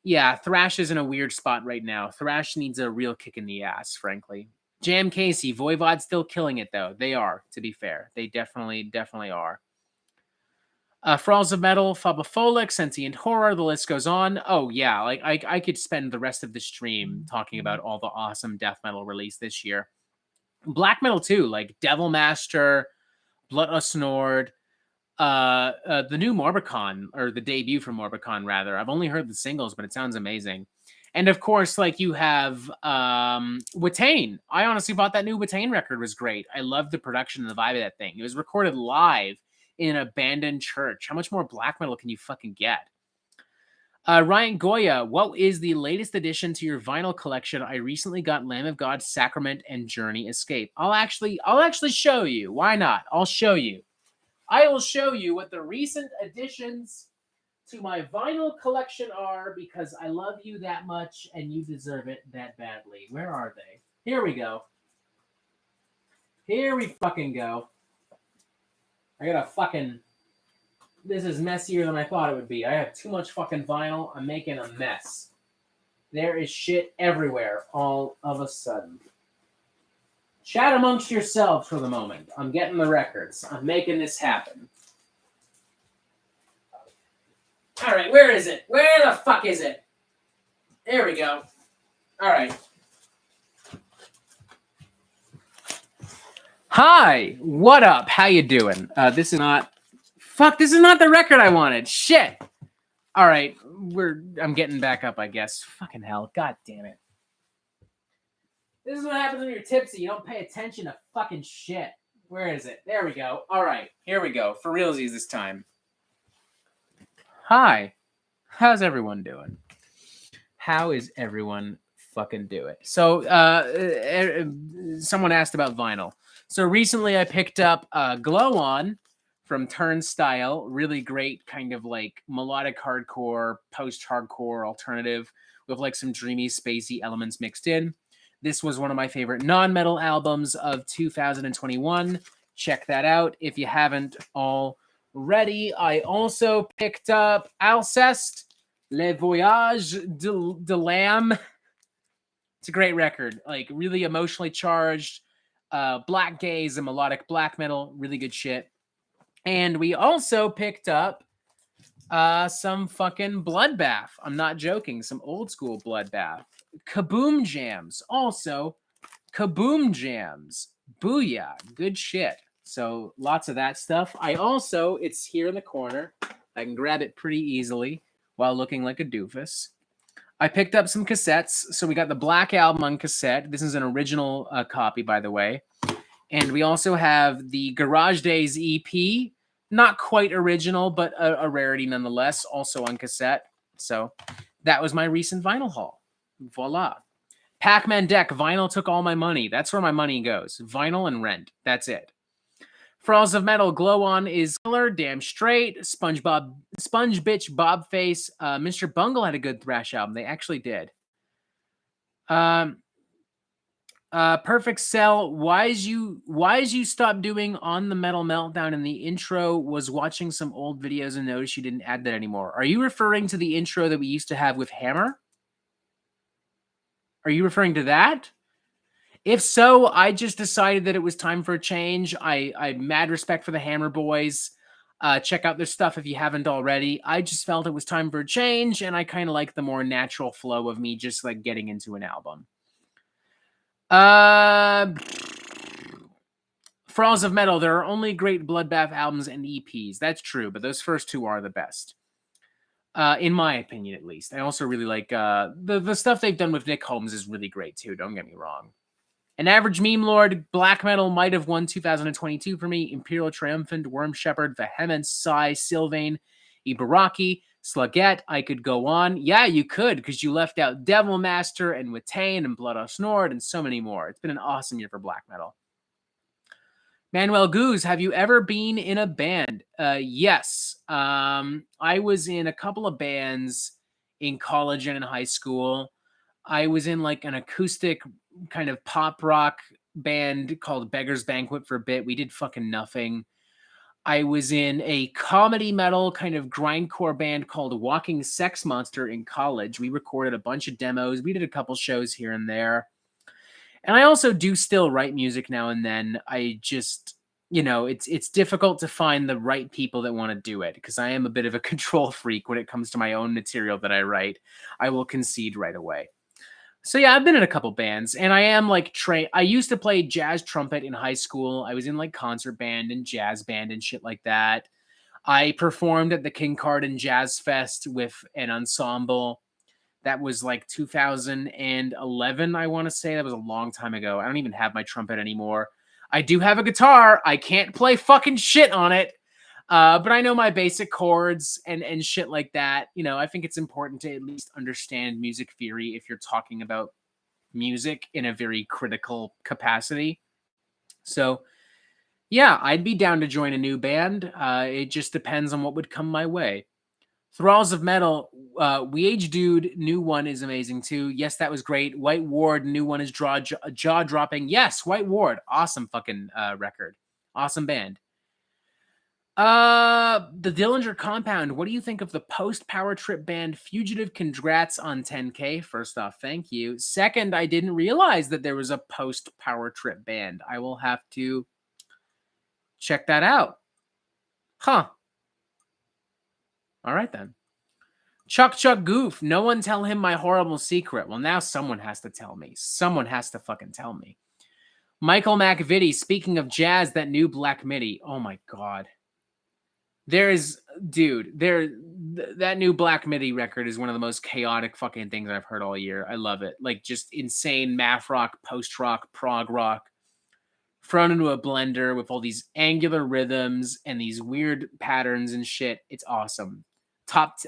S1: Yeah, thrash is in a weird spot right now. Thrash needs a real kick in the ass, frankly. Jam Casey, Voivod's still killing it, though. They are, to be fair. They definitely are. Frauds of Metal, Phobophobic, Sentient Horror, the list goes on. Oh, yeah, like I could spend the rest of the stream talking about all the awesome death metal released this year. Black metal, too, like Devil Master, Blood Osnord, the new Morbicon, or the debut from Morbicon, rather. I've only heard the singles, but it sounds amazing. And of course, like you have Watain. I honestly thought that new Watain record was great. I loved the production and the vibe of that thing. It was recorded live in an abandoned church. How much more black metal can you fucking get? Ryan Goya, what is the latest addition to your vinyl collection? I recently got Lamb of God, Sacrament, and Journey Escape. I'll actually show you. Why not? I'll show you. I will show you what the recent additions to my vinyl collection are, because I love you that much and you deserve it that badly. Where are they? Here we go. Here we fucking go. I gotta fucking... This is messier than I thought it would be. I have too much fucking vinyl. I'm making a mess. There is shit everywhere all of a sudden. Chat amongst yourselves for the moment. I'm getting the records. I'm making this happen. All right, where is it? Where the fuck is it? There we go. All right. Hi, what up? How you doing? This is not the record I wanted. Shit. All right, I'm getting back up, I guess. Fucking hell. God damn it. This is what happens when you're tipsy. You don't pay attention to fucking shit. Where is it? There we go. All right, here we go. For realsies this time. Hi. How's everyone doing? How is everyone fucking doing? So, someone asked about vinyl. So recently I picked up Glow On from Turnstile. Really great kind of like melodic hardcore, post-hardcore alternative with like some dreamy, spacey elements mixed in. This was one of my favorite non-metal albums of 2021. Check that out if you haven't already. I also picked up Alceste, Le Voyage de l'Âme. It's a great record, like really emotionally charged, black gaze and melodic black metal, really good shit. And we also picked up some fucking Bloodbath. I'm not joking, some old school Bloodbath. Kaboom Jams. Also, Kaboom Jams. Booyah. Good shit. So lots of that stuff. It's here in the corner. I can grab it pretty easily while looking like a doofus. I picked up some cassettes. So we got the Black Album on cassette. This is an original copy, by the way. And we also have the Garage Days EP. Not quite original, but a rarity nonetheless. Also on cassette. So that was my recent vinyl haul. Voila. Pac-Man Deck. Vinyl took all my money. That's where my money goes. Vinyl and rent. That's it. Frauds of Metal. Glow On is killer. Damn straight. Sponge Bitch Bobface. Mr. Bungle had a good thrash album. They actually did. Perfect Cell. Why is you stop doing On the Metal Meltdown in the intro? Was watching some old videos and noticed you didn't add that anymore. Are you referring to the intro that we used to have with Hammer? Are you referring to that? If so, I just decided that it was time for a change. I mad respect for the Hammer Boys. Check out their stuff if you haven't already. I just felt it was time for a change, and I kind of like the more natural flow of me just like getting into an album. Frogs of Metal, there are only great Bloodbath albums and EPs. That's true, but those first two are the best. In my opinion, at least. I also really like the stuff they've done with Nick Holmes is really great too. Don't get me wrong. An Average Meme Lord, Black Metal might have won 2022 for me. Imperial Triumphant, Worm Shepherd, Vehemence, Psy, Sylvain, Ibaraki, Slugette. I could go on. Yeah, you could, because you left out Devil Master and Watain and Blood of Snord and so many more. It's been an awesome year for Black Metal. Manuel Goose, have you ever been in a band? Yes. I was in a couple of bands in college and in high school. I was in like an acoustic kind of pop rock band called Beggar's Banquet for a bit. We did fucking nothing. I was in a comedy metal kind of grindcore band called Walking Sex Monster in college. We recorded a bunch of demos. We did a couple shows here and there. And I also do still write music now and then. I just, it's difficult to find the right people that want to do it because I am a bit of a control freak when it comes to my own material that I write. I will concede right away. So yeah, I've been in a couple bands, and I am like I used to play jazz trumpet in high school. I was in like concert band and jazz band and shit like that. I performed at the King Cardin Jazz Fest with an ensemble. That was like 2011, I want to say. That was a long time ago. I don't even have my trumpet anymore. I do have a guitar. I can't play fucking shit on it. But I know my basic chords and shit like that. I think it's important to at least understand music theory if you're talking about music in a very critical capacity. So, yeah, I'd be down to join a new band. It just depends on what would come my way. Thralls of Metal, Weage Dude, new one is amazing too. Yes, that was great. White Ward, new one is jaw-dropping. Yes, White Ward, awesome fucking record. Awesome band. The Dillinger Compound, what do you think of the post-Power Trip band Fugitive? Congrats on 10K. First off, thank you. Second, I didn't realize that there was a post-Power Trip band. I will have to check that out. Huh. All right, then. Chuck Goof, no one tell him my horrible secret. Well, now someone has to tell me. Someone has to fucking tell me. Michael McVitie, speaking of jazz, that new Black MIDI. Oh, my God. That new Black MIDI record is one of the most chaotic fucking things I've heard all year. I love it. Like, just insane math rock, post-rock, prog rock, thrown into a blender with all these angular rhythms and these weird patterns and shit. It's awesome.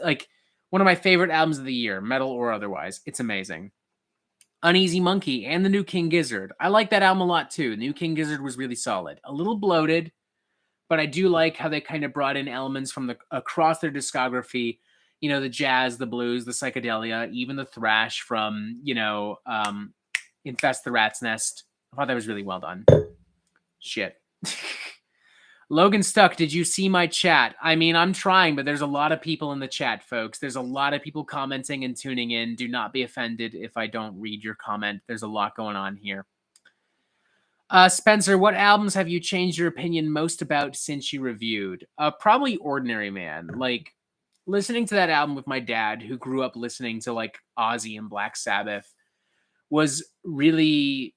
S1: Like, one of my favorite albums of the year, metal or otherwise. It's amazing. Uneasy Monkey and the new King Gizzard. I like that album a lot, too. The new King Gizzard was really solid. A little bloated, but I do like how they kind of brought in elements from across their discography. The jazz, the blues, the psychedelia, even the thrash from, Infest the Rat's Nest. I thought that was really well done. Shit. Logan Stuck, did you see my chat? I mean, I'm trying, but there's a lot of people in the chat, folks. There's a lot of people commenting and tuning in. Do not be offended if I don't read your comment. There's a lot going on here. Spencer, what albums have you changed your opinion most about since you reviewed? Probably Ordinary Man. Like, listening to that album with my dad, who grew up listening to, like, Ozzy and Black Sabbath, was really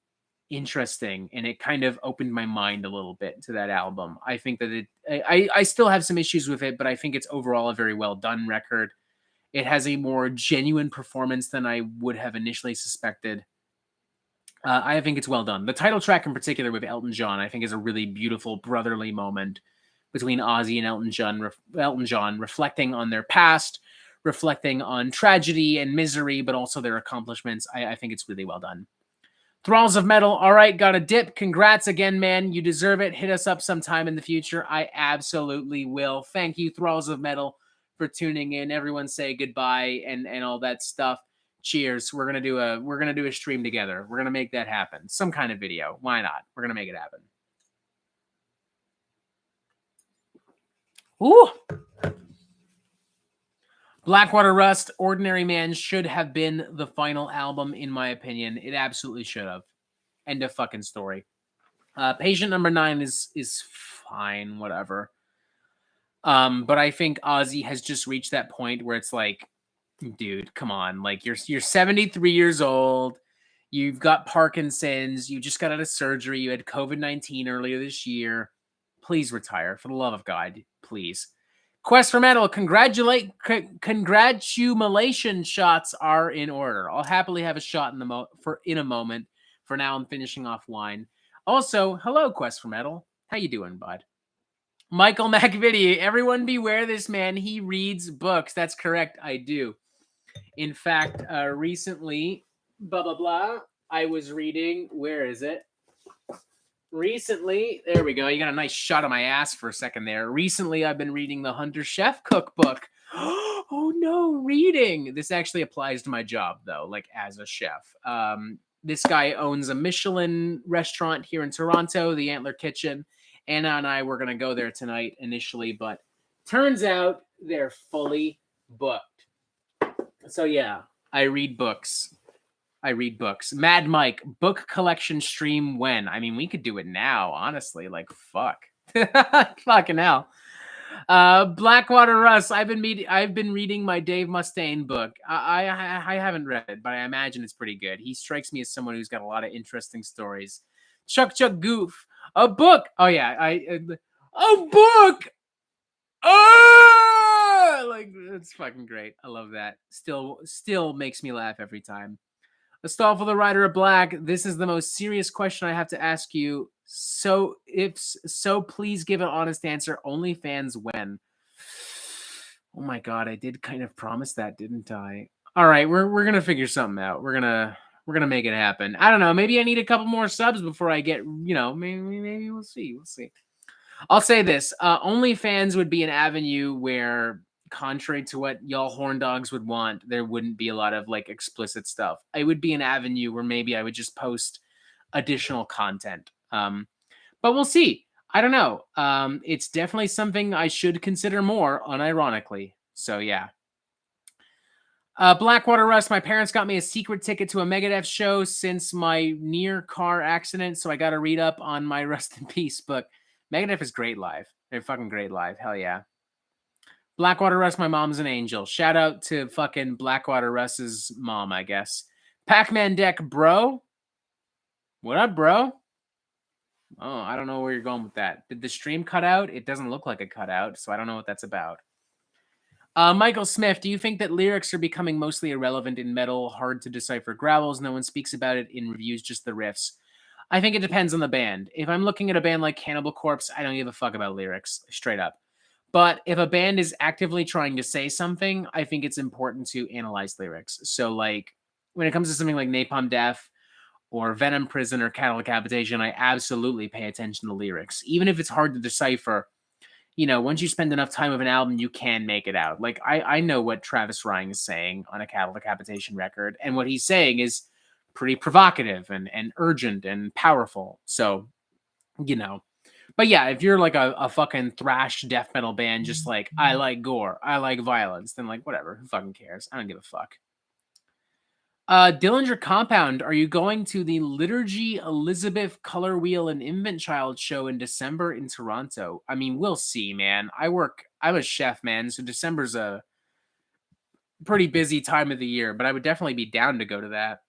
S1: interesting, and it kind of opened my mind a little bit to that album. I think that I still have some issues with it, but I think it's overall a very well done record. It has a more genuine performance than I would have initially suspected. I think it's well done. The title track in particular with Elton John, I think, is a really beautiful brotherly moment between Ozzy and Elton John, reflecting on their past, reflecting on tragedy and misery, but also their accomplishments. I think it's really well done. Thralls of Metal, all right, got a dip. Congrats again, man. You deserve it. Hit us up sometime in the future. I absolutely will. Thank you, Thralls of Metal, for tuning in. Everyone say goodbye and all that stuff. Cheers. We're gonna do a stream together. We're gonna make that happen. Some kind of video. Why not? We're gonna make it happen. Ooh. Blackwater Rust, Ordinary Man should have been the final album, in my opinion. It absolutely should have. End of fucking story. Patient Number 9 is fine, whatever. But I think Ozzy has just reached that point where it's like, dude, come on. Like, you're 73 years old. You've got Parkinson's. You just got out of surgery. You had COVID-19 earlier this year. Please retire. For the love of God, please. Quest for Metal, congratulation shots are in order. I'll happily have a shot in a moment. For now, I'm finishing off wine. Also, hello, Quest for Metal. How you doing, bud? Michael McVitie, everyone beware this man. He reads books. That's correct. I do. In fact, recently, I was reading, where is it? Recently, there we go. You got a nice shot of my ass for a second there. Recently, I've been reading the Hunter Chef cookbook. Oh no, reading. This actually applies to my job though, like as a chef. This guy owns a Michelin restaurant here in Toronto, the Antler Kitchen. Anna and I were going to go there tonight initially, but turns out they're fully booked. So yeah, I read books. Mad Mike, book collection stream when? I mean, we could do it now, honestly. Like, fuck. Fucking hell. Blackwater Russ, I've been reading my Dave Mustaine book. I haven't read it, but I imagine it's pretty good. He strikes me as someone who's got a lot of interesting stories. Chuck Goof, a book. Oh yeah, a book. Oh, like it's fucking great. I love that. Still makes me laugh every time. Astolfo the Rider of Black, this is the most serious question I have to ask you. So, please give an honest answer. OnlyFans when? Oh my God, I did kind of promise that, didn't I? All right, we're gonna figure something out. We're gonna make it happen. I don't know. Maybe I need a couple more subs before I get. Maybe we'll see. We'll see. I'll say this: OnlyFans would be an avenue where, contrary to what y'all horn dogs would want, there wouldn't be a lot of like explicit stuff. It would be an avenue where maybe I would just post additional content. But we'll see. I don't know. It's definitely something I should consider more, unironically. So yeah. Blackwater Rust, my parents got me a secret ticket to a Megadeth show since my near car accident, so I got to read up on my Rust in Peace book. Megadeth is great live. They're fucking great live. Hell yeah. Blackwater Russ, my mom's an angel. Shout out to fucking Blackwater Russ's mom, I guess. Pac-Man Deck, bro. What up, bro? Oh, I don't know where you're going with that. Did the stream cut out? It doesn't look like a cutout, so I don't know what that's about. Michael Smith, do you think that lyrics are becoming mostly irrelevant in metal, hard to decipher growls? No one speaks about it in reviews, just the riffs. I think it depends on the band. If I'm looking at a band like Cannibal Corpse, I don't give a fuck about lyrics, straight up. But if a band is actively trying to say something, I think it's important to analyze lyrics. So, like, when it comes to something like Napalm Death or Venom Prison or Cattle Decapitation, I absolutely pay attention to lyrics. Even if it's hard to decipher, once you spend enough time with an album, you can make it out. Like, I know what Travis Ryan is saying on a Cattle Decapitation record, and what he's saying is pretty provocative and urgent and powerful. So, But yeah, if you're like a fucking thrash death metal band, just like, I like gore, I like violence, then like, whatever, who fucking cares? I don't give a fuck. Dillinger Compound, are you going to the Liturgy, Elizabeth, Color Wheel, and Infant Child show in December in Toronto? I mean, we'll see, man. I'm a chef, man, so December's a pretty busy time of the year, but I would definitely be down to go to that.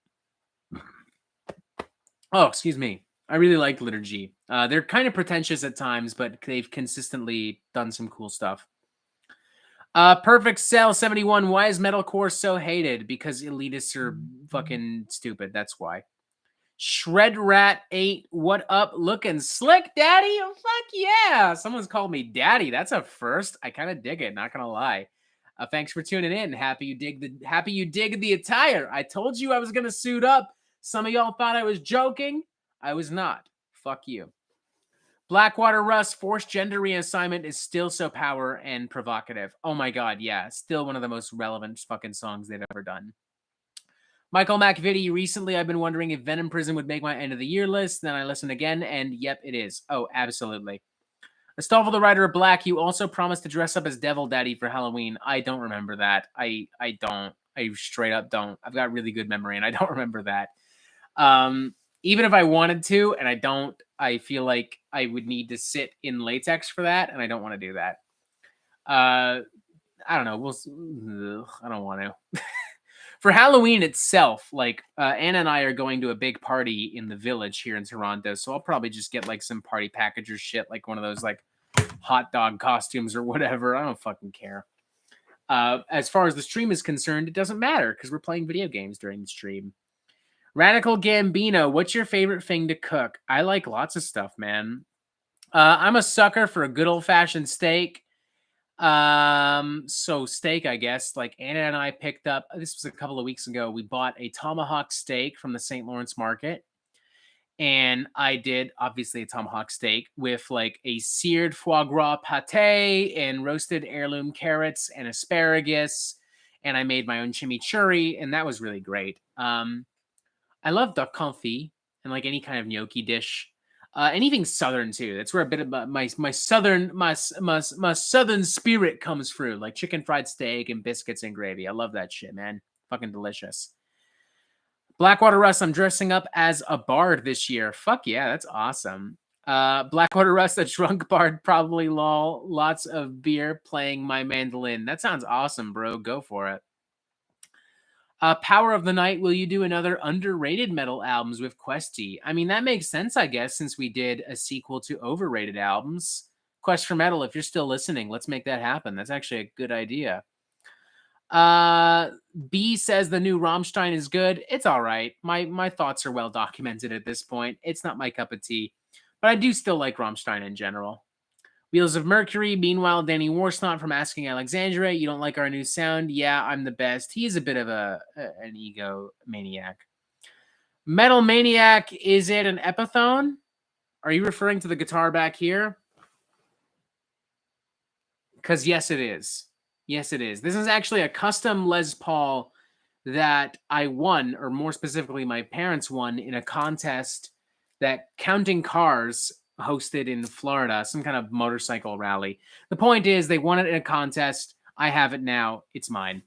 S1: Oh, excuse me. I really like Liturgy. They're kind of pretentious at times, but they've consistently done some cool stuff. Perfect Cell 71. Why is metalcore so hated? Because elitists are fucking stupid. That's why. Shred Rat 8. What up? Looking slick, daddy? Oh, fuck yeah. Someone's called me daddy. That's a first. I kind of dig it. Not gonna lie. Thanks for tuning in. Happy you dig the attire. I told you I was gonna suit up. Some of y'all thought I was joking. I was not. Fuck you. Blackwater Russ, forced gender reassignment is still so power and provocative. Oh my God, yeah. Still one of the most relevant fucking songs they've ever done. Michael McVitie, recently I've been wondering if Venom Prison would make my end of the year list. Then I listened again, and yep, it is. Oh, absolutely. Astolfo the Rider of Black, you also promised to dress up as Devil Daddy for Halloween. I don't remember that. I don't. I straight up don't. I've got really good memory, and I don't remember that. Even if I wanted to, and I don't, I feel like I would need to sit in latex for that, and I don't want to do that. I don't know. I don't want to. For Halloween itself, like Anna and I are going to a big party in the Village here in Toronto, so I'll probably just get like some party packager shit, like one of those like hot dog costumes or whatever. I don't fucking care. As far as the stream is concerned, it doesn't matter because we're playing video games during the stream. Radical Gambino, what's your favorite thing to cook? I like lots of stuff, man. I'm a sucker for a good old-fashioned steak. So steak, I guess. Like Anna and I picked up, this was a couple of weeks ago, we bought a tomahawk steak from the St. Lawrence Market. And I did, obviously, a tomahawk steak with like a seared foie gras pate and roasted heirloom carrots and asparagus. And I made my own chimichurri, and that was really great. I love duck confit and like any kind of gnocchi dish. Anything southern too. That's where a bit of my southern spirit comes through, like chicken fried steak and biscuits and gravy. I love that shit, man. Fucking delicious. Blackwater Russ, I'm dressing up as a bard this year. Fuck yeah, that's awesome. Blackwater Russ, a drunk bard, probably lol. Lots of beer, playing my mandolin. That sounds awesome, bro. Go for it. Power of the Night, will you do another underrated metal albums with Questy? I mean, that makes sense, I guess, since we did a sequel to overrated albums. Quest for Metal, if you're still listening, let's make that happen. That's actually a good idea. B says the new Rammstein is good. It's all right. My thoughts are well documented at this point. It's not my cup of tea, but I do still like Rammstein in general. Wheels of Mercury. Meanwhile, Danny Warsnot from Asking Alexandria. You don't like our new sound? Yeah, I'm the best. He's a bit of an ego maniac. Metal Maniac, is it an Epiphone? Are you referring to the guitar back here? Because yes, it is. Yes, it is. This is actually a custom Les Paul that I won, or more specifically, my parents won in a contest that Counting Cars hosted in Florida, some kind of motorcycle rally. The point is, they won it in a contest. I have it now. It's mine.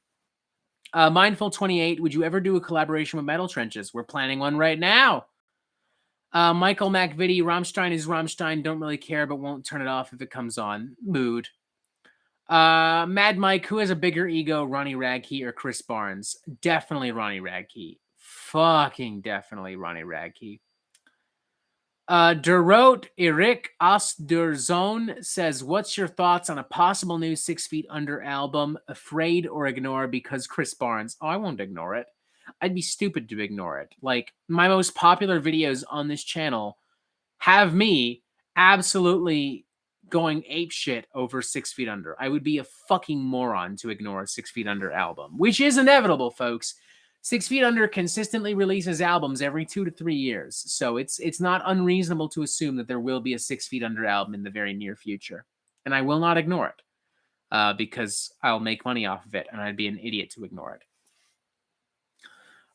S1: Mindful28, would you ever do a collaboration with Metal Trenches? We're planning one right now. Michael McVitie, Rammstein is Rammstein. Don't really care, but won't turn it off if it comes on. Mood. Mad Mike, who has a bigger ego, Ronnie Radke or Chris Barnes? Definitely Ronnie Radke. Fucking definitely Ronnie Radke. Derot Eric Osterzone says, what's your thoughts on a possible new 6 Feet Under album, Afraid or Ignore because Chris Barnes? Oh, I won't ignore it. I'd be stupid to ignore it. Like, my most popular videos on this channel have me absolutely going apeshit over 6 Feet Under. I would be a fucking moron to ignore a 6 Feet Under album, which is inevitable, folks. 6 Feet Under consistently releases albums every 2 to 3 years, so it's not unreasonable to assume that there will be a 6 Feet Under album in the very near future, and I will not ignore it because I'll make money off of it, and I'd be an idiot to ignore it.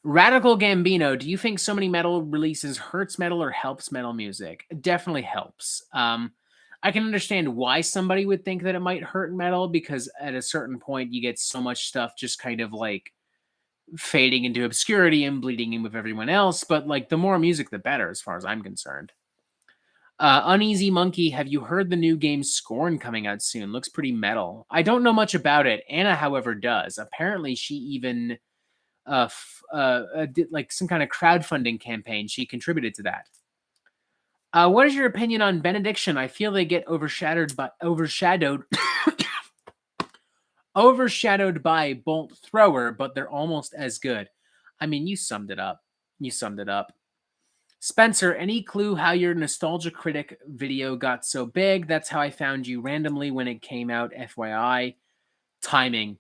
S1: Radical Gambino, do you think so many metal releases hurts metal or helps metal music? It definitely helps. I can understand why somebody would think that it might hurt metal, because at a certain point you get so much stuff just kind of like fading into obscurity and bleeding in with everyone else, but like the more music the better as far as I'm concerned. Uneasy Monkey, have you heard the new game Scorn coming out soon? Looks pretty metal. I don't know much about it. Anna, however, does. Apparently she even did like some kind of crowdfunding campaign. She contributed to that. What is your opinion on Benediction? I feel they get overshadowed by Bolt Thrower, but they're almost as good. I mean, you summed it up. Spencer, any clue how your Nostalgia Critic video got so big? That's how I found you randomly when it came out, FYI. Timing.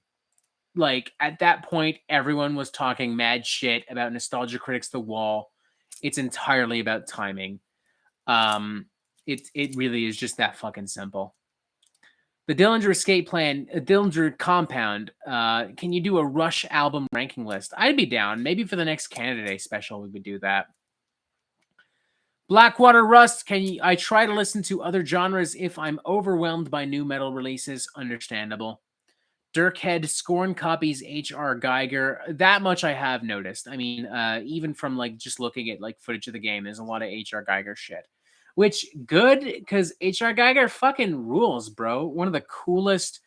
S1: Like, at that point, everyone was talking mad shit about Nostalgia Critics The Wall. It's entirely about timing. It really is just that fucking simple. The Dillinger Escape Plan, Dillinger Compound. Can you do a Rush album ranking list? I'd be down. Maybe for the next Canada Day special, we would do that. Blackwater Rust. I try to listen to other genres if I'm overwhelmed by new metal releases? Understandable. Dirkhead Scorn copies H.R. Geiger. That much I have noticed. I mean, even from like just looking at like footage of the game, there's a lot of H.R. Geiger shit. Which, good, because H.R. Geiger fucking rules, bro. One of the coolest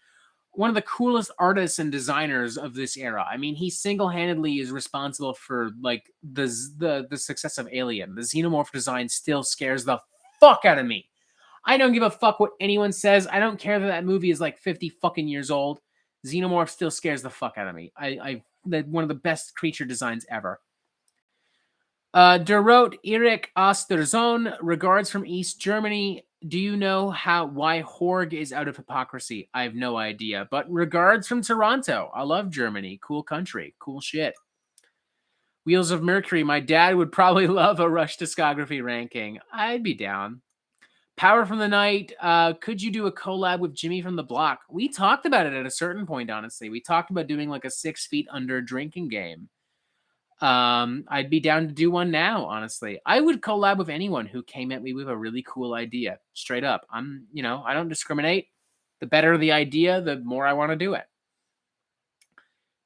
S1: one of the coolest artists and designers of this era. I mean, he single-handedly is responsible for like the success of Alien. The xenomorph design still scares the fuck out of me. I don't give a fuck what anyone says. I don't care that that movie is like 50 fucking years old. Xenomorph still scares the fuck out of me. One of the best creature designs ever. Der Rote Erik Osterzone, regards from East Germany. Do you know why Horg is out of hypocrisy? I have no idea. But regards from Toronto. I love Germany. Cool country. Cool shit. Wheels of Mercury. My dad would probably love a Rush discography ranking. I'd be down. Power from the Night. Could you do a collab with Jimmy from the Block? We talked about it at a certain point, honestly. We talked about doing like a 6 feet under drinking game. I'd be down to do one now, honestly. I would collab with anyone who came at me with a really cool idea. Straight up. I don't discriminate. The better the idea, the more I want to do it.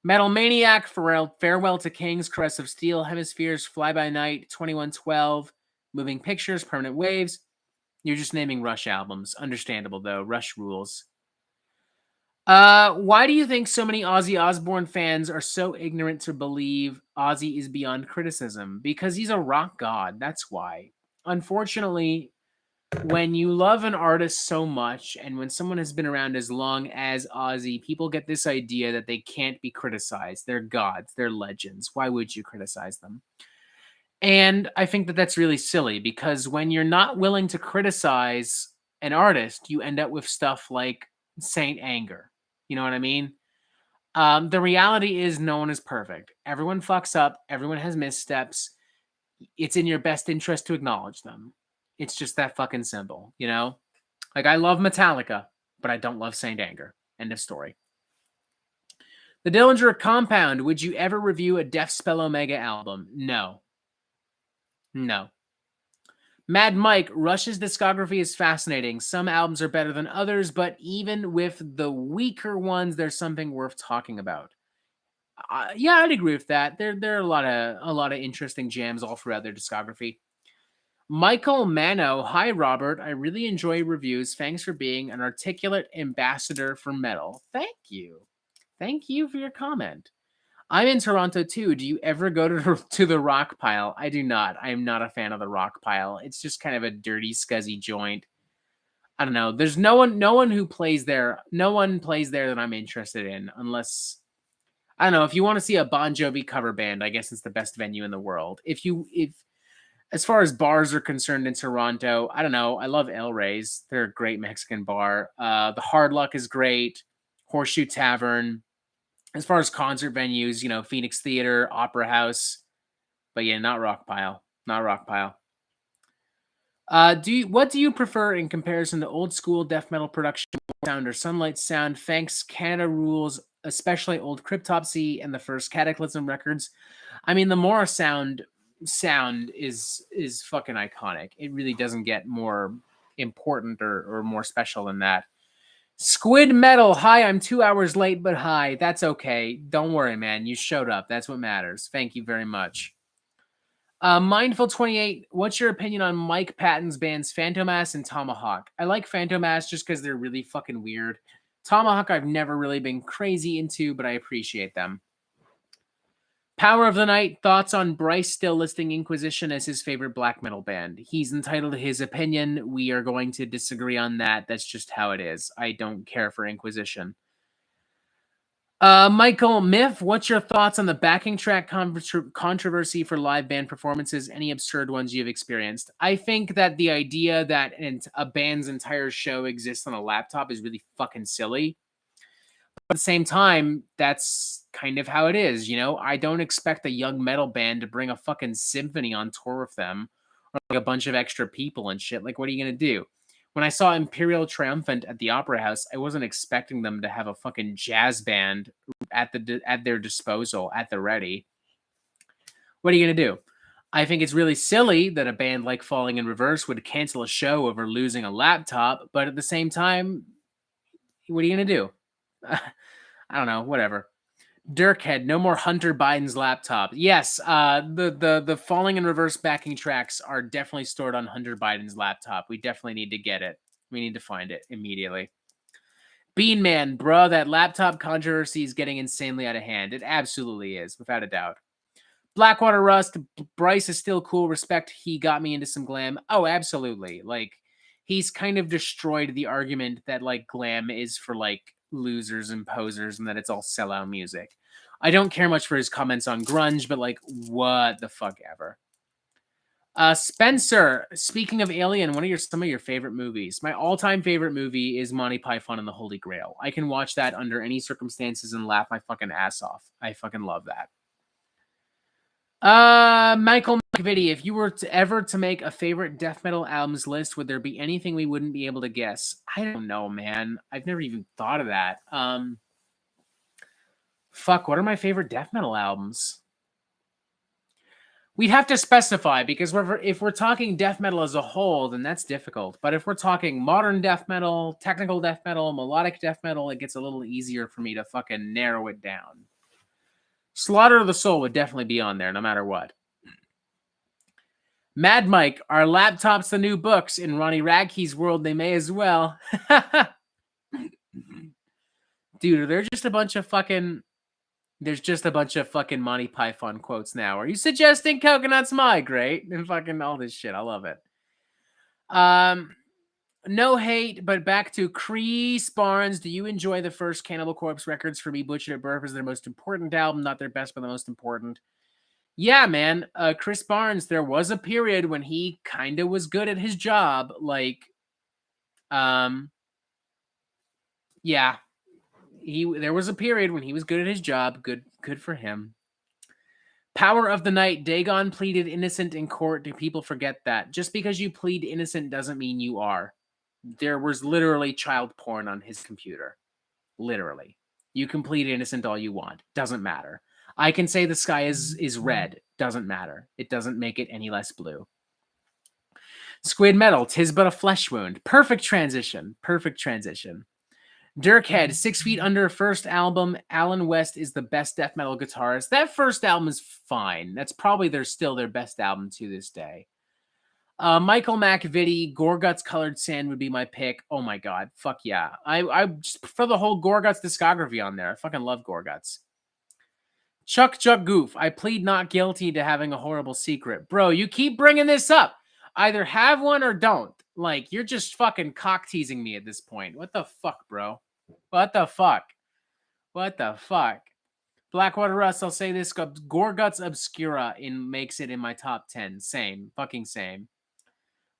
S1: Metal Maniac, Farewell to Kings, Caress of Steel, Hemispheres, Fly By Night, 2112, Moving Pictures, Permanent Waves. You're just naming Rush albums. Understandable, though. Rush rules. Why do you think so many Ozzy Osbourne fans are so ignorant to believe Ozzy is beyond criticism? Because he's a rock god. That's why. Unfortunately, when you love an artist so much, and when someone has been around as long as Ozzy, people get this idea that they can't be criticized. They're gods. They're legends. Why would you criticize them? And I think that that's really silly, because when you're not willing to criticize an artist, you end up with stuff like Saint Anger. You know what I mean? The reality is no one is perfect. Everyone fucks up. Everyone has missteps. It's in your best interest to acknowledge them. It's just that fucking simple, you know? Like, I love Metallica, but I don't love Saint Anger. End of story. The Dillinger Compound. Would you ever review a Death Spell Omega album? No. Mad Mike, Rush's discography is fascinating. Some albums are better than others, but even with the weaker ones, there's something worth talking about. Yeah, I'd agree with that. There are a lot of interesting jams all throughout their discography. Michael Mano, hi Robert. I really enjoy reviews. Thanks for being an articulate ambassador for metal. Thank you. Thank you for your comment. I'm in Toronto too. Do you ever go to the Rock Pile? I do not. I am not a fan of the Rock Pile. It's just kind of a dirty, scuzzy joint. I don't know. There's no one who plays there. No one plays there that I'm interested in, unless, I don't know, if you want to see a Bon Jovi cover band, I guess it's the best venue in the world. If as far as bars are concerned in Toronto, I don't know. I love El Rey's. They're a great Mexican bar. The Hard Luck is great. Horseshoe Tavern. As far as concert venues, Phoenix Theater, Opera House, but yeah, not Rock Pile. Not Rock Pile. What do you prefer in comparison to old school death metal production sound or Sunlight Sound? Thanks, Canada Rules, especially old Cryptopsy and the first Cataclysm records. I mean, the Mora sound is fucking iconic. It really doesn't get more important or more special than that. Squid Metal, hi, I'm 2 hours late, but hi, that's okay. Don't worry, man. You showed up. That's what matters. Thank you very much. Mindful28, what's your opinion on Mike Patton's bands Phantomass and Tomahawk? I like Phantomass just because they're really fucking weird. Tomahawk I've never really been crazy into, but I appreciate them. Power of the Night, thoughts on Bryce still listing Inquisition as his favorite black metal band? He's entitled to his opinion. We are going to disagree on that. That's just how it is. I don't care for Inquisition. Michael Miff, what's your thoughts on the backing track controversy for live band performances? Any absurd ones you've experienced? I think that the idea that a band's entire show exists on a laptop is really fucking silly. But at the same time, that's kind of how it is, I don't expect a young metal band to bring a fucking symphony on tour with them, or like a bunch of extra people and shit. Like, what are you gonna do? When I saw Imperial Triumphant at the Opera House, I wasn't expecting them to have a fucking jazz band at their disposal, at the ready. What are you gonna do? I think it's really silly that a band like Falling in Reverse would cancel a show over losing a laptop, but at the same time, what are you gonna do? I don't know, whatever. Dirkhead, no more Hunter Biden's laptop. Yes, the Falling in Reverse backing tracks are definitely stored on Hunter Biden's laptop. We definitely need to get it. We need to find it immediately. Bean Man, bruh, that laptop controversy is getting insanely out of hand. It absolutely is, without a doubt. Blackwater Rust, Bryce is still cool. Respect, he got me into some glam. Oh, absolutely. Like, he's kind of destroyed the argument that, like, glam is for, like, losers and posers and that it's all sellout music. I don't care much for his comments on grunge, but, like, what the fuck ever. Spencer, speaking of Alien, what are some of your favorite movies? My all-time favorite movie is Monty Python and the Holy Grail. I can watch that under any circumstances and laugh my fucking ass off. I fucking love that. Michael McVitie, if you were ever to make a favorite death metal albums list, would there be anything we wouldn't be able to guess? I don't know, man. I've never even thought of that. Fuck, what are my favorite death metal albums? We'd have to specify, because if we're talking death metal as a whole, then that's difficult. But if we're talking modern death metal, technical death metal, melodic death metal, it gets a little easier for me to fucking narrow it down. Slaughter of the Soul would definitely be on there, no matter what. Mad Mike, are laptops the new books? In Ronnie Radke's world, they may as well. Dude, there's just a bunch of fucking Monty Python quotes now. Are you suggesting coconuts migrate? And fucking all this shit. I love it. No hate, but back to Chris Barnes. Do you enjoy the first Cannibal Corpse records? For me, Butchered at Birth is their most important album. Not their best, but the most important. Yeah, man. Chris Barnes, there was a period when he kind of was good at his job. Like, yeah. There was a period when he was good at his job. Good for him. Power of the Night. Dagon pleaded innocent in court. Do people forget that? Just because you plead innocent doesn't mean you are. There was literally child porn on his computer. Literally. You can plead innocent all you want. Doesn't matter. I can say the sky is red. Doesn't matter. It doesn't make it any less blue. Squid Metal. 'Tis but a flesh wound. Perfect transition. Perfect transition. Dirkhead, 6 Feet Under, first album. Alan West is the best death metal guitarist. That first album is fine. That's probably still their best album to this day. Michael McVitie, Gorguts Colored Sand would be my pick. Oh my god, fuck yeah. I just prefer the whole Gorguts discography on there. I fucking love Gorguts. Chuck Goof, I plead not guilty to having a horrible secret. Bro, you keep bringing this up. Either have one or don't. Like, you're just fucking cock teasing me at this point. What the fuck, bro? What the fuck? What the fuck? Blackwater Rust, I'll say this. Gorguts Obscura makes it in my top 10. Same. Fucking same.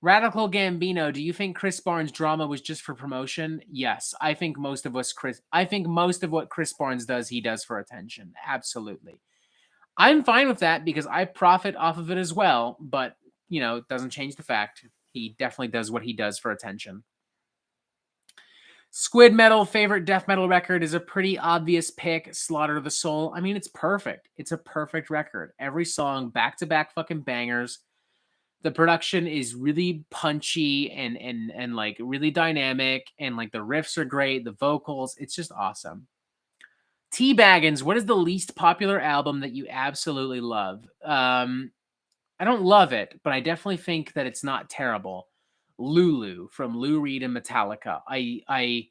S1: Radical Gambino, do you think Chris Barnes' drama was just for promotion? Yes. I think most of what Chris Barnes does, he does for attention. Absolutely. I'm fine with that because I profit off of it as well, but, it doesn't change the fact he definitely does what he does for attention. Squid Metal, favorite death metal record, is a pretty obvious pick. Slaughter of the Soul. I mean, it's perfect. It's a perfect record. Every song, back-to-back fucking bangers. The production is really punchy and like really dynamic, and like the riffs are great, the vocals, it's just awesome. T Baggins, what is the least popular album that you absolutely love? I don't love it, but I definitely think that it's not terrible. Lulu from Lou Reed and Metallica. I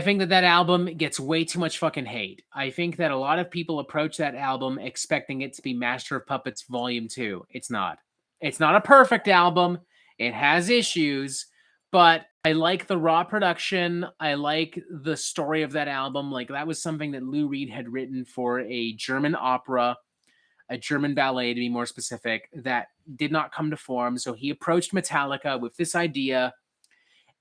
S1: think that album gets way too much fucking hate. I think that a lot of people approach that album expecting it to be Master of Puppets Volume 2. It's not. It's not a perfect album. It has issues, but I like the raw production. I like the story of that album. Like, that was something that Lou Reed had written for a German opera, a German ballet to be more specific, that did not come to form. So he approached Metallica with this idea.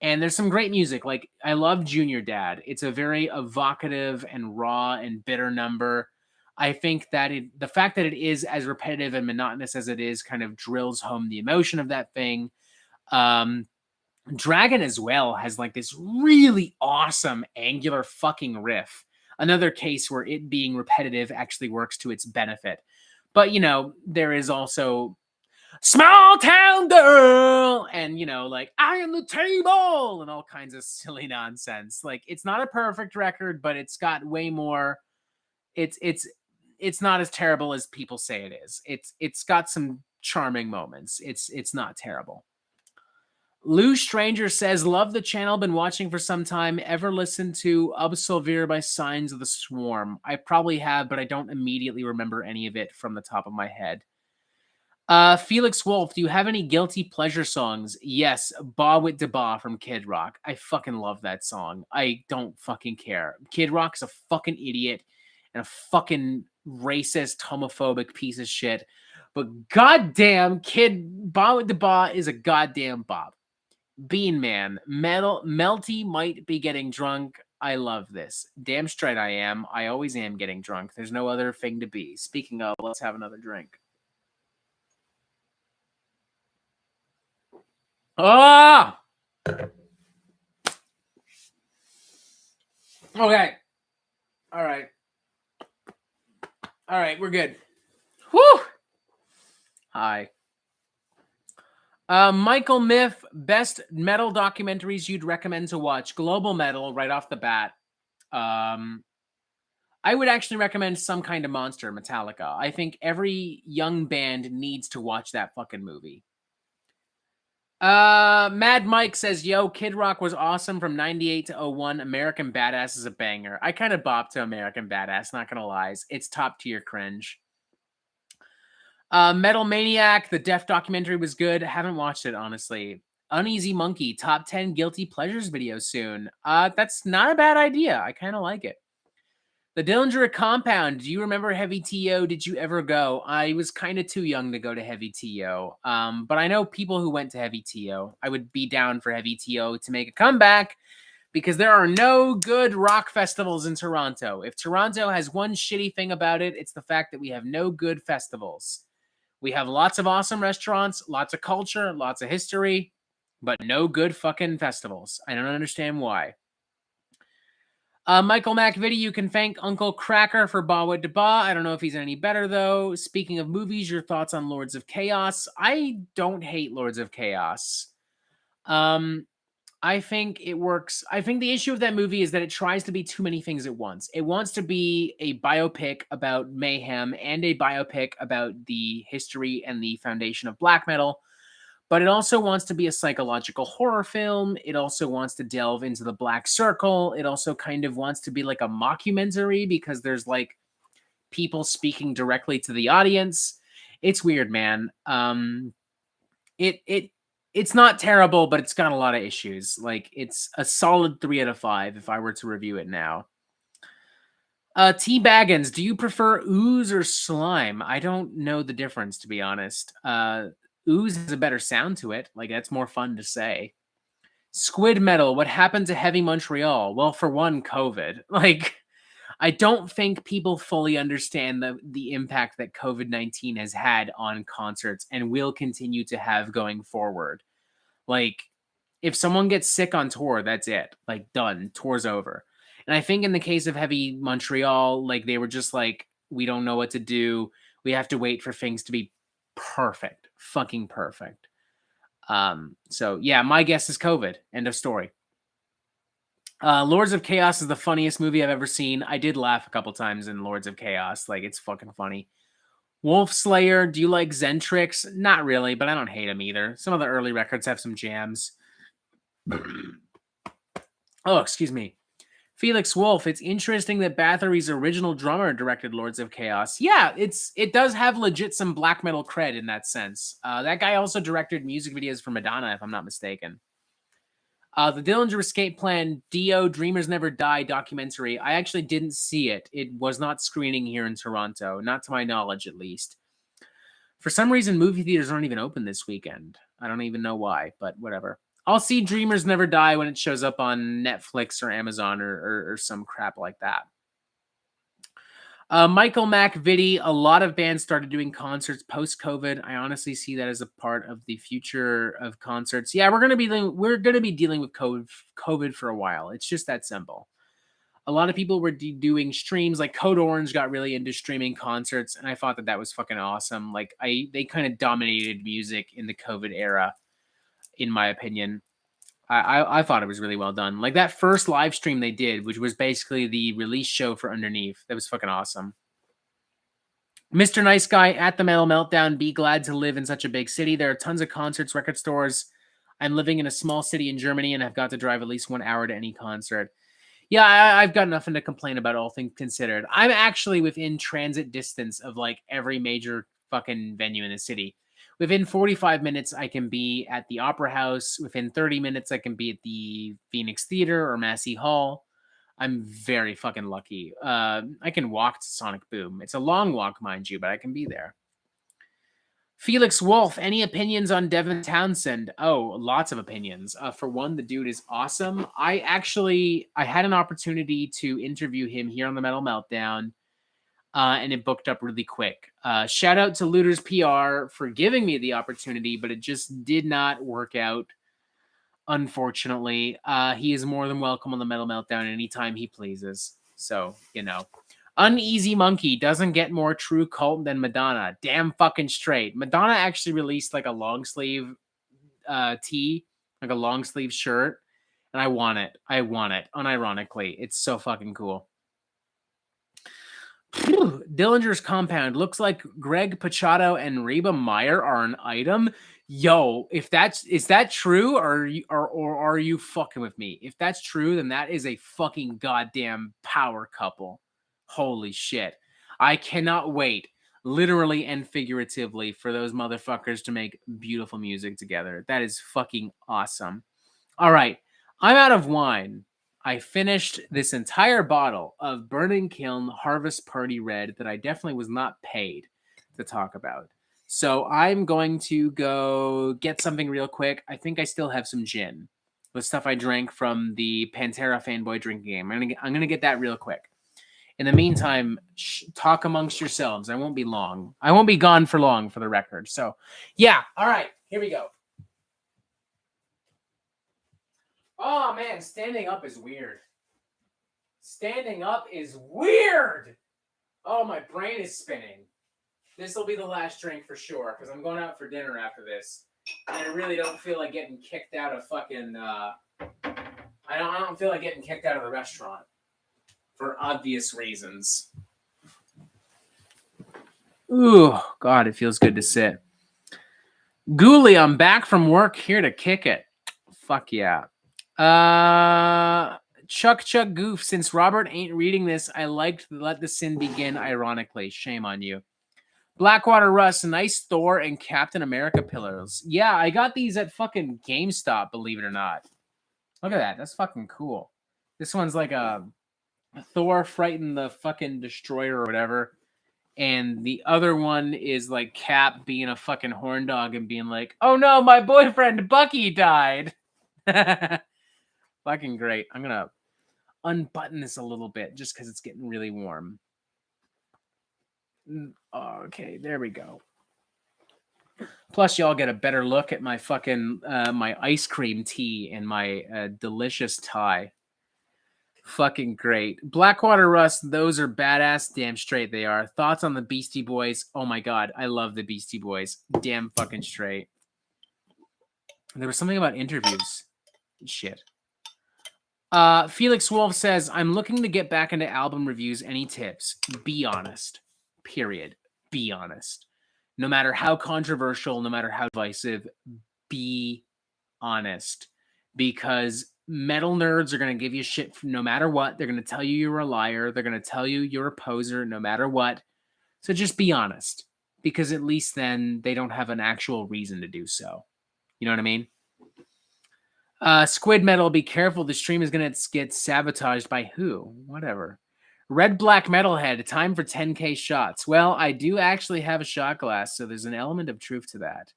S1: And there's some great music. Like, I love Junior Dad. It's a very evocative and raw and bitter number. I think that the fact that it is as repetitive and monotonous as it is kind of drills home the emotion of that thing. Dragon as well has like this really awesome angular fucking riff. Another case where it being repetitive actually works to its benefit. But, there is also Small Town Girl and, like I Am the Table and all kinds of silly nonsense. Like, it's not a perfect record, but it's got way more. It's not as terrible as people say it is. It's got some charming moments. It's not terrible. Lou Stranger says, love the channel, been watching for some time. Ever listened to Absolver by Signs of the Swarm? I probably have, but I don't immediately remember any of it from the top of my head. Felix Wolf, do you have any guilty pleasure songs? Yes, Ba with Da Ba from Kid Rock. I fucking love that song. I don't fucking care. Kid Rock's a fucking idiot and a fucking racist, homophobic piece of shit. But goddamn, Ba with Da Ba is a goddamn bop. Bean Man, Melty might be getting drunk. I love this. Damn straight I am. I always am getting drunk. There's no other thing to be. Speaking of, let's have another drink. Ah! Okay. All right. All right, we're good. Whew! Hi. Michael Miff, best metal documentaries you'd recommend to watch. Global Metal, right off the bat. I would actually recommend Some Kind of Monster, Metallica. I think every young band needs to watch that fucking movie. Mad Mike says, yo, Kid Rock was awesome from 98 to 01. American Badass is a banger. I kind of bopped to American Badass, not gonna lie. It's top tier cringe. Metal Maniac, the Deaf documentary was good. Haven't watched it, honestly. Uneasy Monkey, top 10 guilty pleasures video soon. That's not a bad idea. I kind of like it. The Dillinger Compound. Do you remember Heavy T.O.? Did you ever go? I was kind of too young to go to Heavy T.O. But I know people who went to Heavy T.O. I would be down for Heavy T.O. to make a comeback because there are no good rock festivals in Toronto. If Toronto has one shitty thing about it, it's the fact that we have no good festivals. We have lots of awesome restaurants, lots of culture, lots of history, but no good fucking festivals. I don't understand why. Michael McVitie, you can thank Uncle Cracker for Ba with Da Ba. I don't know if he's any better, though. Speaking of movies, your thoughts on Lords of Chaos? I don't hate Lords of Chaos. I think it works. I think the issue of that movie is that it tries to be too many things at once. It wants to be a biopic about mayhem and a biopic about the history and the foundation of black metal. But it also wants to be a psychological horror film. It also wants to delve into the Black Circle. It also kind of wants to be like a mockumentary because there's like people speaking directly to the audience. It's weird, man. It's not terrible, but it's got a lot of issues. Like it's a solid 3 out of 5 if I were to review it now. T Baggins, do you prefer ooze or slime? I don't know the difference, to be honest. Ooze has a better sound to it. Like, that's more fun to say. Squid Metal, what happened to Heavy Montreal? Well, for one, COVID. Like, I don't think people fully understand the impact that COVID-19 has had on concerts and will continue to have going forward. Like, if someone gets sick on tour, that's it. Like, done. Tour's over. And I think in the case of Heavy Montreal, like, they were just like, we don't know what to do. We have to wait for things to be perfect. Fucking perfect. So yeah, my guess is COVID. End of story. Lords of Chaos is the funniest movie I've ever seen. I did laugh a couple times in Lords of Chaos. Like, it's fucking funny. Wolf Slayer, do you like Zentrix? Not really, but I don't hate him either. Some of the early records have some jams. Oh, excuse me. Felix Wolf, it's interesting that Bathory's original drummer directed Lords of Chaos. Yeah, it does have legit some black metal cred in that sense. That guy also directed music videos for Madonna, if I'm not mistaken. The Dillinger Escape Plan Dio Dreamers Never Die documentary. I actually didn't see it. It was not screening here in Toronto, not to my knowledge at least. For some reason, movie theaters aren't even open this weekend. I don't even know why, but whatever. I'll see Dreamers Never Die when it shows up on Netflix or Amazon or some crap like that. Michael McVitie, a lot of bands started doing concerts post-COVID. I honestly see that as a part of the future of concerts. Yeah, we're gonna be dealing with COVID for a while. It's just that simple. A lot of people were doing streams. Like Code Orange got really into streaming concerts, and I thought that was fucking awesome. Like they kind of dominated music in the COVID era, in my opinion. I thought it was really well done. Like that first live stream they did, which was basically the release show for Underneath. That was fucking awesome. Mr. Nice Guy at the Metal Meltdown. Be glad to live in such a big city. There are tons of concerts, record stores. I'm living in a small city in Germany and I've got to drive at least 1 hour to any concert. Yeah, I've got nothing to complain about, all things considered. I'm actually within transit distance of like every major fucking venue in the city. Within 45 minutes, I can be at the Opera House. Within 30 minutes, I can be at the Phoenix Theater or Massey Hall. I'm very fucking lucky. I can walk to Sonic Boom. It's a long walk, mind you, but I can be there. Felix Wolf, any opinions on Devin Townsend? Oh, lots of opinions. For one, the dude is awesome. I had an opportunity to interview him here on the Metal Meltdown, and it booked up really quick. Shout out to Looters PR for giving me the opportunity, but it just did not work out, unfortunately. He is more than welcome on the Metal Meltdown anytime he pleases. So, you know. Uneasy Monkey doesn't get more true cult than Madonna. Damn fucking straight. Madonna actually released like a long sleeve tee, like a long sleeve shirt, and I want it. I want it, unironically. It's so fucking cool. Dillinger's Compound looks like Greg Pachado and Reba Meyer are an item. Yo, is that true, or are you fucking with me? If that's true, then that is a fucking goddamn power couple. Holy shit. I cannot wait, literally and figuratively, for those motherfuckers to make beautiful music together. That is fucking awesome. All right, I'm out of wine. I finished this entire bottle of Burning Kiln Harvest Party Red that I definitely was not paid to talk about. So I'm going to go get something real quick. I think I still have some gin. The stuff I drank from the Pantera Fanboy drinking game. I'm gonna get that real quick. In the meantime, talk amongst yourselves. I won't be long. I won't be gone for long, for the record. So, yeah. All right. Here we go. Oh, man. Standing up is weird. Standing up is weird. Oh, my brain is spinning. This will be the last drink for sure, because I'm going out for dinner after this. And I really don't feel like getting kicked out of fucking... I don't feel like getting kicked out of the restaurant. For obvious reasons. Ooh, God, it feels good to sit. Ghoulie, I'm back from work, here to kick it. Fuck yeah. Chuck Goof, since Robert ain't reading this, I liked Let the Sin Begin, ironically. Shame on you. Blackwater Russ, nice Thor and Captain America pillows. Yeah, I got these at fucking GameStop, believe it or not. Look at that. That's fucking cool. This one's like a Thor frighten the fucking destroyer or whatever. And the other one is like Cap being a fucking horn dog and being like, oh no, my boyfriend Bucky died. Fucking great. I'm going to unbutton this a little bit just because it's getting really warm. Okay, there we go. Plus, y'all get a better look at my fucking, my ice cream tea and my delicious tie. Fucking great. Blackwater Rust, those are badass. Damn straight they are. Thoughts on the Beastie Boys? Oh my god, I love the Beastie Boys. Damn fucking straight. There was something about interviews. Shit. Felix Wolf says, I'm looking to get back into album reviews. Any tips? Be honest. Period. Be honest. No matter how controversial, no matter how divisive, be honest. Because metal nerds are going to give you shit no matter what. They're going to tell you you're a liar. They're going to tell you you're a poser no matter what. So just be honest, because at least then they don't have an actual reason to do so. You know what I mean? Squid Metal, be careful. The stream is going to get sabotaged by who? Whatever. Red Black Metalhead, time for 10K shots. Well, I do actually have a shot glass, so there's an element of truth to that.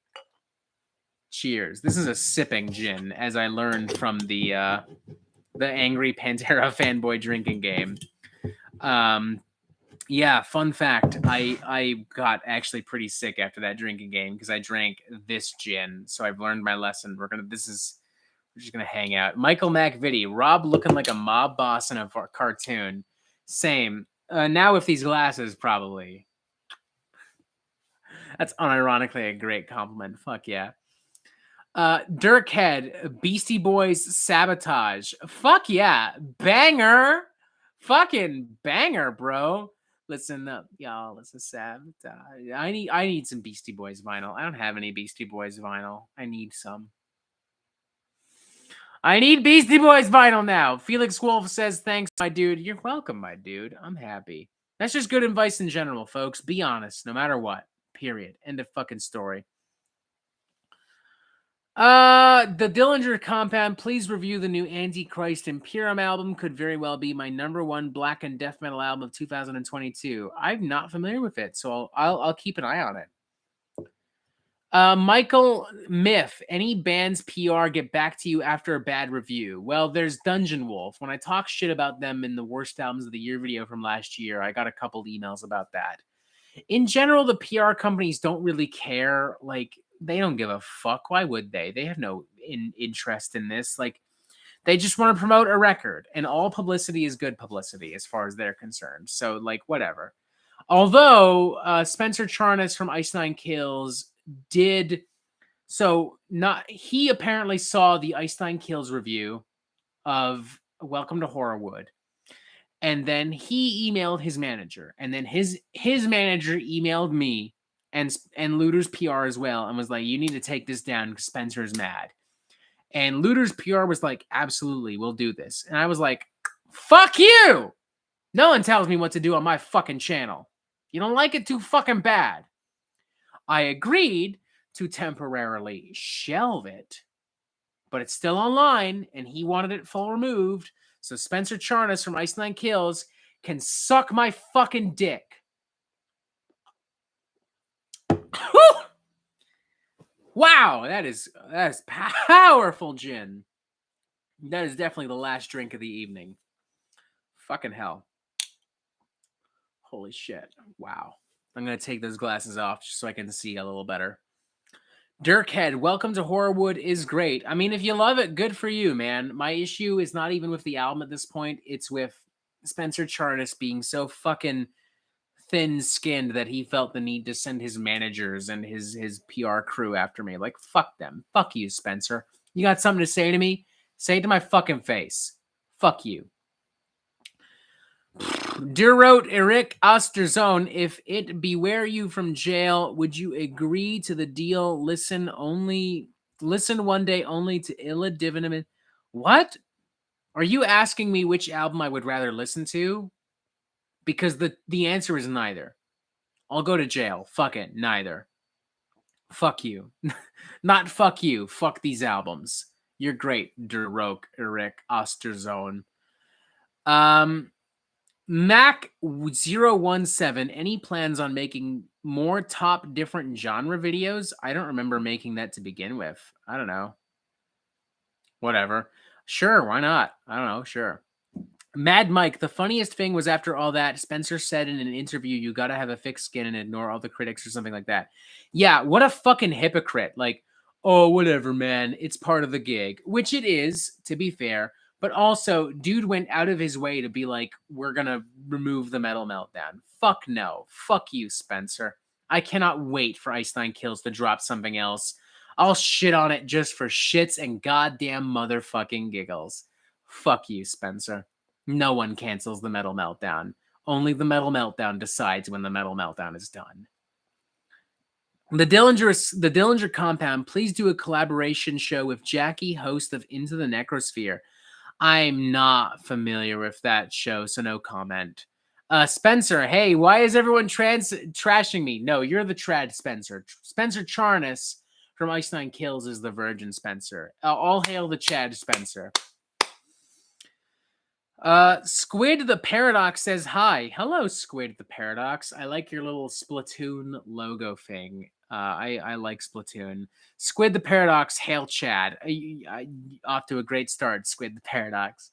S1: Cheers. This is a sipping gin, as I learned from the Angry Pantera Fanboy drinking game. Yeah, fun fact. I got actually pretty sick after that drinking game because I drank this gin. So I've learned my lesson. We're just gonna hang out. Michael McVitie, Rob looking like a mob boss in a cartoon. Same. Now with these glasses, probably. That's unironically a great compliment. Fuck yeah. Dirkhead, Beastie Boys, Sabotage. Fuck yeah. Banger. Fucking banger, bro. Listen up, y'all. It's a Sabotage. I need some Beastie Boys vinyl. I don't have any Beastie Boys vinyl. I need some. I need Beastie Boys vinyl now. Felix Wolf says, thanks, my dude. You're welcome, my dude. I'm happy. That's just good advice in general, folks. Be honest, no matter what. Period. End of fucking story. The Dillinger Compound, please review the new Antichrist Imperium album. Could very well be my #1 black and death metal album of 2022. I'm not familiar with it, so I'll keep an eye on it. Michael Miff, any band's PR get back to you after a bad review? Well, there's Dungeon Wolf. When I talk shit about them in the worst albums of the year video from last year, I got a couple emails about that. In general, the PR companies don't really care. Like, they don't give a fuck. Why would they? They have no interest in this. Like, they just want to promote a record, and all publicity is good publicity as far as they're concerned. So, like, whatever. Although Spencer Charnas from Ice Nine Kills did so, not he apparently saw the Ice Nine Kills review of Welcome to Horrorwood. And then he emailed his manager, and then his manager emailed me and Looter's PR as well, and was like, "You need to take this down because Spencer's mad." And Looter's PR was like, "Absolutely, we'll do this." And I was like, "Fuck you! No one tells me what to do on my fucking channel. You don't like it too fucking bad." I agreed to temporarily shelve it, but it's still online, and he wanted it full removed. So Spencer Charnas from Ice Nine Kills can suck my fucking dick. Wow, that is powerful gin. That is definitely the last drink of the evening. Fucking hell. Holy shit. Wow. I'm going to take those glasses off just so I can see a little better. Dirkhead, Welcome to Horrorwood is great. I mean, if you love it, good for you, man. My issue is not even with the album at this point. It's with Spencer Charnas being so fucking thin-skinned that he felt the need to send his managers and his PR crew after me. Like, fuck them. Fuck you, Spencer. You got something to say to me? Say it to my fucking face. Fuck you. Dear wrote Eric Osterzone, if it beware you from jail, would you agree to the deal? Listen one day only to Illa Divinum. What? Are you asking me which album I would rather listen to? Because the answer is neither. I'll go to jail. Fuck it. Neither. Fuck you. Not fuck you. Fuck these albums. You're great, Der Roke Eric Osterzone. Mac017, any plans on making more top different genre videos? I don't remember making that to begin with. I don't know. Whatever. Sure, why not? I don't know, sure. Mad Mike, the funniest thing was after all that, Spencer said in an interview, you gotta have a thick skin and ignore all the critics or something like that. Yeah, what a fucking hypocrite. Like, oh, whatever, man. It's part of the gig. Which it is, to be fair. But also, dude went out of his way to be like, we're going to remove the Metal Meltdown. Fuck no. Fuck you, Spencer. I cannot wait for Ice Nine Kills to drop something else. I'll shit on it just for shits and goddamn motherfucking giggles. Fuck you, Spencer. No one cancels the Metal Meltdown. Only the Metal Meltdown decides when the Metal Meltdown is done. The Dillinger Compound, please do a collaboration show with Jackie, host of Into the Necrosphere. I'm not familiar with that show, so no comment. Spencer, hey, why is everyone trashing me? No, you're the trad Spencer. Spencer Charnas from Ice Nine Kills is the virgin Spencer. All hail the Chad Spencer. Squid the Paradox says hi. Hello, Squid the Paradox. I like your little Splatoon logo thing. I like Splatoon. Squid the Paradox, hail Chad. Off to a great start, Squid the Paradox.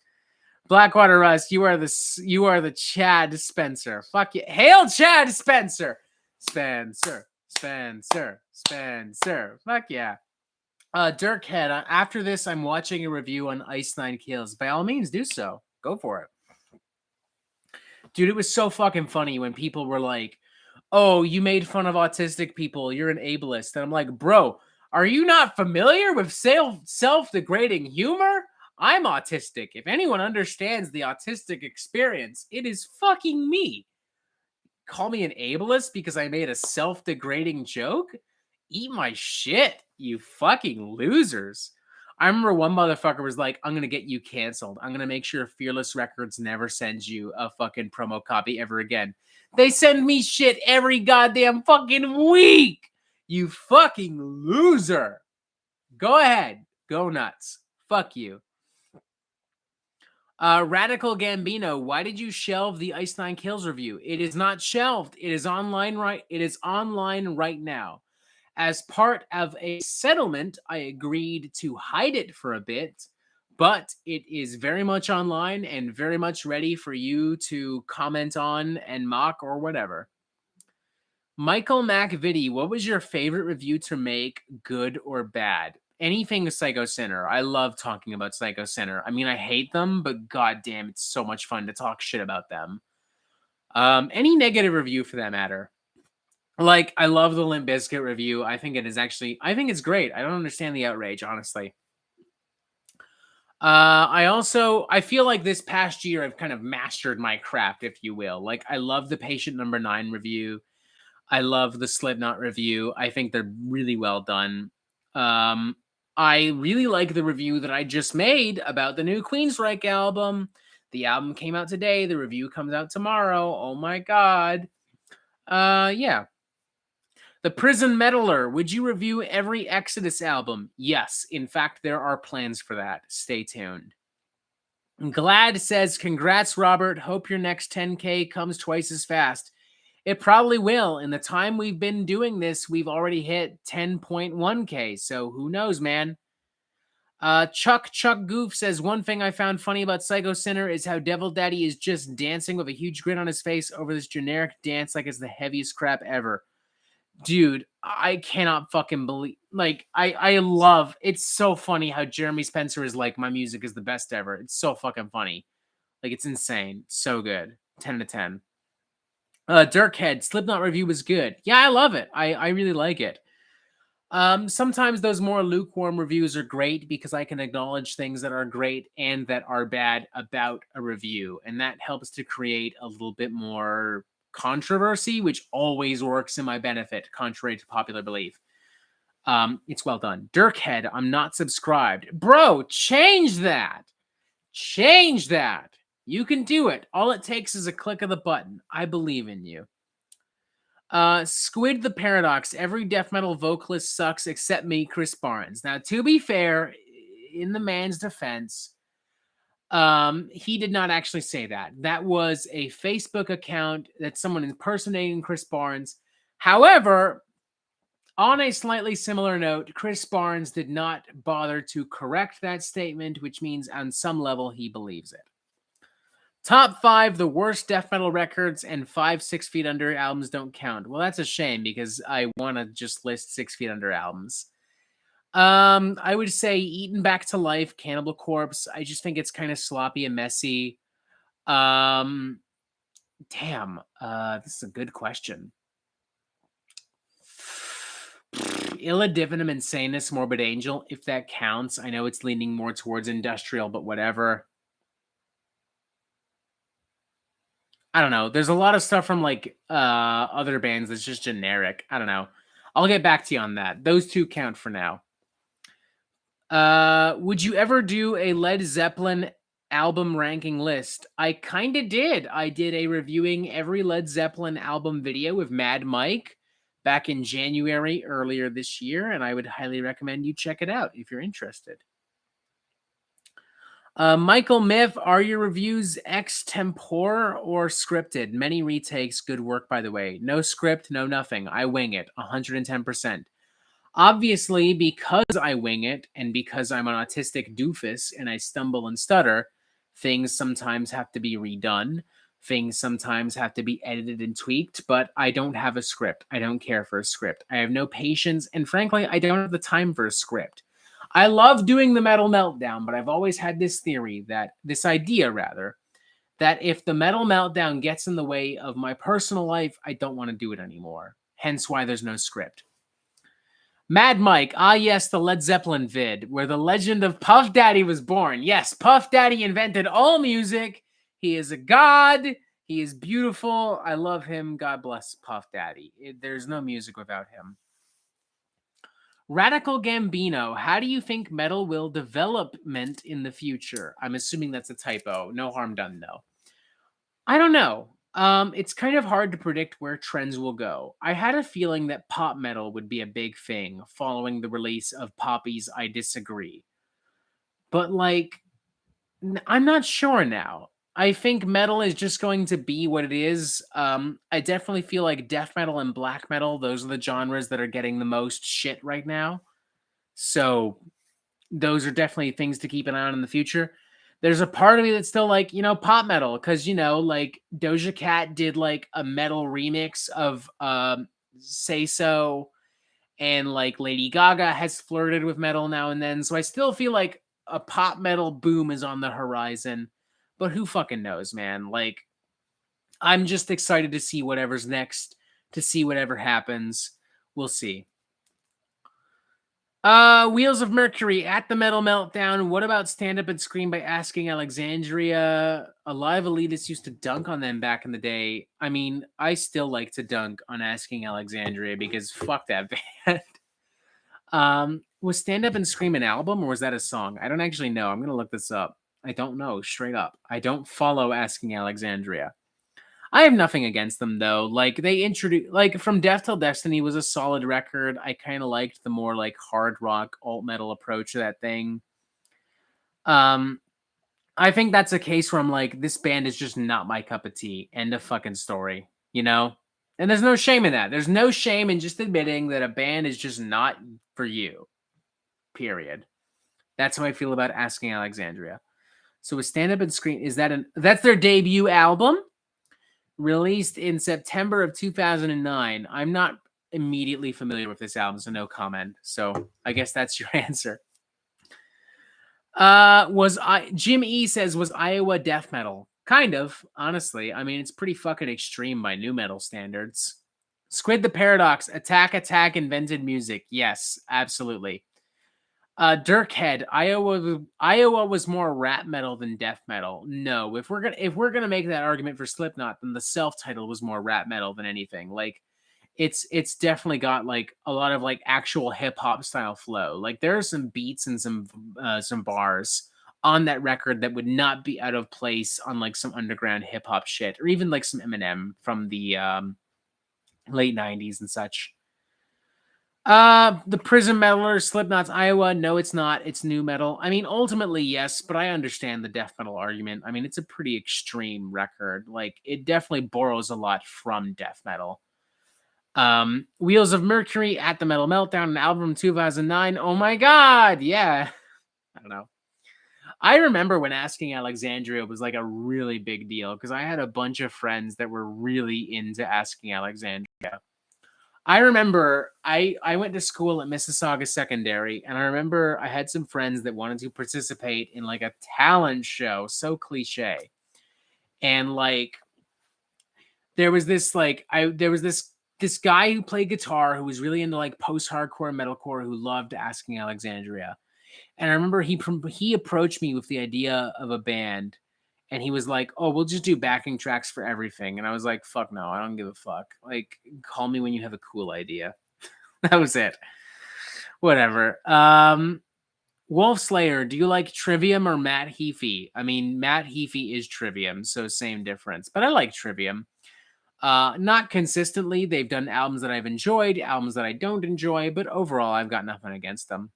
S1: Blackwater Rust, you are the Chad Spencer. Fuck you. Hail Chad Spencer. Spencer. Fuck yeah. Dirkhead, after this, I'm watching a review on Ice Nine Kills. By all means, do so. Go for it. Dude, it was so fucking funny when people were like, oh, you made fun of autistic people. You're an ableist. And I'm like, bro, are you not familiar with self-degrading humor? I'm autistic. If anyone understands the autistic experience, it is fucking me. Call me an ableist because I made a self-degrading joke? Eat my shit, you fucking losers. I remember one motherfucker was like, I'm going to get you canceled. I'm going to make sure Fearless Records never sends you a fucking promo copy ever again. They send me shit every goddamn fucking week. You fucking loser. Go ahead. Go nuts. Fuck you. Radical Gambino, why did you shelve the Ice Nine Kills review? It is not shelved. It is online right now. As part of a settlement, I agreed to hide it for a bit, but it is very much online and very much ready for you to comment on and mock or whatever. Michael MacVitti, what was your favorite review to make, good or bad? Anything Psycho Sinner. I love talking about Psycho Sinner. I mean, I hate them, but goddamn, it's so much fun to talk shit about them. Any negative review for that matter. Like, I love the Limp Bizkit review. I think it's great. I don't understand the outrage, honestly. I feel like this past year I've kind of mastered my craft, if you will. Like, I love the Patient Number 9 review. I love the Slipknot review. I think they're really well done. I really like the review that I just made about the new Queensryche album. The album came out today. The review comes out tomorrow. Oh my god. Yeah. The Prison Meddler. Would you review every Exodus album? Yes. In fact, there are plans for that. Stay tuned. Glad says, congrats, Robert. Hope your next 10K comes twice as fast. It probably will. In the time we've been doing this, we've already hit 10.1K. So who knows, man? Chuck Goof says, one thing I found funny about Psycho Sinner is how Devil Daddy is just dancing with a huge grin on his face over this generic dance like it's the heaviest crap ever. Dude, I cannot fucking believe, like, I love, it's so funny how Jeremy Spencer is like, my music is the best ever. It's so fucking funny. Like, it's insane. So good. 10 to 10. Dirkhead, Slipknot review was good. Yeah, I love it. I really like it. Sometimes those more lukewarm reviews are great because I can acknowledge things that are great and that are bad about a review. And that helps to create a little bit more controversy, which always works in my benefit, contrary to popular belief. It's well done. Dirkhead, I'm not subscribed. Bro, change that. Change that. You can do it. All it takes is a click of the button. I believe in you. Squid the Paradox. Every death metal vocalist sucks except me, Chris Barnes. Now, to be fair, in the man's defense, he did not actually say that. That was a Facebook account that someone impersonating Chris Barnes. However, on a slightly similar note, Chris Barnes did not bother to correct that statement, which means on some level he believes it. Top 5, the worst death metal records, and 5 6 Feet Under albums don't count. Well, that's a shame because I want to just list 6 Feet Under albums. I would say Eaten Back to Life, Cannibal Corpse. I just think it's kind of sloppy and messy. Damn, this is a good question. Illa Divinum Insanus, Morbid Angel, if that counts. I know it's leaning more towards industrial, but whatever. I don't know. There's a lot of stuff from like other bands that's just generic. I don't know. I'll get back to you on that. Those two count for now. Would you ever do a Led Zeppelin album ranking list? I kind of did. I did a reviewing every Led Zeppelin album video with Mad Mike back in January earlier this year, and I would highly recommend you check it out if you're interested. Michael Miff, are your reviews extempore or scripted? Many retakes, good work, by the way. No script, no nothing. I wing it, 110%. Obviously, because I wing it, and because I'm an autistic doofus and I stumble and stutter, things sometimes have to be redone. Things sometimes have to be edited and tweaked, but I don't have a script. I don't care for a script. I have no patience, and frankly, I don't have the time for a script. I love doing the Metal Meltdown, but I've always had this idea, that if the Metal Meltdown gets in the way of my personal life, I don't want to do it anymore. Hence why there's no script. Mad Mike, yes, the Led Zeppelin vid, where the legend of Puff Daddy was born. Yes, Puff Daddy invented all music. He is a god. He is beautiful. I love him. God bless Puff Daddy. There's no music without him. Radical Gambino, how do you think metal will development in the future? I'm assuming that's a typo. No harm done, though. I don't know. It's kind of hard to predict where trends will go. I had a feeling that pop metal would be a big thing following the release of Poppy's I Disagree. But, like, I'm not sure now. I think metal is just going to be what it is. I definitely feel like death metal and black metal, those are the genres that are getting the most shit right now. So those are definitely things to keep an eye on in the future. There's a part of me that's still like, pop metal, because, like Doja Cat did like a metal remix of Say So, and like Lady Gaga has flirted with metal now and then. So I still feel like a pop metal boom is on the horizon, but who fucking knows, man? Like, I'm just excited to see whatever's next, to see whatever happens. We'll see. Wheels of Mercury at the Metal Meltdown. What about Stand Up and Scream by Asking Alexandria? A lot of elitists used to dunk on them back in the day. I mean, I still like to dunk on Asking Alexandria because fuck that band. Was Stand Up and Scream an album or was that a song? I don't actually know. I'm gonna look this up. I don't know, straight up. I don't follow Asking Alexandria. I have nothing against them though. Like they introduced, like From Death Till Destiny was a solid record. I kind of liked the more like hard rock alt metal approach to that thing. I think that's a case where I'm like, this band is just not my cup of tea. End of fucking story, And there's no shame in that. There's no shame in just admitting that a band is just not for you. Period. That's how I feel about Asking Alexandria. So with Stand Up and Scream, that's their debut album? Released in September of 2009. I'm not immediately familiar with this album, so no comment. So I guess that's your answer. Jim E says, was Iowa death metal? Kind of, honestly. I mean, it's pretty fucking extreme by new metal standards. Squid the Paradox, Attack invented music. Yes, absolutely. Dirkhead, Iowa was more rap metal than death metal. No, if we're gonna make that argument for Slipknot, then the self-titled was more rap metal than anything. Like, it's definitely got like a lot of like actual hip hop style flow. Like there are some beats and some bars on that record that would not be out of place on like some underground hip hop shit, or even like some Eminem from the late '90s and such. The Prison Metalers, Slipknot's Iowa. No, it's not. It's new metal. I mean, ultimately, yes, but I understand the death metal argument. I mean, it's a pretty extreme record. Like, it definitely borrows a lot from death metal. Wheels of Mercury at the Metal Meltdown, an album from 2009. Oh my god, yeah. I don't know. I remember when Asking Alexandria was like a really big deal because I had a bunch of friends that were really into Asking Alexandria. I remember I went to school at Mississauga Secondary, and I remember I had some friends that wanted to participate in like a talent show, so cliche. And like there was this guy who played guitar who was really into like post-hardcore metalcore who loved Asking Alexandria. And I remember he approached me with the idea of a band. And he was like, "Oh, we'll just do backing tracks for everything." And I was like, "Fuck no, I don't give a fuck. Like, call me when you have a cool idea." That was it. Whatever. Wolf Slayer, do you like Trivium or Matt Heafy? I mean, Matt Heafy is Trivium, so same difference. But I like Trivium. Not consistently. They've done albums that I've enjoyed, albums that I don't enjoy, but overall, I've got nothing against them.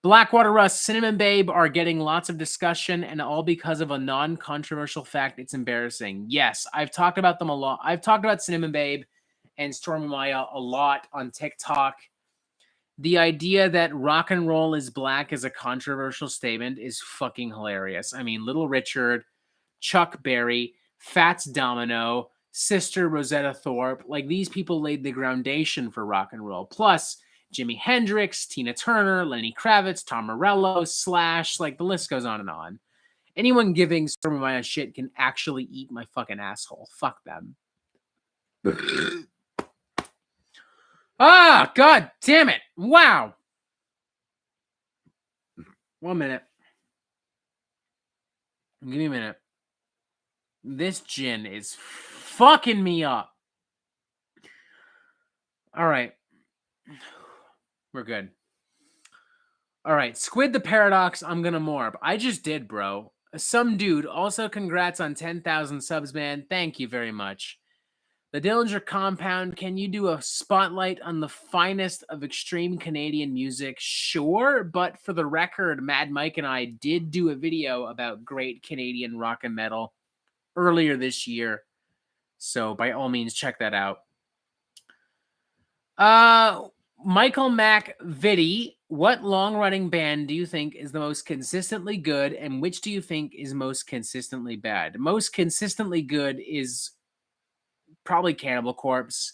S1: Blackwater Rust, Cinnamon Babe are getting lots of discussion, and all because of a non-controversial fact. It's embarrassing. Yes, I've talked about them a lot. I've talked about Cinnamon Babe and Stormy Maya a lot on TikTok. The idea that rock and roll is black is a controversial statement is fucking hilarious. I mean, Little Richard, Chuck Berry, Fats Domino, Sister Rosetta Thorpe, like these people laid the foundation for rock and roll. Plus, Jimi Hendrix, Tina Turner, Lenny Kravitz, Tom Morello, Slash, like the list goes on and on. Anyone giving Stormy Maya shit can actually eat my fucking asshole. Fuck them. Ah, god damn it. Wow. 1 minute. Give me a minute. This gin is fucking me up. All right. We're good. All right, Squid the Paradox, I'm gonna morb. I just did, bro. Some dude, also congrats on 10,000 subs, man. Thank you very much. The Dillinger Compound, can you do a spotlight on the finest of extreme Canadian music? Sure, but for the record, Mad Mike and I did do a video about great Canadian rock and metal earlier this year. So by all means, check that out. Michael Mac Vitti, what long-running band do you think is the most consistently good, and which do you think is most consistently bad? Most consistently good is probably Cannibal Corpse.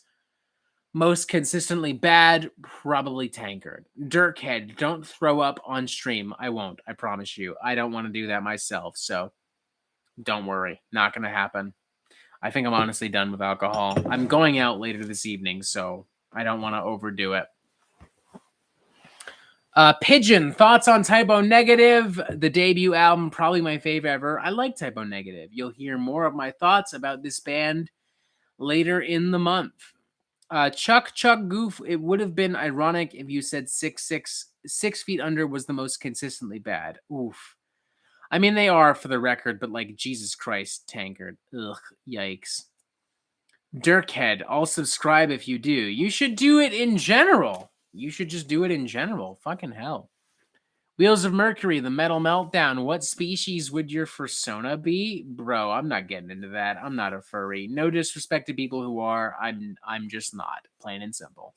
S1: Most consistently bad, probably Tankard. Dirkhead, don't throw up on stream. I won't, I promise you. I don't want to do that myself, so don't worry. Not going to happen. I think I'm honestly done with alcohol. I'm going out later this evening, so I don't want to overdo it. Pigeon, thoughts on Typo Negative? The debut album, probably my favorite ever. I like Typo Negative. You'll hear more of my thoughts about this band later in the month. Chuck Goof, it would have been ironic if you said 6 feet under was the most consistently bad. Oof. I mean, they are for the record, but like, Jesus Christ, Tankard. Ugh, yikes. Dirkhead, I'll subscribe if you do. You should do it in general. You should just do it in general. Fucking hell. Wheels of Mercury, the Metal Meltdown. What species would your fursona be? Bro, I'm not getting into that. I'm not a furry. No disrespect to people who are. I'm just not. Plain and simple.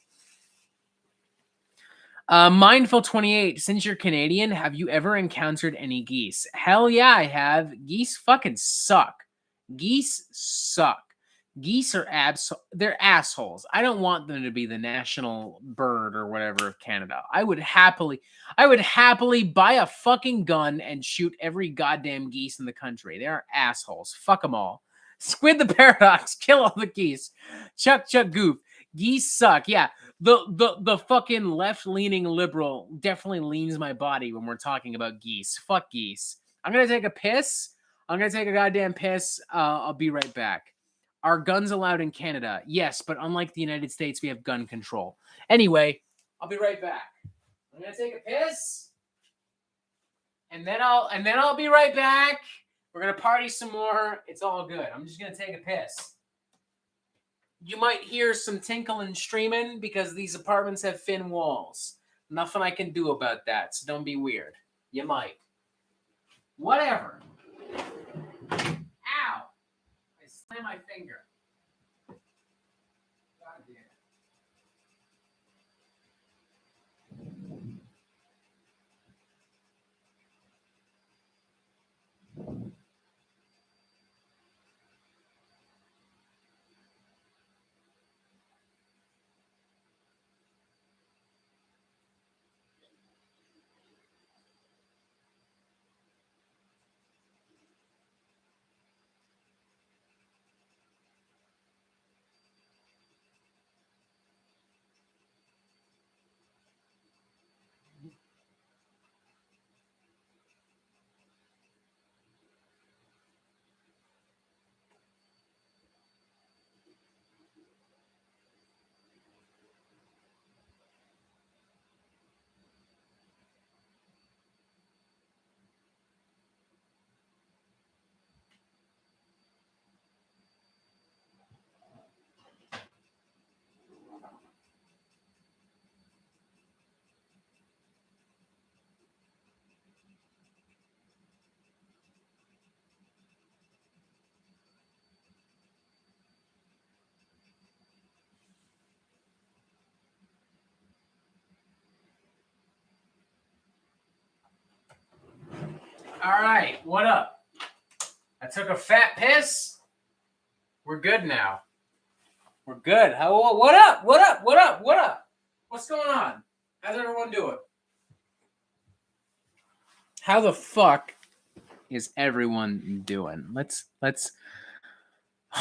S1: Mindful28, since you're Canadian, have you ever encountered any geese? Hell yeah, I have. Geese fucking suck. Geese suck. Geese are they're assholes. I don't want them to be the national bird or whatever of Canada. I would happily buy a fucking gun and shoot every goddamn geese in the country. They are assholes. Fuck them all. Squid the Paradox, kill all the geese. Chuck Goof, geese suck. Yeah, the fucking left-leaning liberal definitely leans my body when we're talking about geese. Fuck geese. I'm gonna take a piss. I'm gonna take a goddamn piss. I'll be right back. Are guns allowed in Canada? Yes, but unlike the United States, we have gun control. Anyway, I'll be right back. I'm gonna take a piss, and then I'll be right back. We're gonna party some more. It's all good. I'm just gonna take a piss. You might hear some tinkle and streaming because these apartments have thin walls. Nothing I can do about that, so don't be weird. You might. Whatever. Ow! I slammed my finger. God damn it. All right, what up? I took a fat piss. We're good now. We're good. What up? What up? What up? What up? What's going on? How's everyone doing? How the fuck is everyone doing? Let's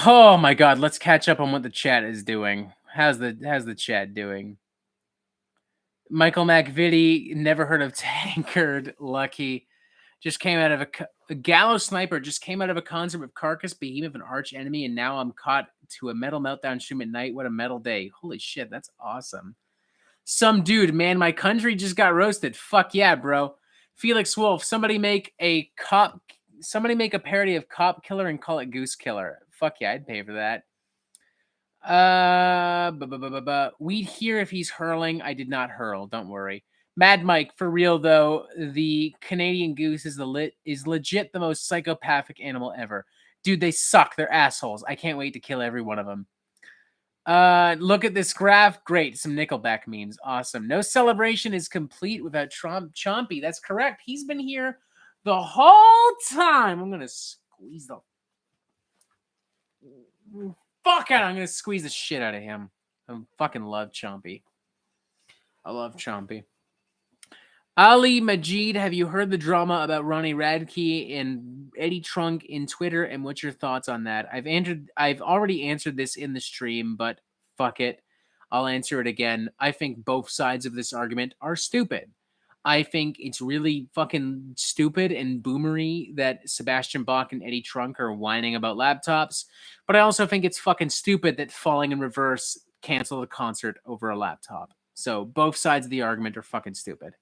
S1: oh my god, let's catch up on what the chat is doing. How's the chat doing? Michael McVitie, never heard of Tankard. Lucky. Just came out of a Gallows Sniper just came out of a concert with Carcass, Behemoth, an arch enemy, and now I'm caught to a Metal Meltdown stream at night. What a metal day. Holy shit, that's awesome. Some dude, man, my country just got roasted. Fuck yeah, bro. Felix Wolf, somebody make a parody of Cop Killer and call it Goose Killer. Fuck yeah, I'd pay for that. We'd hear if he's hurling. I did not hurl, don't worry. Mad Mike, for real though, the Canadian goose is legit the most psychopathic animal ever. Dude, they suck. They're assholes. I can't wait to kill every one of them. Look at this graph. Great. Some Nickelback memes. Awesome. No celebration is complete without Chompy. That's correct. He's been here the whole time. I'm going to squeeze the fuck out. I'm going to squeeze the shit out of him. I fucking love Chompy. I love Chompy. Ali Majid, have you heard the drama about Ronnie Radke and Eddie Trunk in Twitter, and what's your thoughts on that? I've already answered this in the stream, but fuck it. I'll answer it again. I think both sides of this argument are stupid. I think it's really fucking stupid and boomery that Sebastian Bach and Eddie Trunk are whining about laptops, but I also think it's fucking stupid that Falling in Reverse canceled a concert over a laptop. So both sides of the argument are fucking stupid.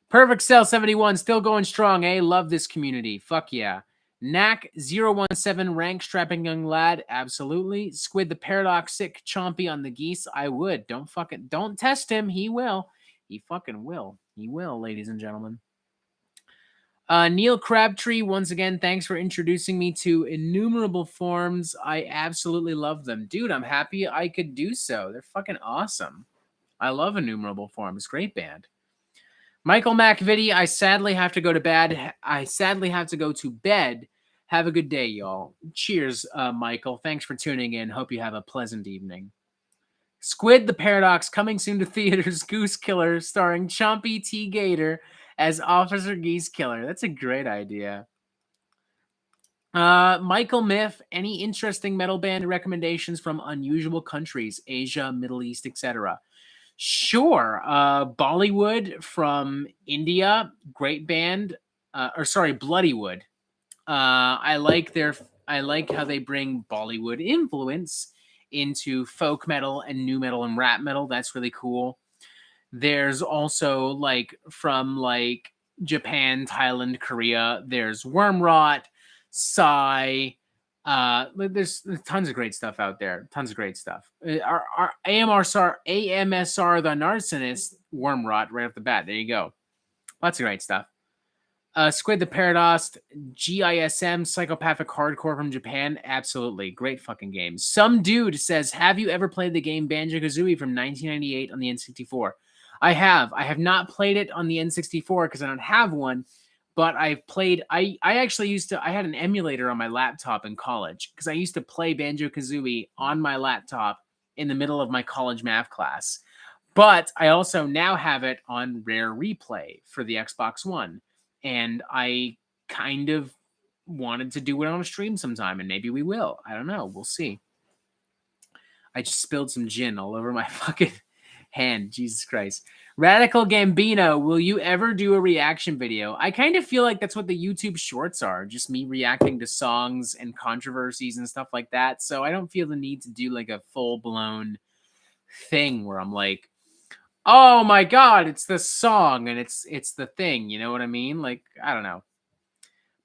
S1: Perfect Cell 71, still going strong, eh? Love this community. Fuck yeah. Knack017, rank strapping young lad. Absolutely. Squid the Paradox, sick chompy on the geese. I would. Don't test him. He will. He fucking will. He will, ladies and gentlemen. Neil Crabtree, once again, thanks for introducing me to Innumerable Forms. I absolutely love them. Dude, I'm happy I could do so. They're fucking awesome. I love Innumerable Forms. Great band. Michael McVitie, I sadly have to go to bed. Have a good day, y'all. Cheers, Michael. Thanks for tuning in. Hope you have a pleasant evening. Squid the Paradox, coming soon to theaters. Goose Killer, starring Chompy T. Gator as Officer Geese Killer. That's a great idea. Michael Miff, any interesting metal band recommendations from unusual countries, Asia, Middle East, etc.? Sure. Bollywood from India, great band. Bloodywood. I like how they bring Bollywood influence into folk metal and new metal and rap metal. That's really cool. There's also from Japan, Thailand, Korea. There's Wormrot, Psy. There's tons of great stuff out there. Tons of great stuff. Our AMSR the Narcissus, Wormrot right off the bat. There you go. Lots of great stuff. Squid the Paradox, GISM, Psychopathic Hardcore from Japan. Absolutely. Great fucking game. Some dude says, have you ever played the game Banjo-Kazooie from 1998 on the N64? I have. I have not played it on the N64 because I don't have one. But I've played, I actually I had an emulator on my laptop in college because I used to play Banjo-Kazooie on my laptop in the middle of my college math class. But I also now have it on Rare Replay for the Xbox One. And I kind of wanted to do it on a stream sometime, and maybe we will. I don't know. We'll see. I just spilled some gin all over my fucking hand. Jesus Christ. Radical Gambino, will you ever do a reaction video? I kind of feel like that's what the YouTube shorts are. Just me reacting to songs and controversies and stuff like that. So I don't feel the need to do a full-blown thing where I'm like, oh my God, it's the song and it's the thing. You know what I mean? I don't know.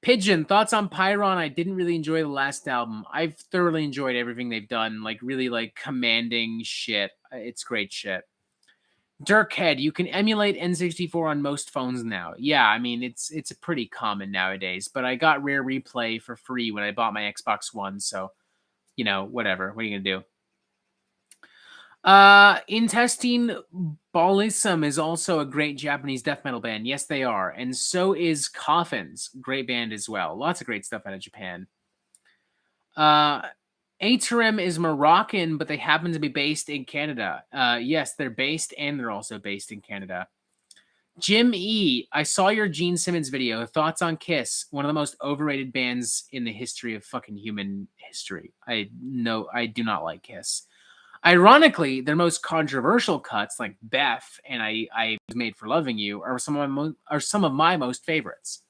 S1: Pigeon, thoughts on Pyron? I didn't really enjoy the last album. I've thoroughly enjoyed everything they've done. Really commanding shit. It's great shit. Dirkhead, you can emulate N64 on most phones now. Yeah, I mean, it's pretty common nowadays. But I got Rare Replay for free when I bought my Xbox One. So, whatever. What are you going to do? Intestine Ballism is also a great Japanese death metal band. Yes, they are. And so is Coffins. Great band as well. Lots of great stuff out of Japan. Aterim is Moroccan, but they happen to be based in Canada. Yes, they're based and they're also based in Canada. Jim E., I saw your Gene Simmons video. Thoughts on Kiss? One of the most overrated bands in the history of fucking human history. I do not like Kiss. Ironically, their most controversial cuts, like Beth and I Was Made for Loving You, are some of my most favorites.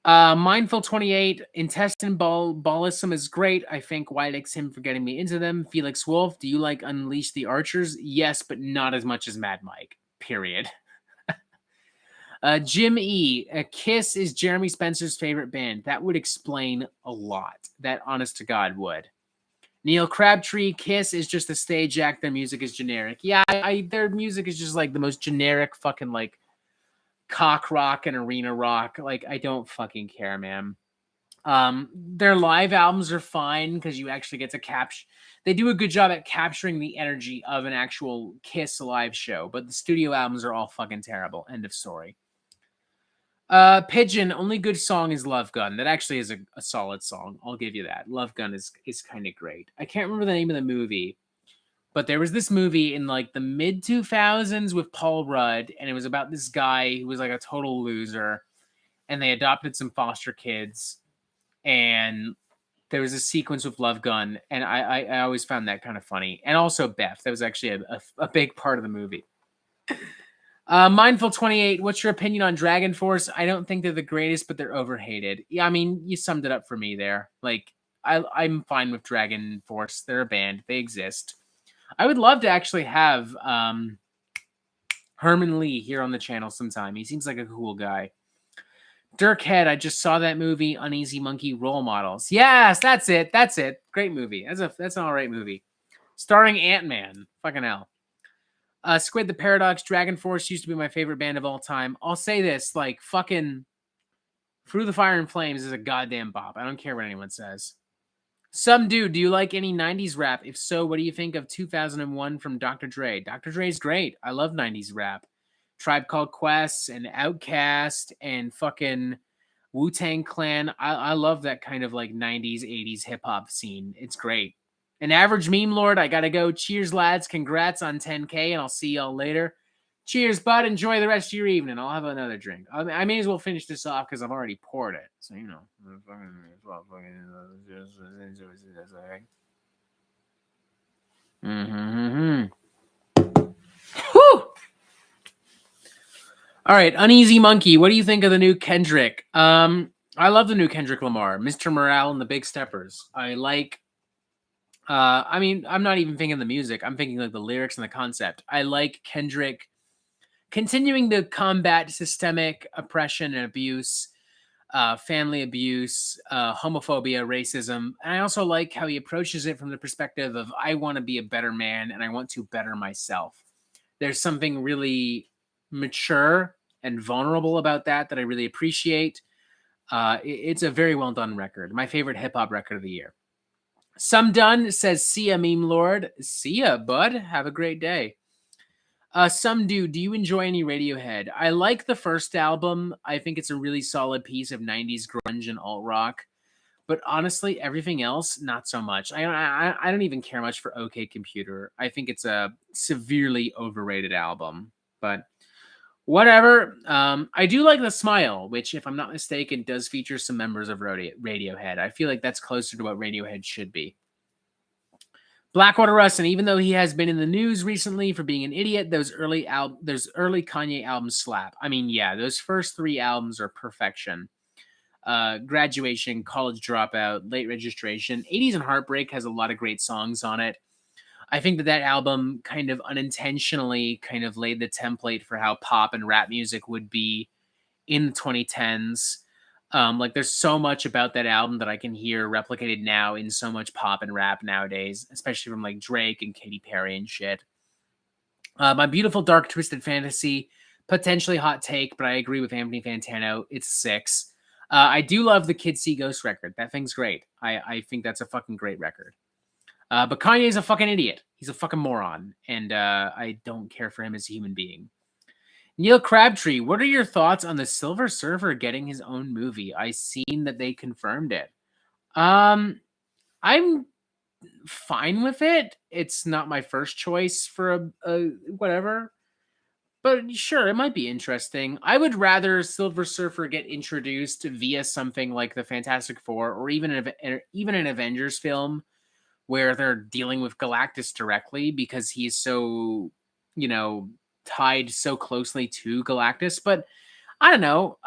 S1: Mindful 28, intestine ballism is great. I think why likes him for getting me into them. Felix Wolf, do you like Unleash the Archers? Yes, but not as much as Mad Mike. Period. Jim E. Kiss is Jeremy Spencer's favorite band. That would explain a lot. That, honest to God, would. Neil Crabtree, Kiss is just a stage act. Their music is generic. Yeah, their music is just like the most generic fucking like cock rock and arena rock. Like, I don't fucking care, man. Their live albums are fine because you actually get to capture. They do a good job at capturing the energy of an actual Kiss live show, but the studio albums are all fucking terrible. End of story. Pigeon, only good song is Love Gun. That actually is a solid song. I'll give you that. Love Gun is kind of great. I can't remember the name of the movie, but there was this movie in like the mid 2000s with Paul Rudd, and it was about this guy who was like a total loser, and they adopted some foster kids, and there was a sequence with Love Gun, and I always found that kind of funny. And also Beth. That was actually a big part of the movie. Mindful 28, what's your opinion on Dragon Force? I don't think they're the greatest, but they're overhated. Yeah, I mean, you summed it up for me there. Like, I'm fine with Dragon Force. They're a band. They exist. I would love to actually have Herman Lee here on the channel sometime. He seems like a cool guy. Dirk Head, I just saw that movie, Uneasy Monkey Role Models. Yes, that's it. That's it. Great movie. That's an all right movie. Starring Ant-Man. Fucking hell. Squid the Paradox, Dragon Force used to be my favorite band of all time. I'll say this, like, fucking Through the Fire and Flames is a goddamn bop. I don't care what anyone says. Some dude, do you like any 90s rap? If so, what do you think of 2001 from Dr. Dre? Dr. Dre's great. I love 90s rap. Tribe Called Quest and Outkast and fucking Wu-Tang Clan. I love that kind of like 90s, 80s hip-hop scene. It's great. An average meme lord, I gotta go. Cheers, lads. Congrats on 10K, and I'll see y'all later. Cheers, bud. Enjoy the rest of your evening. I'll have another drink. I may as well finish this off because I've already poured it. So, you know. Whew! All right, Uneasy Monkey. What do you think of the new Kendrick? I love the new Kendrick Lamar. Mr. Morale and the Big Steppers. I like... I mean, I'm not even thinking the music. I'm thinking like the lyrics and the concept. I like Kendrick continuing to combat systemic oppression and abuse, family abuse, homophobia, racism. And I also like how he approaches it from the perspective of, I want to be a better man and I want to better myself. There's something really mature and vulnerable about that I really appreciate. It's a very well done record. My favorite hip hop record of the year. Some Done says, see ya, meme lord. See ya, bud. Have a great day. Some do you enjoy any Radiohead? I like the first album. I think it's a really solid piece of 90s grunge and alt rock. But honestly, everything else, not so much. I don't even care much for OK Computer. I think it's a severely overrated album. But whatever. I do like The Smile, which, if I'm not mistaken, does feature some members of Radiohead. I feel like that's closer to what Radiohead should be. Blackwater Rustin, even though he has been in the news recently for being an idiot, those early Kanye albums slap. I mean, yeah, those first 3 albums are perfection. Graduation, College Dropout, Late Registration. 80s and Heartbreak has a lot of great songs on it. I think that album kind of unintentionally kind of laid the template for how pop and rap music would be in the 2010s. Like, there's so much about that album that I can hear replicated now in so much pop and rap nowadays, especially from like Drake and Katy Perry and shit. My Beautiful Dark Twisted Fantasy, potentially hot take, but I agree with Anthony Fantano. It's 6. I do love the Kids See Ghosts record. That thing's great. I think that's a fucking great record. But Kanye's a fucking idiot. He's a fucking moron. And I don't care for him as a human being. Neil Crabtree, what are your thoughts on the Silver Surfer getting his own movie? I seen that they confirmed it. I'm fine with it. It's not my first choice for a whatever. But sure, it might be interesting. I would rather Silver Surfer get introduced via something like the Fantastic Four or even an Avengers film where they're dealing with Galactus directly because he's so, tied so closely to Galactus. But I don't know.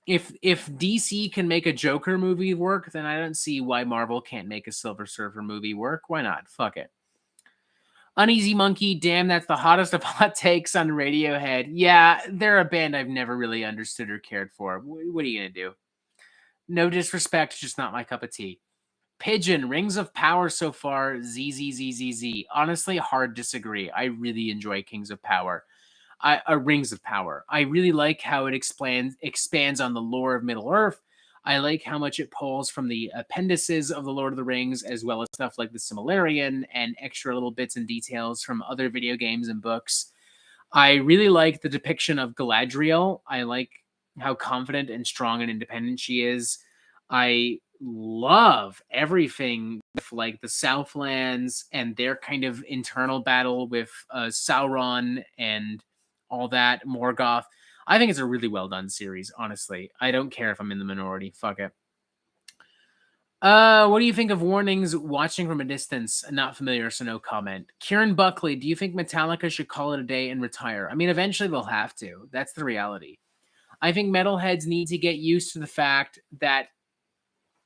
S1: if DC can make a Joker movie work, then I don't see why Marvel can't make a Silver Surfer movie work. Why not? Fuck it. Uneasy Monkey, damn, that's the hottest of hot takes on Radiohead. Yeah, they're a band I've never really understood or cared for. What are you gonna do? No disrespect, just not my cup of tea. Pigeon, Rings of Power so far, ZZZZZ. Honestly, hard disagree. I really enjoy Kings of Power. Rings of Power. I really like how it expands on the lore of Middle Earth. I like how much it pulls from the appendices of the Lord of the Rings, as well as stuff like the Silmarillion and extra little bits and details from other video games and books. I really like the depiction of Galadriel. I like how confident and strong and independent she is. I love everything with like the Southlands and their kind of internal battle with Sauron and all that, Morgoth. I think it's a really well done series, honestly. I don't care if I'm in the minority. Fuck it. What do you think of Warnings watching from a distance? Not familiar, so no comment. Kieran Buckley, do you think Metallica should call it a day and retire? I mean, eventually they'll have to. That's the reality. I think metalheads need to get used to the fact that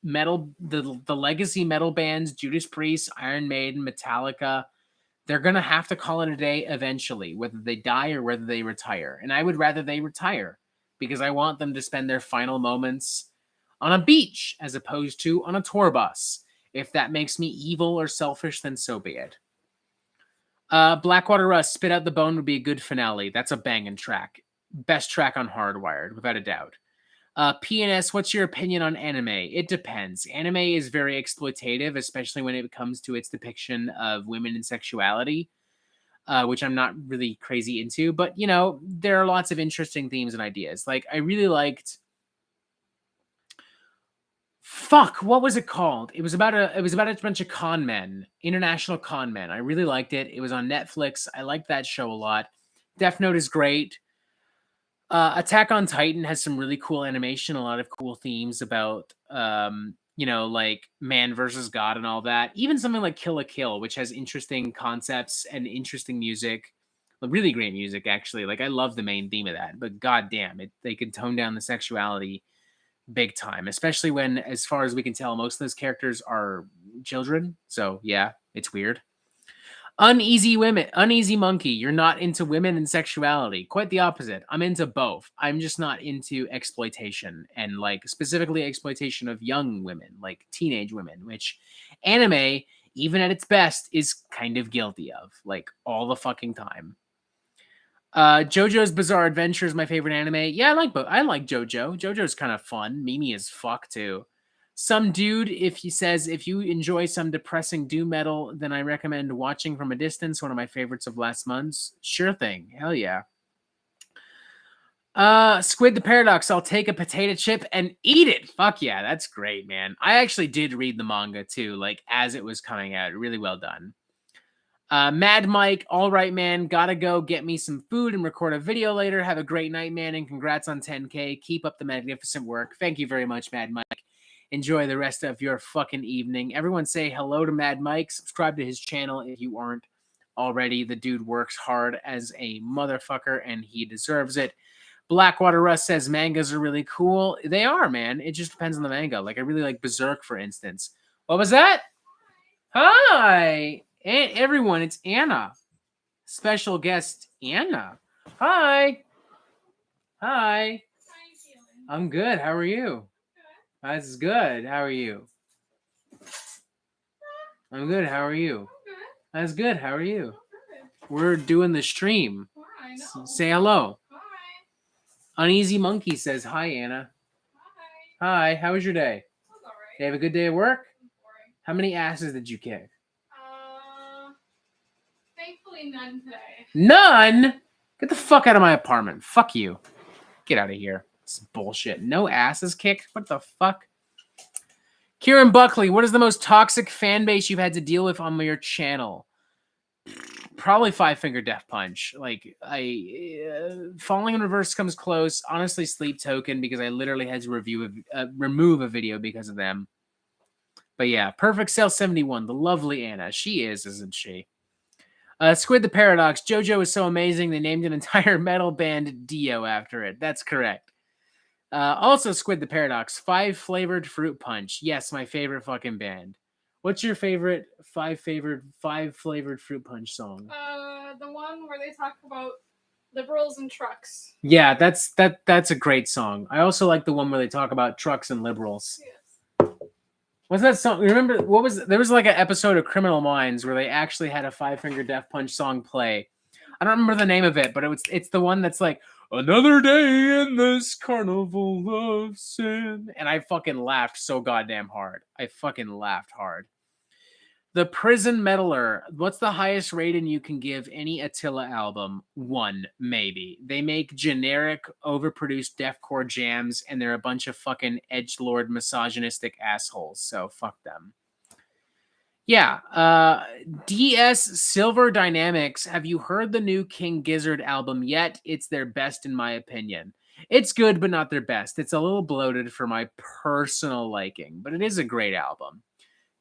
S1: the legacy metal bands, Judas Priest, Iron Maiden, Metallica, they're going to have to call it a day eventually, whether they die or whether they retire. And I would rather they retire because I want them to spend their final moments on a beach as opposed to on a tour bus. If that makes me evil or selfish, then so be it. Blackwater Rust, Spit Out the Bone would be a good finale. That's a banging track. Best track on Hardwired, without a doubt. PNS, what's your opinion on anime? It depends. Anime is very exploitative, especially when it comes to its depiction of women and sexuality, which I'm not really crazy into. But, you know, there are lots of interesting themes and ideas. Like, I really liked... Fuck, what was it called? It was about a bunch of con men, international con men. I really liked it. It was on Netflix. I liked that show a lot. Death Note is great. Attack on Titan has some really cool animation, a lot of cool themes about, you know, like man versus God and all that. Even something like Kill la Kill, which has interesting concepts and interesting music, really great music, actually. Like, I love the main theme of that, but goddamn, they could tone down the sexuality big time, especially when, as far as we can tell, most of those characters are children. So yeah, it's weird. Uneasy Monkey, you're not into women and sexuality. Quite the opposite. I'm into both. I'm just not into exploitation, and like specifically exploitation of young women, like teenage women, which anime, even at its best, is kind of guilty of, like, all the fucking time. JoJo's Bizarre Adventure is my favorite anime. Yeah, I like both. I like JoJo. JoJo's kind of fun. Mimi as fuck too. Some dude, if he says, if you enjoy some depressing doom metal, then I recommend Watching from a Distance, one of my favorites of last month's. Sure thing. Hell yeah. Squid the Paradox, I'll take a potato chip and eat it. Fuck yeah, that's great, man. I actually did read the manga too, like as it was coming out. Really well done. Mad Mike, all right, man. Gotta go get me some food and record a video later. Have a great night, man, and congrats on 10K. Keep up the magnificent work. Thank you very much, Mad Mike. Enjoy the rest of your fucking evening. Everyone say hello to Mad Mike. Subscribe to his channel if you aren't already. The dude works hard as a motherfucker, and he deserves it. Blackwater Russ says mangas are really cool. They are, man. It just depends on the manga. Like, I really like Berserk, for instance. What was that? Hi. Everyone, it's Anna. Special guest Anna. Hi. Hi. I'm good. How are you? That's good. How are you? I'm good. How are you? That's good. How are you? We're doing the stream. Say hello. Uneasy Monkey says hi, Anna. Hi. How was your day? You have a good day at work? How many asses did you kick?
S3: Thankfully none today.
S1: None? Get the fuck out of my apartment. Fuck you. Get out of here. It's bullshit. No asses kicked? What the fuck? Kieran Buckley, what is the most toxic fan base you've had to deal with on your channel? Probably Five Finger Death Punch. Like, Falling in Reverse comes close. Honestly, Sleep Token, because I literally had to remove a video because of them. But yeah, Perfect Cell 71, the lovely Anna. She is, isn't she? Squid the Paradox. JoJo is so amazing, they named an entire metal band Dio after it. That's correct. Also, Squid the Paradox, 5 flavored fruit punch. Yes, my favorite fucking band. What's your favorite 5 flavored fruit punch song?
S3: The one where they talk about liberals and trucks.
S1: Yeah, that's a great song. I also like the one where they talk about trucks and liberals.
S3: Yes.
S1: What's that song? Remember there was like an episode of Criminal Minds where they actually had a 5 Finger Death Punch song play. I don't remember the name of it, but it's the one that's like another day in this carnival of sin, and I fucking laughed so goddamn hard. I fucking laughed hard. The Prison Meddler. What's the highest rating you can give any Attila album? 1, maybe. They make generic, overproduced deathcore jams, and they're a bunch of fucking edgelord, misogynistic assholes. So fuck them. Yeah. DS Silver Dynamics. Have you heard the new King Gizzard album yet? It's their best, in my opinion. It's good, but not their best. It's a little bloated for my personal liking, but it is a great album.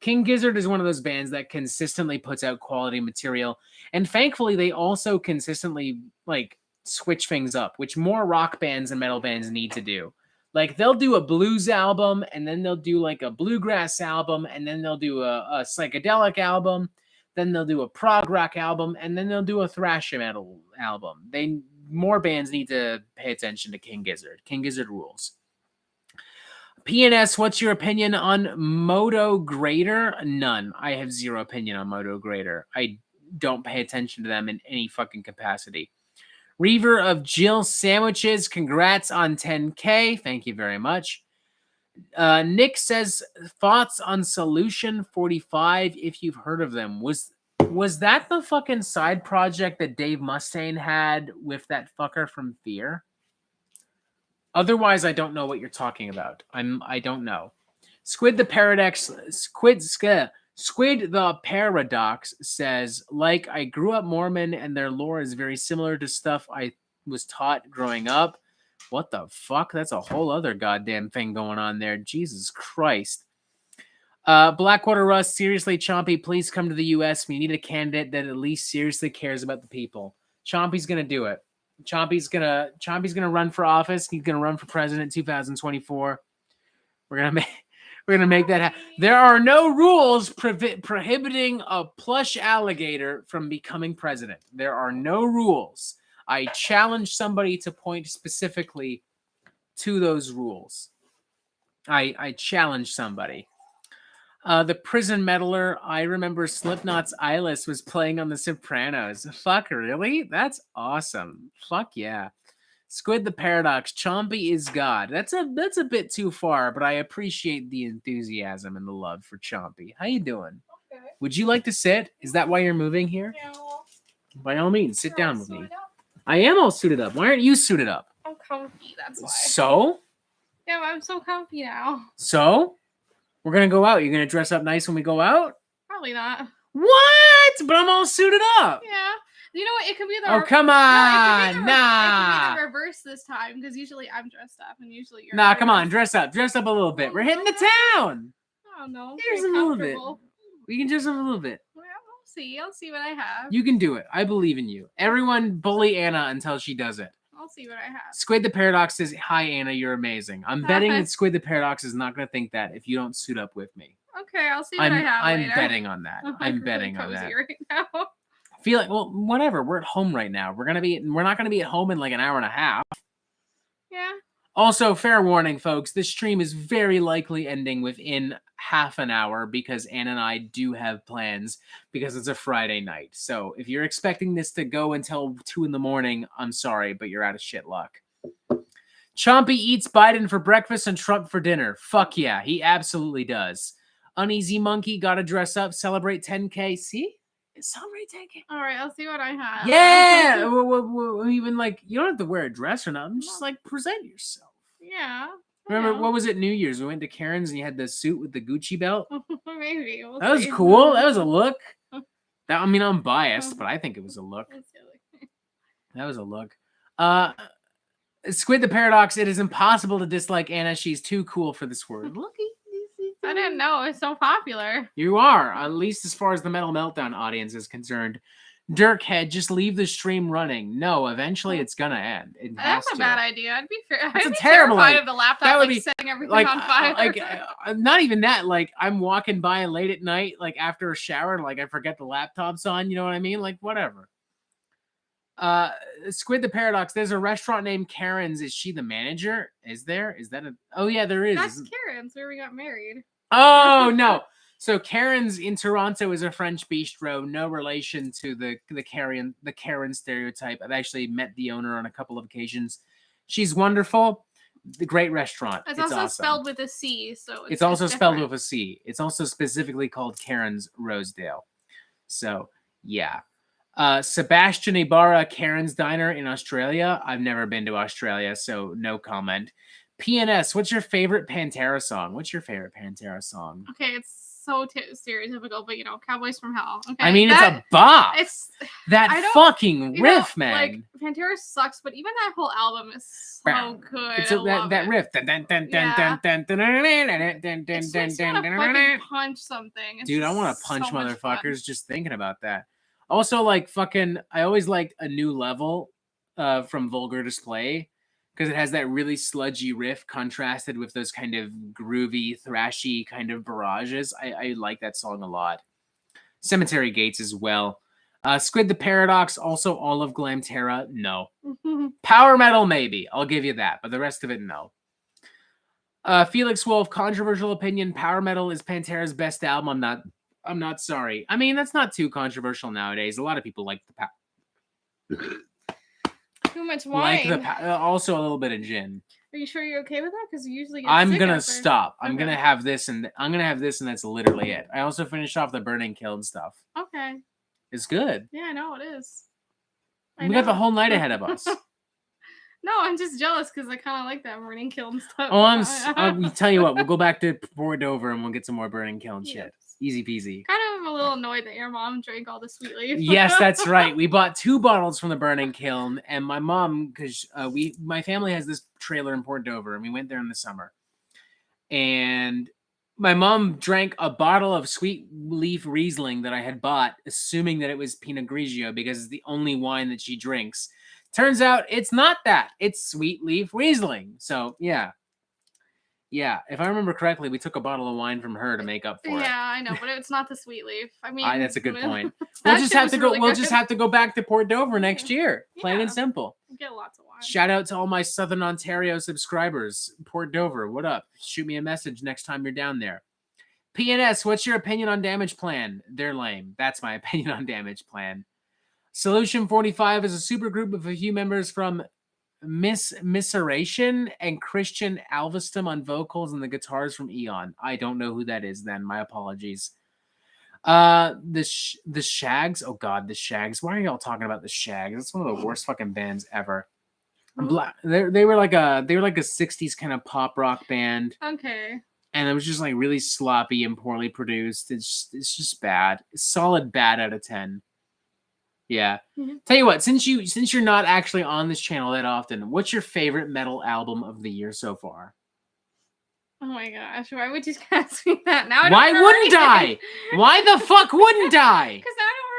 S1: King Gizzard is one of those bands that consistently puts out quality material, and thankfully they also consistently like switch things up, which more rock bands and metal bands need to do. Like they'll do a blues album, and then they'll do like a bluegrass album, and then they'll do a psychedelic album, then they'll do a prog rock album, and then they'll do a thrash metal album. More bands need to pay attention to King Gizzard. King Gizzard rules. PNS, what's your opinion on Moto Grader? None. I have zero opinion on Moto Grader. I don't pay attention to them in any fucking capacity. Reaver of Jill Sandwiches, congrats on 10K. Thank you very much. Nick says, thoughts on Solution 45, if you've heard of them. Was that the fucking side project that Dave Mustaine had with that fucker from Fear? Otherwise, I don't know what you're talking about. I don't know. Squid the Paradox says, like, I grew up Mormon and their lore is very similar to stuff I was taught growing up. What the fuck? That's a whole other goddamn thing going on there. Jesus Christ. Blackwater Rust, seriously, Chompy, please come to the US. We need a candidate that at least seriously cares about the people. Chompy's gonna do it. Chompy's gonna run for office. He's gonna run for president in 2024. We're gonna make that happen. There are no rules prohibiting a plush alligator from becoming president. There are no rules. I challenge somebody to point specifically to those rules. I challenge somebody. The Prison Meddler. I remember Slipknot's Eyeless was playing on The Sopranos. Fuck, really? That's awesome. Fuck yeah. Squid the Paradox. Chompy is God. That's a bit too far, but I appreciate the enthusiasm and the love for Chompy. How you doing?
S3: Okay.
S1: Would you like to sit? Is that why you're moving here?
S3: Yeah, well,
S1: By all means, sit down with me.
S3: suited up.
S1: I am all suited up. Why aren't you suited up?
S3: I'm comfy, that's why.
S1: So?
S3: Yeah, I'm so comfy now.
S1: So? We're going to go out. You're going to dress up nice when we go out?
S3: Probably not.
S1: What? But I'm all suited up.
S3: Yeah. You know what? It could be the
S1: Oh, come
S3: No,
S1: on.
S3: it could be
S1: Nah.
S3: the reverse this time, because usually I'm dressed up and usually you're
S1: Nah, come on. Dress up. Dress up a little bit. We're hitting the town.
S3: I don't know.
S1: Here's a
S3: Very
S1: little bit.
S3: comfortable.
S1: We can dress up a little bit.
S3: Well, I'll see. I'll see what I have.
S1: You can do it. I believe in you. Everyone bully Anna until she does it.
S3: I'll see what I have.
S1: Squid the Paradox says, hi, Anna. You're amazing. I'm betting that Squid the Paradox is not going to think that if you don't suit up with me.
S3: Okay, I'll see what I have
S1: I'm
S3: later.
S1: betting on that. I'm
S3: really
S1: betting on
S3: cozy
S1: that.
S3: right now.
S1: Feel like, well, whatever. We're at home right now. We're not gonna be at home in like an hour and a half.
S3: Yeah.
S1: Also, fair warning, folks. This stream is very likely ending within half an hour because Anna and I do have plans because it's a Friday night. So if you're expecting this to go until 2 a.m, I'm sorry, but you're out of shit luck. Chompy eats Biden for breakfast and Trump for dinner. Fuck yeah, he absolutely does. Uneasy Monkey, gotta dress up, celebrate 10K. See? Celebrate 10K.
S3: All right, I'll see what I have.
S1: Yeah! Even like, you don't have to wear a dress or nothing. Just like present yourself.
S3: Yeah.
S1: Remember, what was it, New Year's? We went to Karen's and you had the suit with the Gucci belt.
S3: Maybe. We'll
S1: That was
S3: see.
S1: cool. That was a look. I'm biased, but I think it was a look.
S3: That's silly.
S1: That was a look. Squid the Paradox. It is impossible to dislike Anna. She's too cool for this word. Look.
S3: I didn't know it was so popular.
S1: You are, at least as far as the Metal Meltdown audience is concerned. Dirkhead, just leave the stream running. No, eventually it's gonna end. It has
S3: That's a
S1: to.
S3: bad idea. I'd be
S1: It's a
S3: I'd be
S1: terrible
S3: terrified
S1: idea.
S3: of the laptop
S1: That would
S3: like
S1: be,
S3: setting everything
S1: like,
S3: on fire.
S1: not even that. Like, I'm walking by late at night, like after a shower, and like I forget the laptop's on. You know what I mean? Like, whatever. Squid the Paradox. There's a restaurant named Karen's. Is she the manager? Is there? Is that a? Oh yeah, there is.
S3: That's Karen's where we got married.
S1: Oh no. So Karen's in Toronto is a French bistro, no relation to the Karen stereotype. I've actually met the owner on a couple of occasions. She's wonderful. The great restaurant.
S3: It's
S1: also
S3: awesome. Spelled with a C, so
S1: it's also spelled
S3: different.
S1: with a C. It's also specifically called Karen's Rosedale. So yeah. Sebastian Ibarra, Karen's Diner in Australia. I've never been to Australia, so no comment. PNS, what's your favorite Pantera song? What's your favorite Pantera song?
S3: Okay, it's so stereotypical, but Cowboys from Hell. Okay,
S1: I mean, it's a bop.
S3: It's
S1: that fucking riff, man.
S3: Like Pantera sucks, but even that whole album is so good.
S1: It's that riff.
S3: It makes you want to fucking punch something. It's
S1: Dude, I
S3: just
S1: want to punch
S3: so much fun.
S1: motherfuckers just thinking about that. Also, like I always liked A New Level from Vulgar Display because it has that really sludgy riff contrasted with those kind of groovy, thrashy kind of barrages. I like that song a lot. Cemetery Gates as well. Squid the Paradox, also all of Glamterra, no. Power Metal, maybe. I'll give you that, but the rest of it, no. Felix Wolf, controversial opinion. Power Metal is Pantera's best album. I'm not sorry. I mean, that's not too controversial nowadays. A lot of people like the power.
S3: Too much wine.
S1: Like also a little bit of gin.
S3: Are you sure you're okay with that? Because you usually get
S1: I'm
S3: sick
S1: gonna
S3: after.
S1: stop. I'm
S3: Okay.
S1: gonna have this, and that's literally it. I also finished off the Burning Kiln stuff.
S3: Okay.
S1: It's good.
S3: Yeah, I know it is.
S1: We got the whole night ahead of us.
S3: No, I'm just jealous because I kind of like that Burning Kiln stuff.
S1: Oh, I'll tell you what. We'll go back to Bordover and we'll get some more Burning Kiln shit.
S3: Yes.
S1: Easy peasy.
S3: Kind of a little annoyed that your mom drank all the sweet leaf.
S1: Yes, that's right. We bought 2 bottles from the Burning Kiln, and my mom, because my family has this trailer in Port Dover, and we went there in the summer. And my mom drank a bottle of sweet leaf Riesling that I had bought, assuming that it was Pinot Grigio because it's the only wine that she drinks. Turns out it's not that. It's sweet leaf Riesling. So yeah. Yeah, if I remember correctly, we took a bottle of wine from her to make up for it.
S3: Yeah, I know, but it's not the sweet leaf. I mean,
S1: That's a good point.
S3: We'll
S1: We'll just have to go back to Port Dover next year. Plain
S3: Yeah.
S1: and simple.
S3: Get lots of wine.
S1: Shout out to all my Southern Ontario subscribers. Port Dover, what up? Shoot me a message next time you're down there. PNS, what's your opinion on Damage Plan? They're lame. That's my opinion on Damage Plan. Solution 45 is a super group of a few members from Misceration and Christian Alveston on vocals and the guitars from Eon. I don't know who that is then. My apologies. The Shags. Oh God, the Shags. Why are y'all talking about the Shags? That's one of the worst fucking bands ever. They were like a 60s kind of pop rock band.
S3: Okay.
S1: And it was just like really sloppy and poorly produced. It's just bad. Solid bad out of 10. Yeah.
S3: Mm-hmm.
S1: Tell you what, since you're not actually on this channel that often, what's your favorite metal album of the year so far?
S3: Oh my gosh, why would you ask me that now?
S1: Why wouldn't I? Why the fuck wouldn't I?
S3: Because I don't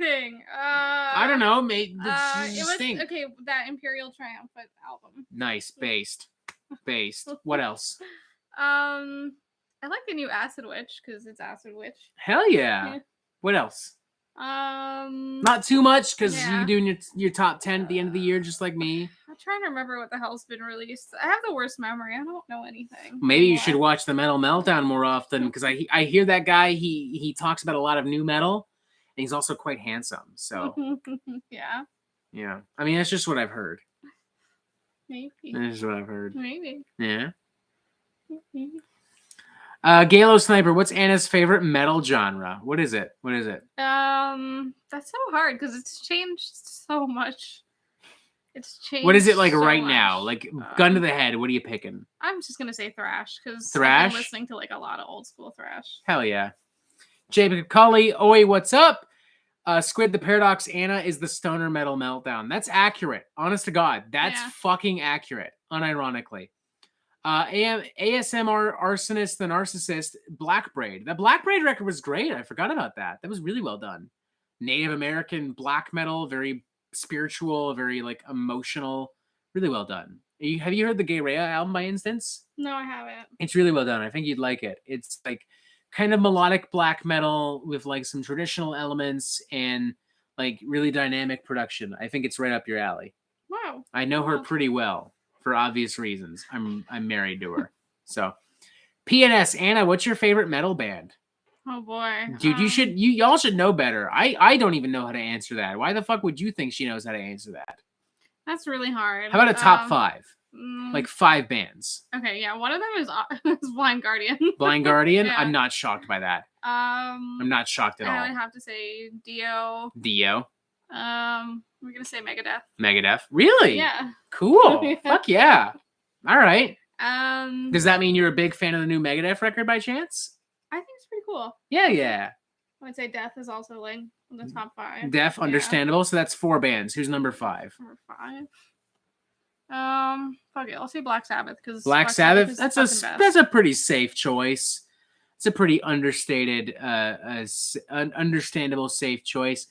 S3: remember anything.
S1: I don't know, mate.
S3: It was okay. That Imperial Triumphant album.
S1: Nice, based. What else?
S3: I like the new Acid Witch because it's Acid Witch.
S1: Hell yeah. What else? Not too much because you're doing your top 10 at the end of the year, just like me.
S3: I'm trying to remember what the hell's been released. I have the worst memory. I don't know anything.
S1: Maybe you should watch the Metal Meltdown more often because I hear that guy. He talks about a lot of new metal, and he's also quite handsome. So yeah. I mean, that's just what I've heard.
S3: Maybe.
S1: That's just what I've heard.
S3: Maybe.
S1: Yeah.
S3: Maybe.
S1: Galo Sniper, what's Anna's favorite metal genre? What is it?
S3: That's so hard because it's changed so much. It's changed.
S1: What is it like
S3: so
S1: right
S3: much.
S1: now? Like gun to the head, what are you picking?
S3: I'm just gonna say thrash because
S1: Thrash?
S3: I've been listening to like a lot of old school thrash.
S1: Hell yeah. Jacob Cully, oi, what's up? Squid the Paradox, Anna is the stoner metal meltdown. That's accurate. Honest to God, that's fucking accurate. Unironically. ASMR Arsonist the Narcissist, Black Braid. That Black Braid record was great. I forgot about that. That was really well done. Native American black metal, very spiritual, very like emotional, really well done. Have you heard the Gay Rea album by instance?
S3: No, I haven't.
S1: It's really well done. I think you'd like it. It's like kind of melodic black metal with like some traditional elements and like really dynamic production. I think it's right up your alley.
S3: Wow.
S1: I know her
S3: Wow.
S1: pretty well for obvious reasons. I'm married to her. So, P.N.S. Anna, what's your favorite metal band?
S3: Oh boy.
S1: Dude, y'all should know better. I don't even know how to answer that. Why the fuck would you think she knows how to answer that?
S3: That's really hard.
S1: How about a top 5?
S3: Mm,
S1: Like 5 bands.
S3: Okay, yeah. One of them is Blind Guardian.
S1: Blind Guardian?
S3: Yeah.
S1: I'm not shocked by that. I'm not shocked at
S3: I
S1: all.
S3: would have to say Dio.
S1: Dio.
S3: We're gonna say Megadeth.
S1: Megadeth. Really?
S3: Yeah.
S1: Cool.
S3: Yeah.
S1: Fuck yeah. All right.
S3: Um,
S1: Does that mean you're a big fan of the new Megadeth record by chance?
S3: I think it's pretty cool.
S1: Yeah.
S3: I would say Death is also like in the top 5.
S1: Deaf,
S3: Yeah.
S1: understandable. So that's 4 bands. Who's number 5?
S3: Number 5. Fuck it. I'll say Black Sabbath because
S1: Black Sabbath.
S3: is
S1: That's
S3: the fucking
S1: that's a pretty safe choice. It's a pretty understated, understandable, safe choice.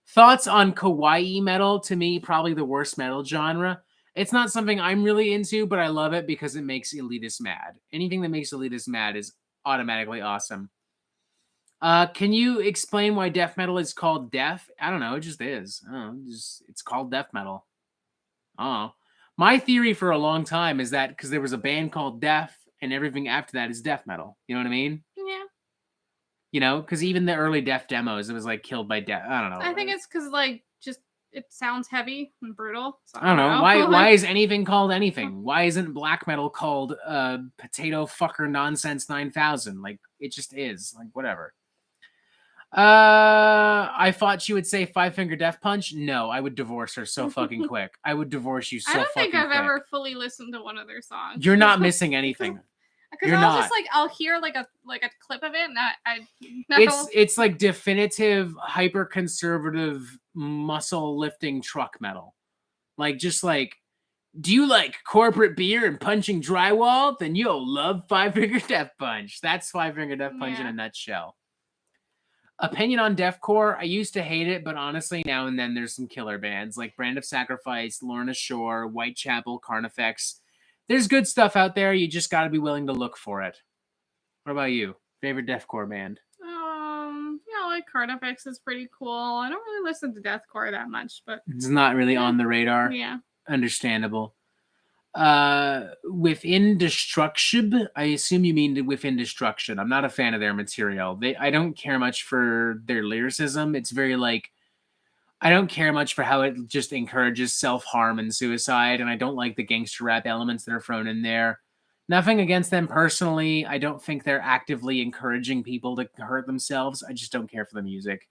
S1: Thoughts on kawaii metal? To me, probably the worst metal genre. It's not something I'm really into, but I love it because it makes elitists mad. Anything that makes elitists mad is automatically awesome. Can you explain why death metal is called death? I don't know. It just is. It's called death metal. Oh, my theory for a long time is that because there was a band called Death, and everything after that is death metal. You know what I mean?
S3: Yeah.
S1: You know, because even the early Death demos, it was like killed by death. I don't know.
S3: I think it's because like just it sounds heavy and brutal. So
S1: I don't know. Why is anything called anything? Why isn't black metal called Potato Fucker Nonsense 9000? Like it just is. Like whatever. I thought she would say Five Finger Death Punch. No, I would divorce her so fucking quick. I would divorce you so
S3: I don't
S1: fucking
S3: think I've
S1: quick.
S3: ever fully listened to one of their songs.
S1: You're not missing anything.
S3: Because
S1: You're
S3: I'll
S1: not.
S3: just like I'll hear like a clip of it and I
S1: It's like definitive hyper conservative muscle lifting truck metal. Like just like, do you like corporate beer and punching drywall? Then you'll love Five Finger Death Punch. That's Five Finger Death Punch in a nutshell. Opinion on deathcore. I used to hate it, but honestly, now and then there's some killer bands like Brand of Sacrifice, Lorna Shore, Whitechapel, Carnifex. There's good stuff out there. You just got to be willing to look for it. What about you? Favorite deathcore band?
S3: Like Carnifex is pretty cool. I don't really listen to deathcore that much, but
S1: It's not really on the radar.
S3: Yeah.
S1: Understandable. Within Destruction, I assume you mean Within Destruction. I'm not a fan of their material. I don't care much for their lyricism. It's very like, I don't care much for how it just encourages self-harm and suicide, and I don't like the gangster rap elements that are thrown in there. Nothing against them personally. I don't think they're actively encouraging people to hurt themselves. I just don't care for the music.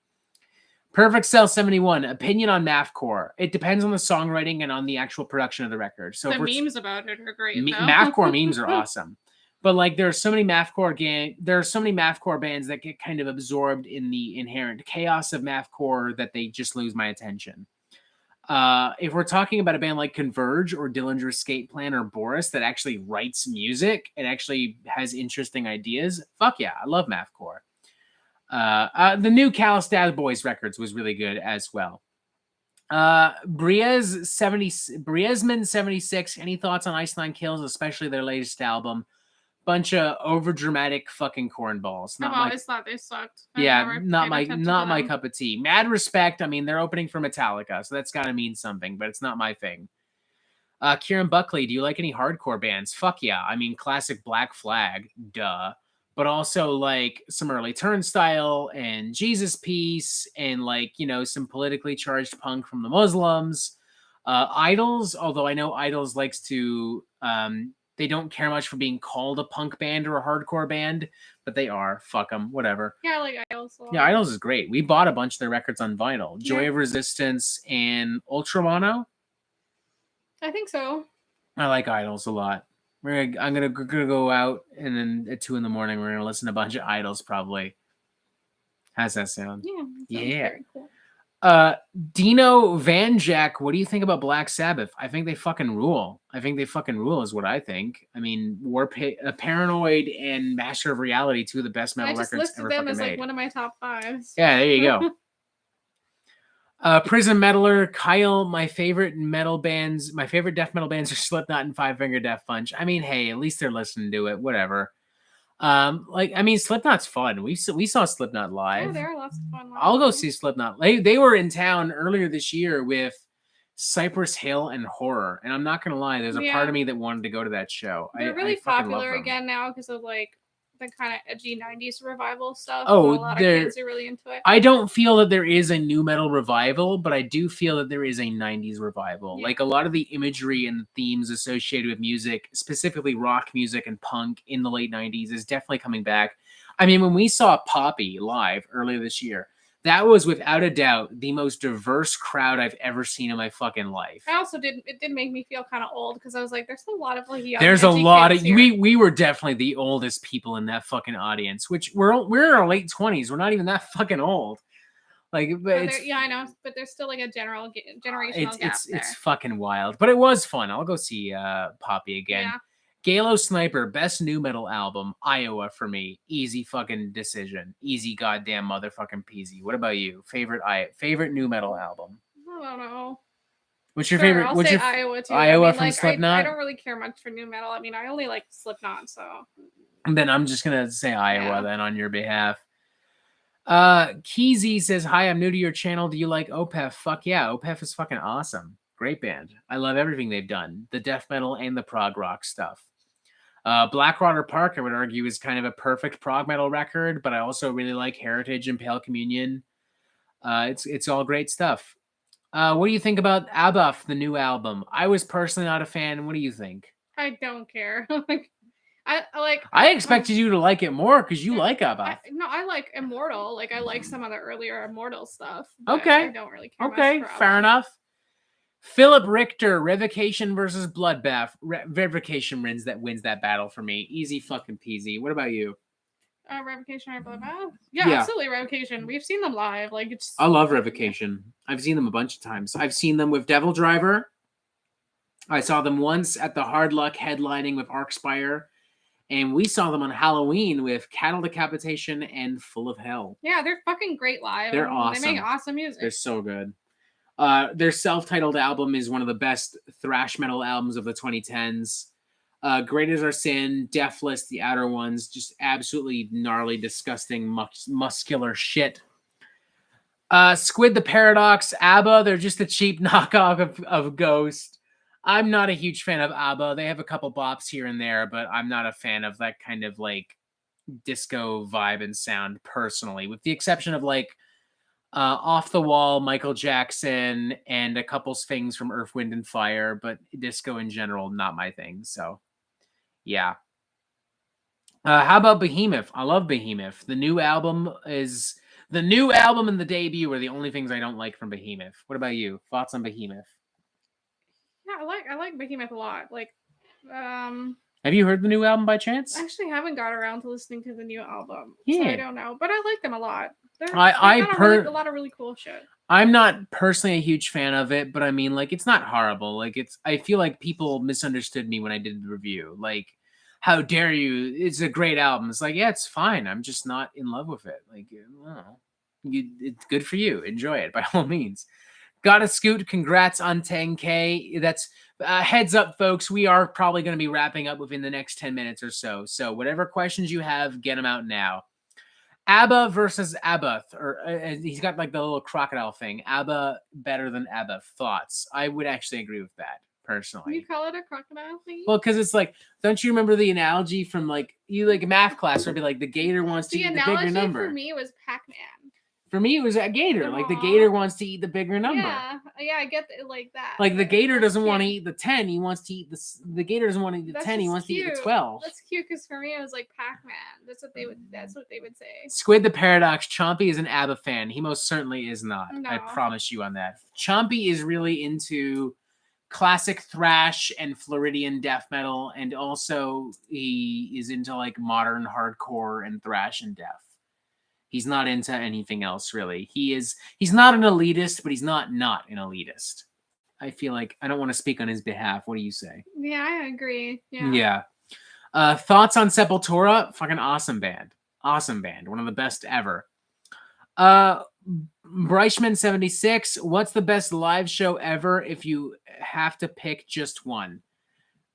S1: Perfect Cell 71. Opinion on mathcore. It depends on the songwriting and on the actual production of the record. So
S3: the memes about it are great.
S1: mathcore memes are awesome. But like there are so many mathcore bands that get kind of absorbed in the inherent chaos of mathcore that they just lose my attention. If we're talking about a band like Converge or Dillinger Escape Plan or Boris that actually writes music and actually has interesting ideas, fuck yeah, I love mathcore. The new Callous Dad Boys records was really good as well. Briesman 76. Any thoughts on Ice Nine Kills, especially their latest album? Bunch of overdramatic fucking cornballs.
S3: I've always thought they sucked.
S1: Yeah, not my cup of tea. Mad respect. I mean, they're opening for Metallica, so that's got to mean something, but it's not my thing. Kieran Buckley, do you like any hardcore bands? Fuck yeah. I mean, classic Black Flag, duh. But also like some early Turnstile and Jesus Piece and like, you know, some politically charged punk from the Muslims. Idols, although I know Idols likes to, they don't care much for being called a punk band or a hardcore band, but they are. Fuck them, whatever.
S3: Yeah, I like Idols.
S1: Yeah, Idols is great. We bought a bunch of their records on vinyl. Joy of Resistance and Ultramono.
S3: I think so.
S1: I like Idols a lot. I'm gonna go out, and then at 2 a.m. we're gonna listen to a bunch of Idols probably. How's that sound?
S3: Yeah. Very cool.
S1: Dino Van Jack, what do you think about Black Sabbath? I think they fucking rule. Is what I think. I mean, Paranoid and Master of Reality, 2 of the best metal records ever fucking made.
S3: I just listed them as like one of my top 5s.
S1: Yeah, there you go. Prison Metaler, Kyle, my favorite death metal bands are Slipknot and Five Finger Death Punch. I mean, hey, at least they're listening to it, whatever. Slipknot's fun. We saw Slipknot
S3: Oh,
S1: live.
S3: there are lots of fun.
S1: I'll go see Slipknot. They were in town earlier this year with Cypress Hill and Horror, and I'm not gonna lie, there's a part of me that wanted to go to that show.
S3: They're really
S1: I fucking love
S3: popular
S1: them.
S3: again now because of like the kind of edgy 90s revival stuff.
S1: Oh,
S3: and a lot of kids are really into it.
S1: I don't feel that there is a new metal revival, but I do feel that there is a 90s revival.
S3: Yeah.
S1: Like a lot of the imagery and themes associated with music, specifically rock music and punk in the late 90s, is definitely coming back. I mean, when we saw Poppy live earlier this year, that was without a doubt the most diverse crowd I've ever seen in my fucking life.
S3: It did make me feel kind of old because I was like, there's a lot of like young.
S1: There's a lot of
S3: here.
S1: we were definitely the oldest people in that fucking audience, which we're in our late 20s. We're not even that fucking old. Like,
S3: yeah, I know, but there's still like a generational gap there.
S1: It's fucking wild, but it was fun. I'll go see Poppy again.
S3: Yeah.
S1: Galo Sniper, best new metal album, Iowa for me. Easy fucking decision. Easy goddamn motherfucking peasy. What about you? Favorite new metal album?
S3: I don't know.
S1: What's your favorite?
S3: I'll
S1: what's
S3: say
S1: your
S3: Iowa too.
S1: Iowa from Slipknot?
S3: I don't really care much for new metal. I mean, I only like Slipknot, so.
S1: And then I'm just gonna say Iowa then on your behalf. Keezy says, "Hi, I'm new to your channel. Do you like Opeth? Fuck yeah, Opeth is fucking awesome. Great band. I love everything they've done, the death metal and the prog rock stuff. Blackwater Park, I would argue, is kind of a perfect prog metal record, but I also really like Heritage and Pale Communion. It's all great stuff. What do you think about Abuff, the new album? I was personally not a fan. What do you think?
S3: I don't care.
S1: I expected you to like it more because you like Abuff.
S3: I like Immortal. Like I like some of the earlier Immortal stuff.
S1: Okay.
S3: I don't really care.
S1: Okay,
S3: much for
S1: fair
S3: Abuff.
S1: enough. Philip Richter, Revocation versus Bloodbath. Revocation wins that battle for me. Easy fucking peasy. What about you?
S3: Revocation or Bloodbath? Yeah, absolutely Revocation. We've seen them live. Like it's.
S1: I love Revocation. I've seen them a bunch of times. I've seen them with Devil Driver. I saw them once at the Hard Luck headlining with Arcspire. And we saw them on Halloween with Cattle Decapitation and Full of Hell.
S3: Yeah, they're fucking great live.
S1: They're awesome.
S3: They make awesome music.
S1: They're so good. Their self-titled album is one of the best thrash metal albums of the 2010s. Great Is Our Sin, Deathless, The Outer Ones, just absolutely gnarly, disgusting, muscular shit. Squid the Paradox, ABBA, they're just a cheap knockoff of Ghost. I'm not a huge fan of ABBA. They have a couple bops here and there, but I'm not a fan of that kind of like disco vibe and sound personally, with the exception of like Off the Wall, Michael Jackson, and a couple things from Earth, Wind, and Fire, but disco in general, not my thing. So, yeah. How about Behemoth? I love Behemoth. The new album and the debut are the only things I don't like from Behemoth. What about you? Thoughts on Behemoth?
S3: Yeah, I like Behemoth a lot. Like,
S1: have you heard the new album by chance?
S3: I actually haven't got around to listening to the new album.
S1: Yeah.
S3: So I don't know, but I like them a lot.
S1: I
S3: heard a lot of really cool shit.
S1: I'm not personally a huge fan of it, but I mean, like, it's not horrible. Like, I feel like people misunderstood me when I did the review. Like, how dare you? It's a great album. It's like, yeah, it's fine. I'm just not in love with it. Like, it's good for you. Enjoy it by all means. Gotta Scoot, congrats on 10K. That's heads up, folks. We are probably going to be wrapping up within the next 10 minutes or so. So whatever questions you have, get them out now. ABBA versus Abuth, or he's got like the little crocodile thing. ABBA better than Abuth. Thoughts? I would actually agree with that personally.
S3: You call it a crocodile thing?
S1: Well, because it's like, don't you remember the analogy from like math class where it'd be like the gator wants to eat the bigger number?
S3: The analogy for me was Pac-Man.
S1: For me, it was a gator. Like the gator wants to eat the bigger number.
S3: Yeah, I get it like that.
S1: Like the gator doesn't want to eat the 10. He wants to eat the gator doesn't want to eat the 10. He wants to eat the 12.
S3: That's cute because for me, it was like Pac-Man. That's what they would say.
S1: Squid the Paradox. Chompy is an ABBA fan. He most certainly is not.
S3: No.
S1: I promise you on that. Chompy is really into classic thrash and Floridian death metal, and also he is into like modern hardcore and thrash and death. He's not into anything else, really. He's not an elitist, but he's not an elitist. I feel like I don't want to speak on his behalf. What do you say?
S3: Yeah, I agree. Yeah.
S1: Thoughts on Sepultura? Fucking awesome band. Awesome band. One of the best ever. What Breichman76, what's the best live show ever if you have to pick just one?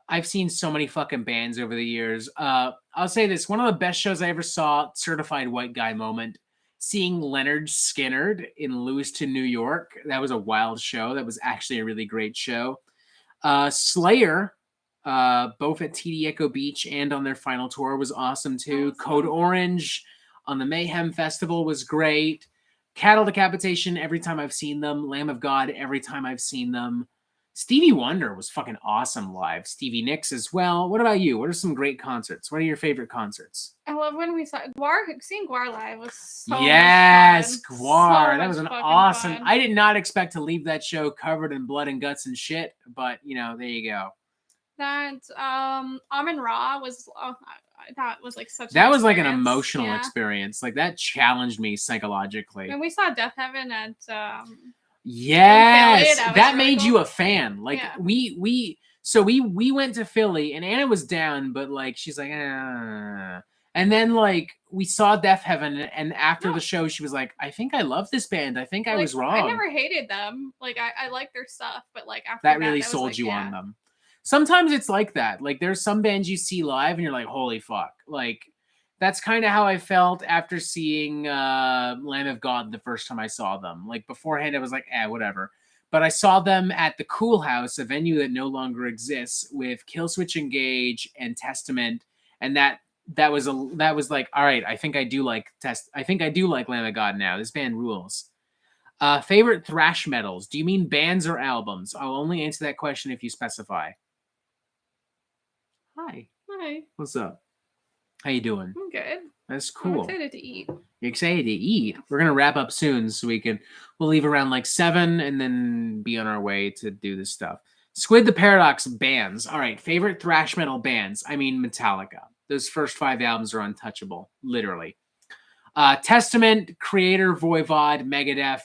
S1: I've seen so many fucking bands over the years. I'll say this. One of the best shows I ever saw, Certified White Guy moment. Seeing Leonard Skinnard in Lewiston, New York. That was a wild show. That was actually a really great show. Slayer, both at TD Echo Beach and on their final tour, was awesome too. Code Orange on the Mayhem Festival was great. Cattle Decapitation, every time I've seen them. Lamb of God, every time I've seen them. Stevie Wonder was fucking awesome live. Stevie Nicks as well. What about you? What are some great concerts? What are your favorite concerts?
S3: I love when we saw Guar. Seeing Guar live was so
S1: yes,
S3: much fun.
S1: Guar.
S3: So
S1: that was an
S3: much fucking
S1: awesome.
S3: fun.
S1: I did not expect to leave that show covered in blood and guts and shit, but you know, there you go.
S3: That Amin Ra was that was like such.
S1: That was like an
S3: experience.
S1: emotional experience. Like that challenged me psychologically.
S3: And we saw Death Heaven at
S1: yes,
S3: Philly,
S1: that
S3: really
S1: made
S3: cool.
S1: you a fan. Like
S3: Yeah.
S1: we went to Philly and Anna was down, but like she's like, and then like we saw Death Heaven, and after the show, she was like, I think I love this band. I think I was wrong.
S3: I never hated them. Like I like their stuff, but like after
S1: that really
S3: was
S1: sold
S3: like,
S1: you on them. Sometimes it's like that. Like there's some bands you see live and you're like, holy fuck. Like that's kind of how I felt after seeing Lamb of God the first time I saw them. Like beforehand, I was like, whatever. But I saw them at the Cool House, a venue that no longer exists, with Killswitch Engage and Testament, and that was like, all right, I think I do like Lamb of God now. This band rules. Favorite thrash metals? Do you mean bands or albums? I'll only answer that question if you specify. Hi.
S3: Hi.
S1: What's up? How you doing?
S3: I'm good.
S1: That's cool.
S3: I'm excited to eat.
S1: You're excited to eat. We're gonna wrap up soon, so we'll leave around like 7 and then be on our way to do this stuff. Squid the Paradox bands. All right, favorite thrash metal bands. I mean Metallica. Those first 5 albums are untouchable, literally. Testament, Creator, Voivod, Megadeth,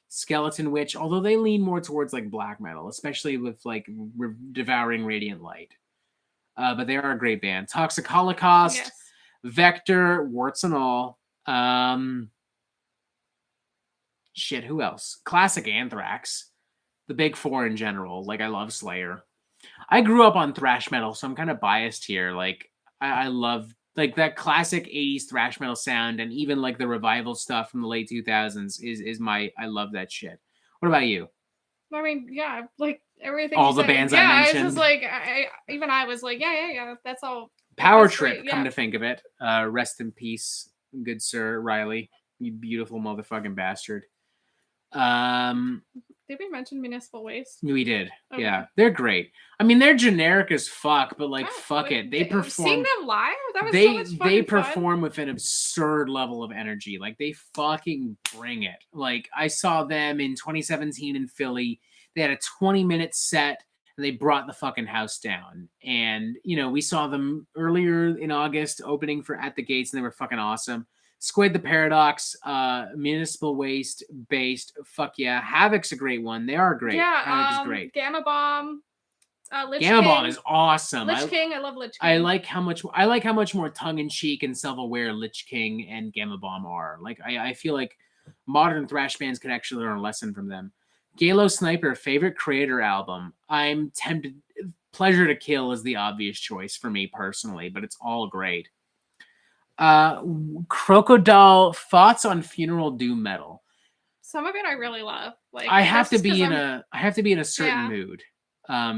S1: Skeleton Witch. Although they lean more towards like black metal, especially with like Devouring Radiant Light. But they are a great band. Toxic Holocaust.
S3: Yes.
S1: Vector, warts and all. Shit, who else? Classic Anthrax. The big 4 in general. Like, I love Slayer. I grew up on thrash metal, so I'm kind of biased here. Like, I love like that classic 80s thrash metal sound, and even like the revival stuff from the late 2000s is I love that shit. What about you?
S3: I mean, yeah, like everything.
S1: All the bands I mentioned.
S3: Yeah, it's just like I was like, yeah, that's all.
S1: Power
S3: that's
S1: Trip,
S3: great,
S1: come to think of it. Rest in peace, good sir Riley. You beautiful motherfucking bastard.
S3: Did we mention Municipal Waste?
S1: We did.
S3: Okay.
S1: Yeah, they're great. I mean, they're generic as fuck, but like, fuck it. They perform.
S3: Seeing them live, that was
S1: they
S3: so much
S1: they
S3: fucking
S1: perform with an absurd level of energy. Like they fucking bring it. Like I saw them in 2017 in Philly. They had a 20-minute set. And they brought the fucking house down. And, you know, we saw them earlier in August opening for At the Gates, and they were fucking awesome. Squid the Paradox, Municipal Waste based. Fuck yeah. Havoc's a great one. They are great.
S3: Yeah,
S1: Havoc is great.
S3: Gamma Bomb. Lich
S1: Gamma
S3: King.
S1: Bomb is awesome.
S3: Lich King, I love Lich King.
S1: I like how much more tongue-in-cheek and self-aware Lich King and Gamma Bomb are. Like I feel like modern thrash bands could actually learn a lesson from them. Galo Sniper, favorite Creator album. I'm tempted. Pleasure to Kill is the obvious choice for me personally, but it's all great. Crocodile, thoughts on Funeral Doom metal.
S3: Some of it I really love. Like
S1: I have to be in a certain mood.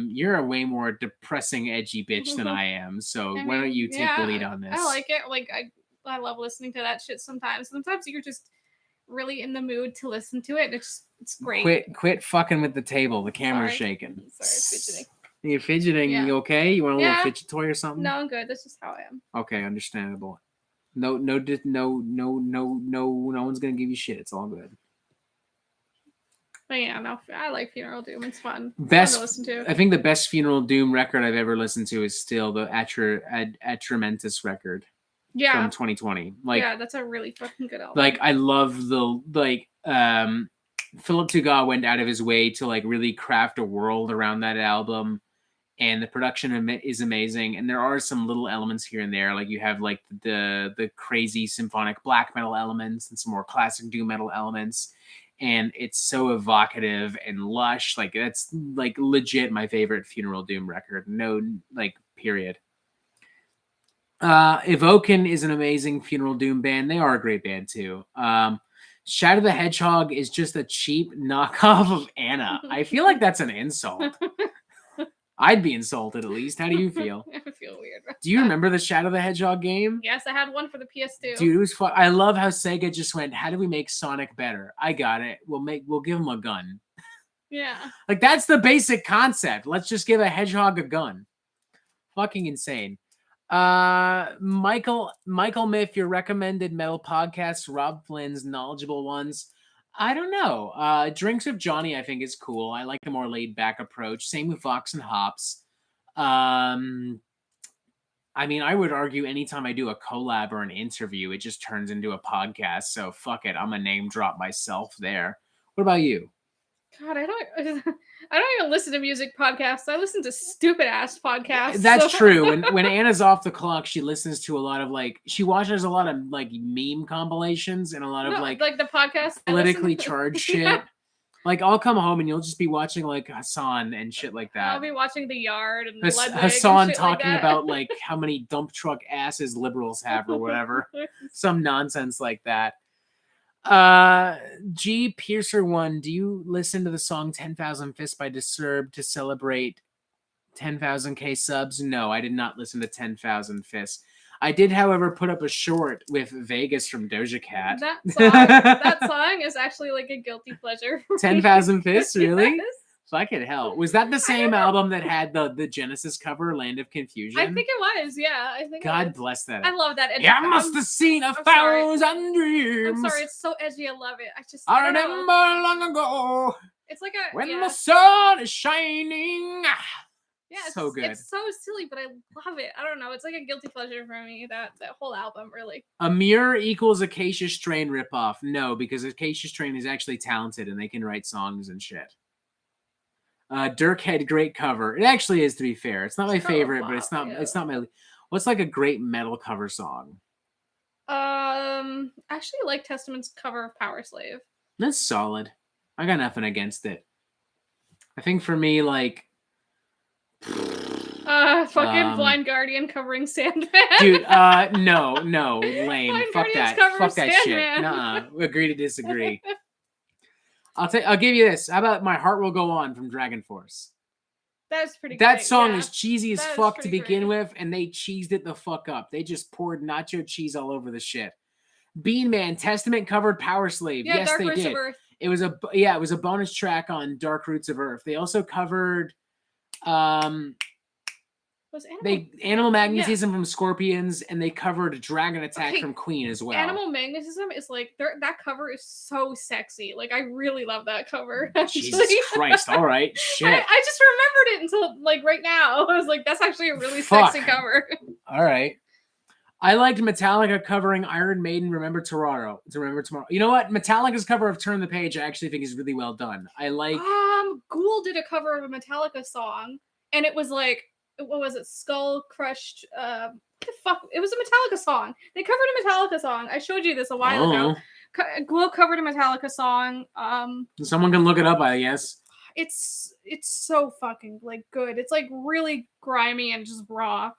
S1: You're a way more depressing, edgy bitch than I am. So why don't you take the lead on this?
S3: I like it. Like I love listening to that shit sometimes. Sometimes you're just really in the mood to listen to it. It's great. Quit
S1: fucking with the table. The camera's shaking.
S3: Sorry, fidgeting.
S1: You're fidgeting.
S3: Yeah.
S1: You okay? You want a little fidget toy or something?
S3: No, I'm good. That's just how I am.
S1: Okay, understandable. No one's gonna give you shit. It's all good.
S3: But yeah, no, I like Funeral Doom. It's fun.
S1: Best
S3: fun to listen to.
S1: I think the best Funeral Doom record I've ever listened to is still the Atramentus record.
S3: Yeah.
S1: From 2020. Like,
S3: yeah, that's a really fucking good album.
S1: Like I love Philip Tuga went out of his way to like really craft a world around that album. and the production is amazing. And there are some little elements here and there, like you have like the crazy symphonic black metal elements and some more classic doom metal elements. And it's so evocative and lush. Like that's like legit my favorite Funeral Doom record. No, like period. Evoken is an amazing Funeral Doom band. They are a great band too. Shadow the Hedgehog is just a cheap knockoff of Anna. I feel like that's an insult. I'd be insulted at least. How do you feel?
S3: I feel weird.
S1: Do you remember the Shadow the Hedgehog game?
S3: Yes, I had one for the PS2.
S1: Dude, it was fun. I love how Sega just went, how do we make Sonic better? I got it. We'll give him a gun.
S3: Yeah.
S1: Like that's the basic concept. Let's just give a hedgehog a gun. Fucking insane. Michael Miff, your recommended metal podcasts, Rob Flynn's knowledgeable ones. I don't know. Drinks of Johnny, I think, is cool. I like a more laid back approach. Same with Vox and Hops. I mean, I would argue anytime I do a collab or an interview, it just turns into a podcast. So fuck it. I'm a name drop myself there. What about you?
S3: God, I don't even listen to music podcasts. I listen to stupid ass podcasts.
S1: That's true. When Anna's off the clock, she listens to a lot of she watches a lot of like meme compilations and a lot of
S3: like the podcast
S1: politically charged shit. Yeah. Like I'll come home and you'll just be watching like Hassan and shit like that.
S3: I'll be watching The Yard and
S1: Hassan talking about like how many dump truck asses liberals have or whatever. Some nonsense like that. G Piercer 1, do you listen to the song 10,000 Fists by Disturbed to celebrate 10,000k subs? No, I did not listen to 10,000 Fists. I did, however, put up a short with Vegas from Doja Cat.
S3: That song is actually like a guilty pleasure.
S1: 10,000 Fists, really?
S3: Yes.
S1: Fucking hell. Was that the same album that had the Genesis cover, Land of Confusion?
S3: I think it was, yeah. I think
S1: God bless that.
S3: I love that.
S1: Yeah, I must have seen 1,000 dreams.
S3: I'm sorry, it's so edgy. I love it.
S1: I remember long ago.
S3: It's like
S1: when the sun is shining.
S3: Yeah, it's
S1: so good.
S3: It's so silly, but I love it. I don't know. It's like a guilty pleasure for me, that whole album, really.
S1: Amir equals Acacia Strain ripoff. No, because Acacia Strain is actually talented and they can write songs and shit. Dirk had great cover. It actually is, to be fair. It's not my favorite, but it's not my. What's like a great metal cover song?
S3: I actually like Testament's cover of Power Slave.
S1: That's solid. I got nothing against it. I think for me, like
S3: fucking Blind Guardian covering Sandman.
S1: Dude, no, lame.
S3: Blind
S1: Fuck
S3: Guardian's
S1: that. Fuck that
S3: Sandman.
S1: shit. Nuh-uh. Agree to disagree. I'll give you this. How about My Heart Will Go On from Dragon Force?
S3: That's pretty
S1: That
S3: great,
S1: song
S3: yeah.
S1: is cheesy as
S3: That
S1: fuck to begin
S3: great.
S1: with, and they cheesed it the fuck up. They just poured nacho cheese all over the shit. Bean Man, Testament covered Power Slave.
S3: Yeah,
S1: Yes,
S3: Dark
S1: they
S3: Roots
S1: did.
S3: of Earth.
S1: It was a bonus track on Dark Roots of Earth. They also covered Animal Magnetism from Scorpions, and they covered Dragon Attack from Queen as well.
S3: Animal Magnetism is like that cover is so sexy. Like I really love that cover.
S1: Jesus Christ! All right, shit.
S3: I just remembered it until like right now. I was like, that's actually a really sexy cover.
S1: All right. I liked Metallica covering Iron Maiden. Remember Tomorrow. You know what? Metallica's cover of Turn the Page I actually think is really well done. I like.
S3: GOOOO did a cover of a Metallica song, and it was like, what was it? Skull Crushed. What the fuck? It was a Metallica song. They covered a Metallica song. I showed you this a while ago. GOOOO covered a Metallica song.
S1: Someone can look it up, I guess.
S3: It's so fucking like good. It's like really grimy and just raw.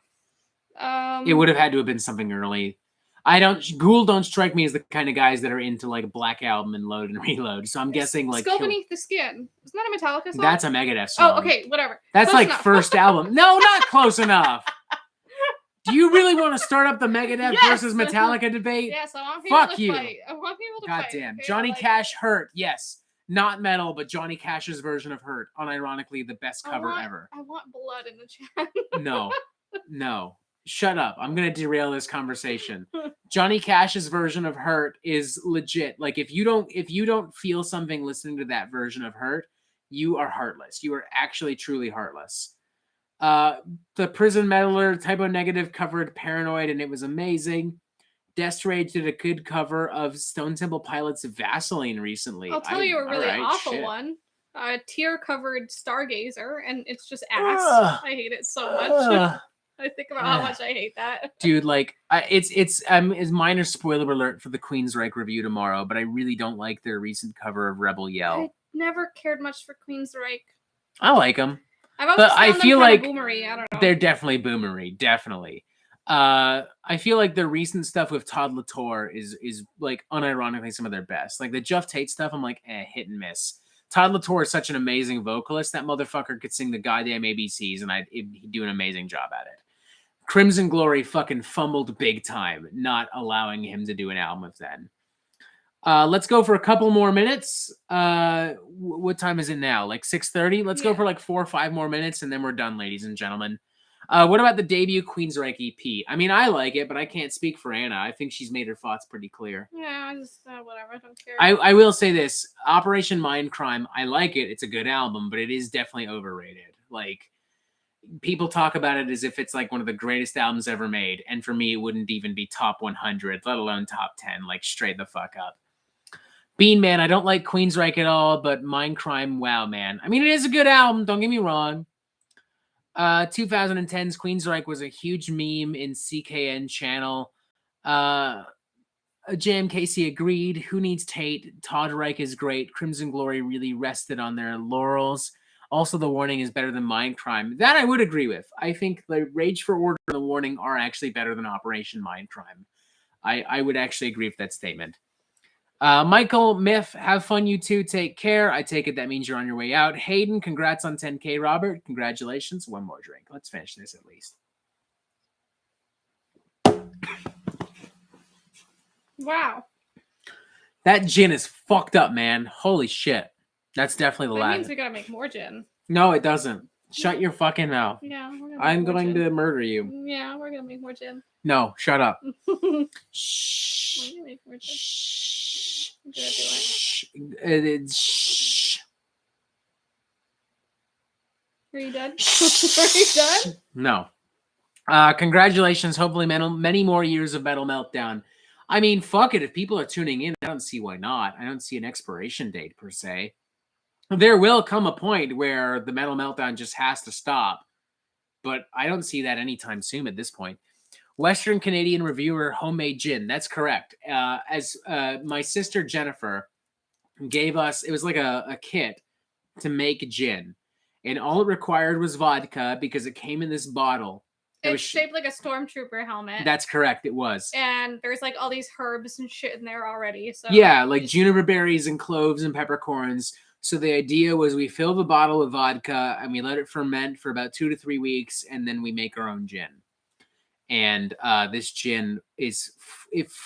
S1: It would have had to have been something early. GOOOO don't strike me as the kind of guys that are into like a Black Album and Load and Reload. So I'm guessing like
S3: Skull Beneath the Skin. Isn't that a Metallica song?
S1: That's a Megadeth song.
S3: Oh, okay, whatever.
S1: That's
S3: close
S1: like
S3: enough.
S1: First album. No, not close enough. Do you really want to start up the Megadeth versus Metallica debate?
S3: Yes, I want people
S1: Fuck
S3: to
S1: you.
S3: fight. I want people to fight.
S1: Goddamn.
S3: Okay?
S1: Johnny Cash Hurt. Yes. Not metal, but Johnny Cash's version of Hurt. Unironically, the best cover ever.
S3: I want blood in the chat.
S1: No. Shut up. I'm going to derail this conversation. Johnny Cash's version of Hurt is legit. Like if you don't feel something listening to that version of Hurt, you are heartless. You are actually truly heartless. The Prison Meddler Typo Negative covered Paranoid and it was amazing. Death Rage did a good cover of Stone Temple Pilots' Vaseline recently.
S3: I'll tell you a really awful
S1: shit.
S3: one. tear-covered Stargazer, and it's just ass.
S1: Ugh.
S3: I hate it so much.
S1: Ugh.
S3: I think about how much I hate that.
S1: Dude, like, it's minor spoiler alert for the Queensryche review tomorrow, but I really don't like their recent cover of Rebel Yell.
S3: I never cared much for Queensryche.
S1: I like them.
S3: I've always
S1: But
S3: found
S1: I
S3: them
S1: feel
S3: kinda
S1: like
S3: boomery. I don't know.
S1: they're definitely boomery, definitely. I feel like the recent stuff with Todd Latour is like unironically some of their best. Like the Jeff Tate stuff, I'm like, hit and miss. Todd Latour is such an amazing vocalist. That motherfucker could sing the goddamn ABCs, and he'd do an amazing job at it. Crimson Glory fucking fumbled big time, not allowing him to do an album with them. Let's go for a couple more minutes. What time is it now? Like 6:30? Let's go for like 4 or 5 more minutes, and then we're done, ladies and gentlemen. What about the debut Queensryche EP? I mean, I like it, but I can't speak for Anna. I think she's made her thoughts pretty clear.
S3: Yeah, I just whatever. I don't care.
S1: I will say this. Operation Mindcrime, I like it. It's a good album, but it is definitely overrated. Like, people talk about it as if it's like one of the greatest albums ever made. And for me, it wouldn't even be top 100, let alone top 10. Like, straight the fuck up. Bean Man, I don't like Queensryche at all, but Mindcrime, wow, man. I mean, it is a good album. Don't get me wrong. 2010's Queensryche was a huge meme in CKN channel. Jam Casey agreed. Who needs Tate? Todd Reich is great. Crimson Glory really rested on their laurels. Also, The Warning is better than Mindcrime. That I would agree with. I think the Rage for Order and The Warning are actually better than Operation Mindcrime. I would actually agree with that statement. Michael, Miff, have fun, you two. Take care. I take it that means you're on your way out. Hayden, congrats on 10K, Robert. Congratulations. One more drink. Let's finish this at least.
S3: Wow.
S1: That gin is fucked up, man. Holy shit. That's definitely the
S3: That
S1: last.
S3: means we gotta make more gin.
S1: No, it doesn't. Shut your fucking mouth.
S3: Yeah, we're gonna
S1: I'm
S3: make more
S1: going
S3: gin.
S1: to murder you.
S3: Yeah, we're gonna make more gin.
S1: No, shut up.
S3: We're
S1: Shh.
S3: gonna make more gin.
S1: Shh.
S3: I'm gonna do it.
S1: Shh.
S3: Are you done? Are you done?
S1: No. Congratulations. Hopefully many more years of Metal Meltdown. I mean, fuck it. If people are tuning in, I don't see why not. I don't see an expiration date per se. There will come a point where the Metal Meltdown just has to stop. But I don't see that anytime soon at this point. Western Canadian reviewer, homemade gin. That's correct. As my sister Jennifer gave us, it was like a kit to make gin. And all it required was vodka because it came in this bottle.
S3: It's shaped like a stormtrooper helmet.
S1: That's correct. It was.
S3: And there's like all these herbs and shit in there already. So
S1: yeah, like juniper berries and cloves and peppercorns. So the idea was we fill the bottle with vodka and we let it ferment for about 2 to 3 weeks, and then we make our own gin. And this gin it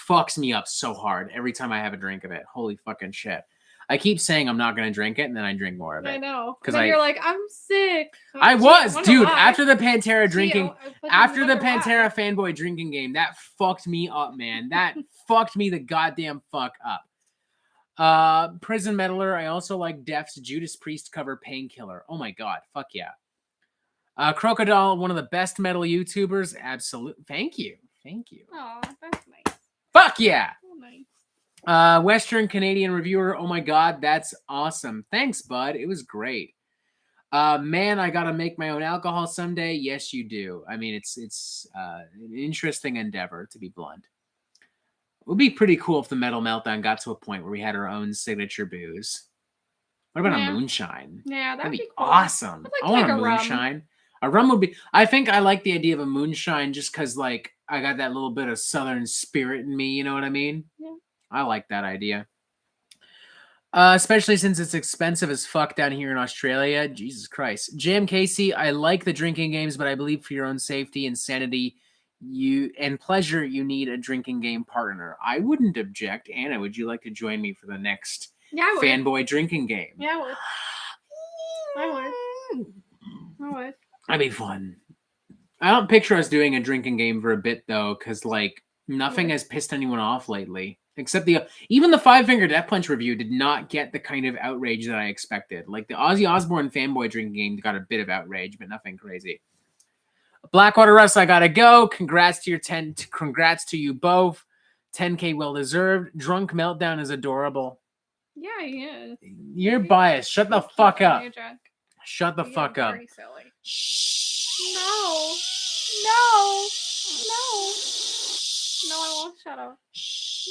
S1: fucks me up so hard every time I have a drink of it. Holy fucking shit. I keep saying I'm not going to drink it, and then I drink more of it.
S3: I know. Because you're like, I'm sick.
S1: I was, dude.
S3: Why.
S1: After the Pantera drinking, after the Pantera
S3: why.
S1: fanboy drinking game, that fucked me up, man. That fucked me the goddamn fuck up. Prison Meddler. I also like Def's Judas Priest cover Painkiller. Oh my god, fuck yeah. Crocodile, one of the best metal YouTubers. Absolutely. Thank you.
S3: Oh, that's nice.
S1: Fuck yeah.
S3: Oh, nice.
S1: Western Canadian reviewer. Oh my god, that's awesome. Thanks, bud. It was great. Man, I gotta make my own alcohol someday. Yes, you do. I mean, it's an interesting endeavor, to be blunt. It would be pretty cool if the Metal Meltdown got to a point where we had our own signature booze. What about a moonshine?
S3: Yeah, that'd be
S1: cool.
S3: Awesome.
S1: I want a moonshine. A rum would be. I think I like the idea of a moonshine just because, like, I got that little bit of Southern spirit in me. You know what I mean?
S3: Yeah.
S1: I like that idea. Especially since it's expensive as fuck down here in Australia. Jesus Christ. Jam Casey, I like the drinking games, but I believe for your own safety and sanity and pleasure, you need a drinking game partner. I wouldn't object. Anna, would you like to join me for the next fanboy drinking game?
S3: Yeah, I would.
S1: That'd be fun. I don't picture us doing a drinking game for a bit, though, because, like, nothing has pissed anyone off lately. Except even the Five Finger Death Punch review did not get the kind of outrage that I expected. Like the Ozzy Osbourne fanboy drinking game got a bit of outrage, but nothing crazy. Blackwater Russ, I gotta go. Congrats to you both. 10K well deserved. Drunk Meltdown is adorable.
S3: Yeah, he is.
S1: You're biased. Shut the fuck up.
S3: You're drunk.
S1: Shut the
S3: You're
S1: fuck up.
S3: very silly.
S1: Shh.
S3: No. No. No. No, I won't. Shut up.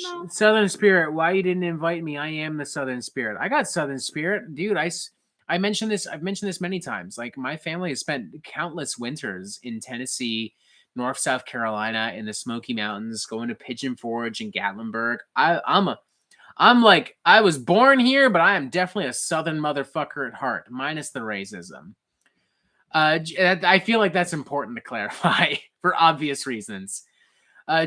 S3: No.
S1: Southern Spirit, why you didn't invite me? I am the Southern Spirit. I got Southern Spirit, dude. I mentioned this. I've mentioned this many times. Like, my family has spent countless winters in Tennessee, North South Carolina, in the Smoky Mountains, going to Pigeon Forge and Gatlinburg. I'm like, I was born here, but I am definitely a Southern motherfucker at heart, minus the racism. I feel like that's important to clarify for obvious reasons.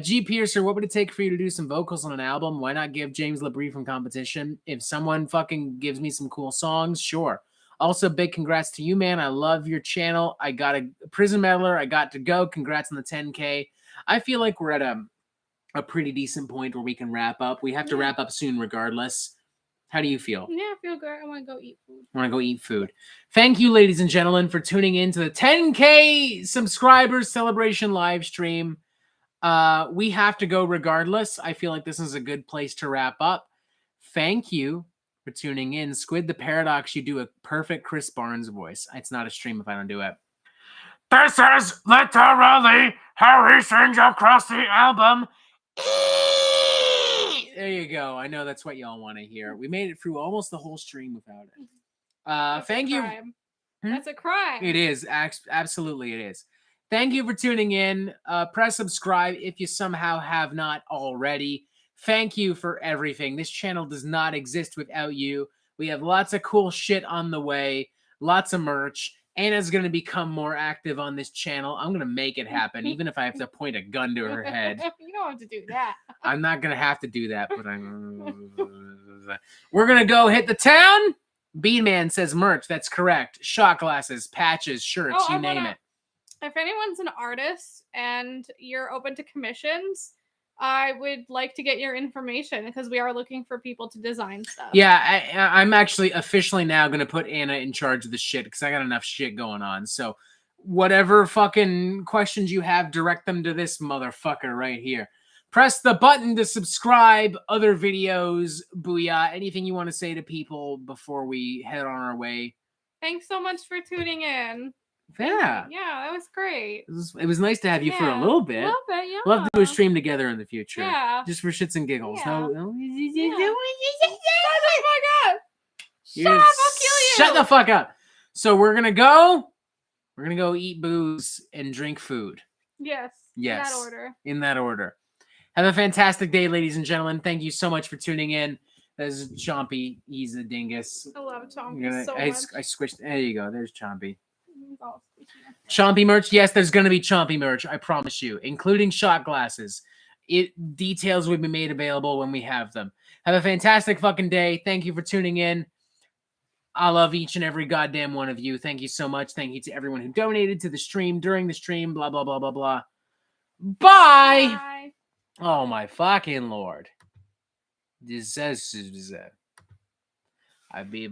S1: G. Piercer, what would it take for you to do some vocals on an album? Why not give James Labrie from Competition? If someone fucking gives me some cool songs, sure. Also, big congrats to you, man. I love your channel. I got a Prison Meddler. I got to go. Congrats on the 10K. I feel like we're at a pretty decent point where we can wrap up. We have to wrap up soon regardless. How do you feel?
S3: Yeah, I feel good. I want to go eat food.
S1: I want to go eat food. Thank you, ladies and gentlemen, for tuning in to the 10K subscribers celebration live stream. We have to go regardless. I feel like this is a good place to wrap up. Thank you for tuning in. Squid the Paradox, you do a perfect Chris Barnes voice. It's not a stream if I don't do it. This is literally how he sings across the album. There you go. I know that's what y'all want to hear. We made it through almost the whole stream without it. Thank you.
S3: That's a crime.
S1: It is. Absolutely, it is. Thank you for tuning in. Press subscribe if you somehow have not already. Thank you for everything. This channel does not exist without you. We have lots of cool shit on the way. Lots of merch. Anna's going to become more active on this channel. I'm going to make it happen, even if I have to point a gun to her head.
S3: You don't have to do that.
S1: I'm not going to have to do that, but we're going to go hit the town. B-Man says merch. That's correct. Shot glasses, patches, shirts, you name it.
S3: If anyone's an artist and you're open to commissions, I would like to get your information because we are looking for people to design stuff.
S1: Yeah, I'm actually officially now going to put Anna in charge of the shit because I got enough shit going on. So whatever fucking questions you have, direct them to this motherfucker right here. Press the button to subscribe, other videos, booyah, anything you want to say to people before we head on our way.
S3: Thanks so much for tuning in.
S1: Yeah.
S3: Yeah, that was great.
S1: It was nice to have you for a little bit.
S3: A little bit, yeah.
S1: We'll have to do a stream together in the future.
S3: Yeah.
S1: Just for shits and giggles.
S3: Yeah.
S1: No.
S3: Oh my god. Shut up, I'll kill you.
S1: Shut the fuck up. So we're gonna go eat booze and drink food.
S3: Yes.
S1: Yes.
S3: In that order.
S1: In that order. Have a fantastic day, ladies and gentlemen. Thank you so much for tuning in. There's Chompy. He's a dingus.
S3: I love Chompy so much.
S1: I squished. There you go. There's Chompy. Chompy merch. Yes, there's going to be Chompy merch. I promise you, including shot glasses. Details will be made available when we have them. Have a fantastic fucking day. Thank you for tuning in. I love each and every goddamn one of you. Thank you so much. Thank you to everyone who donated to the stream during the stream. Blah, blah, blah, blah, blah. Bye.
S3: Bye.
S1: Oh, my fucking Lord. This is I be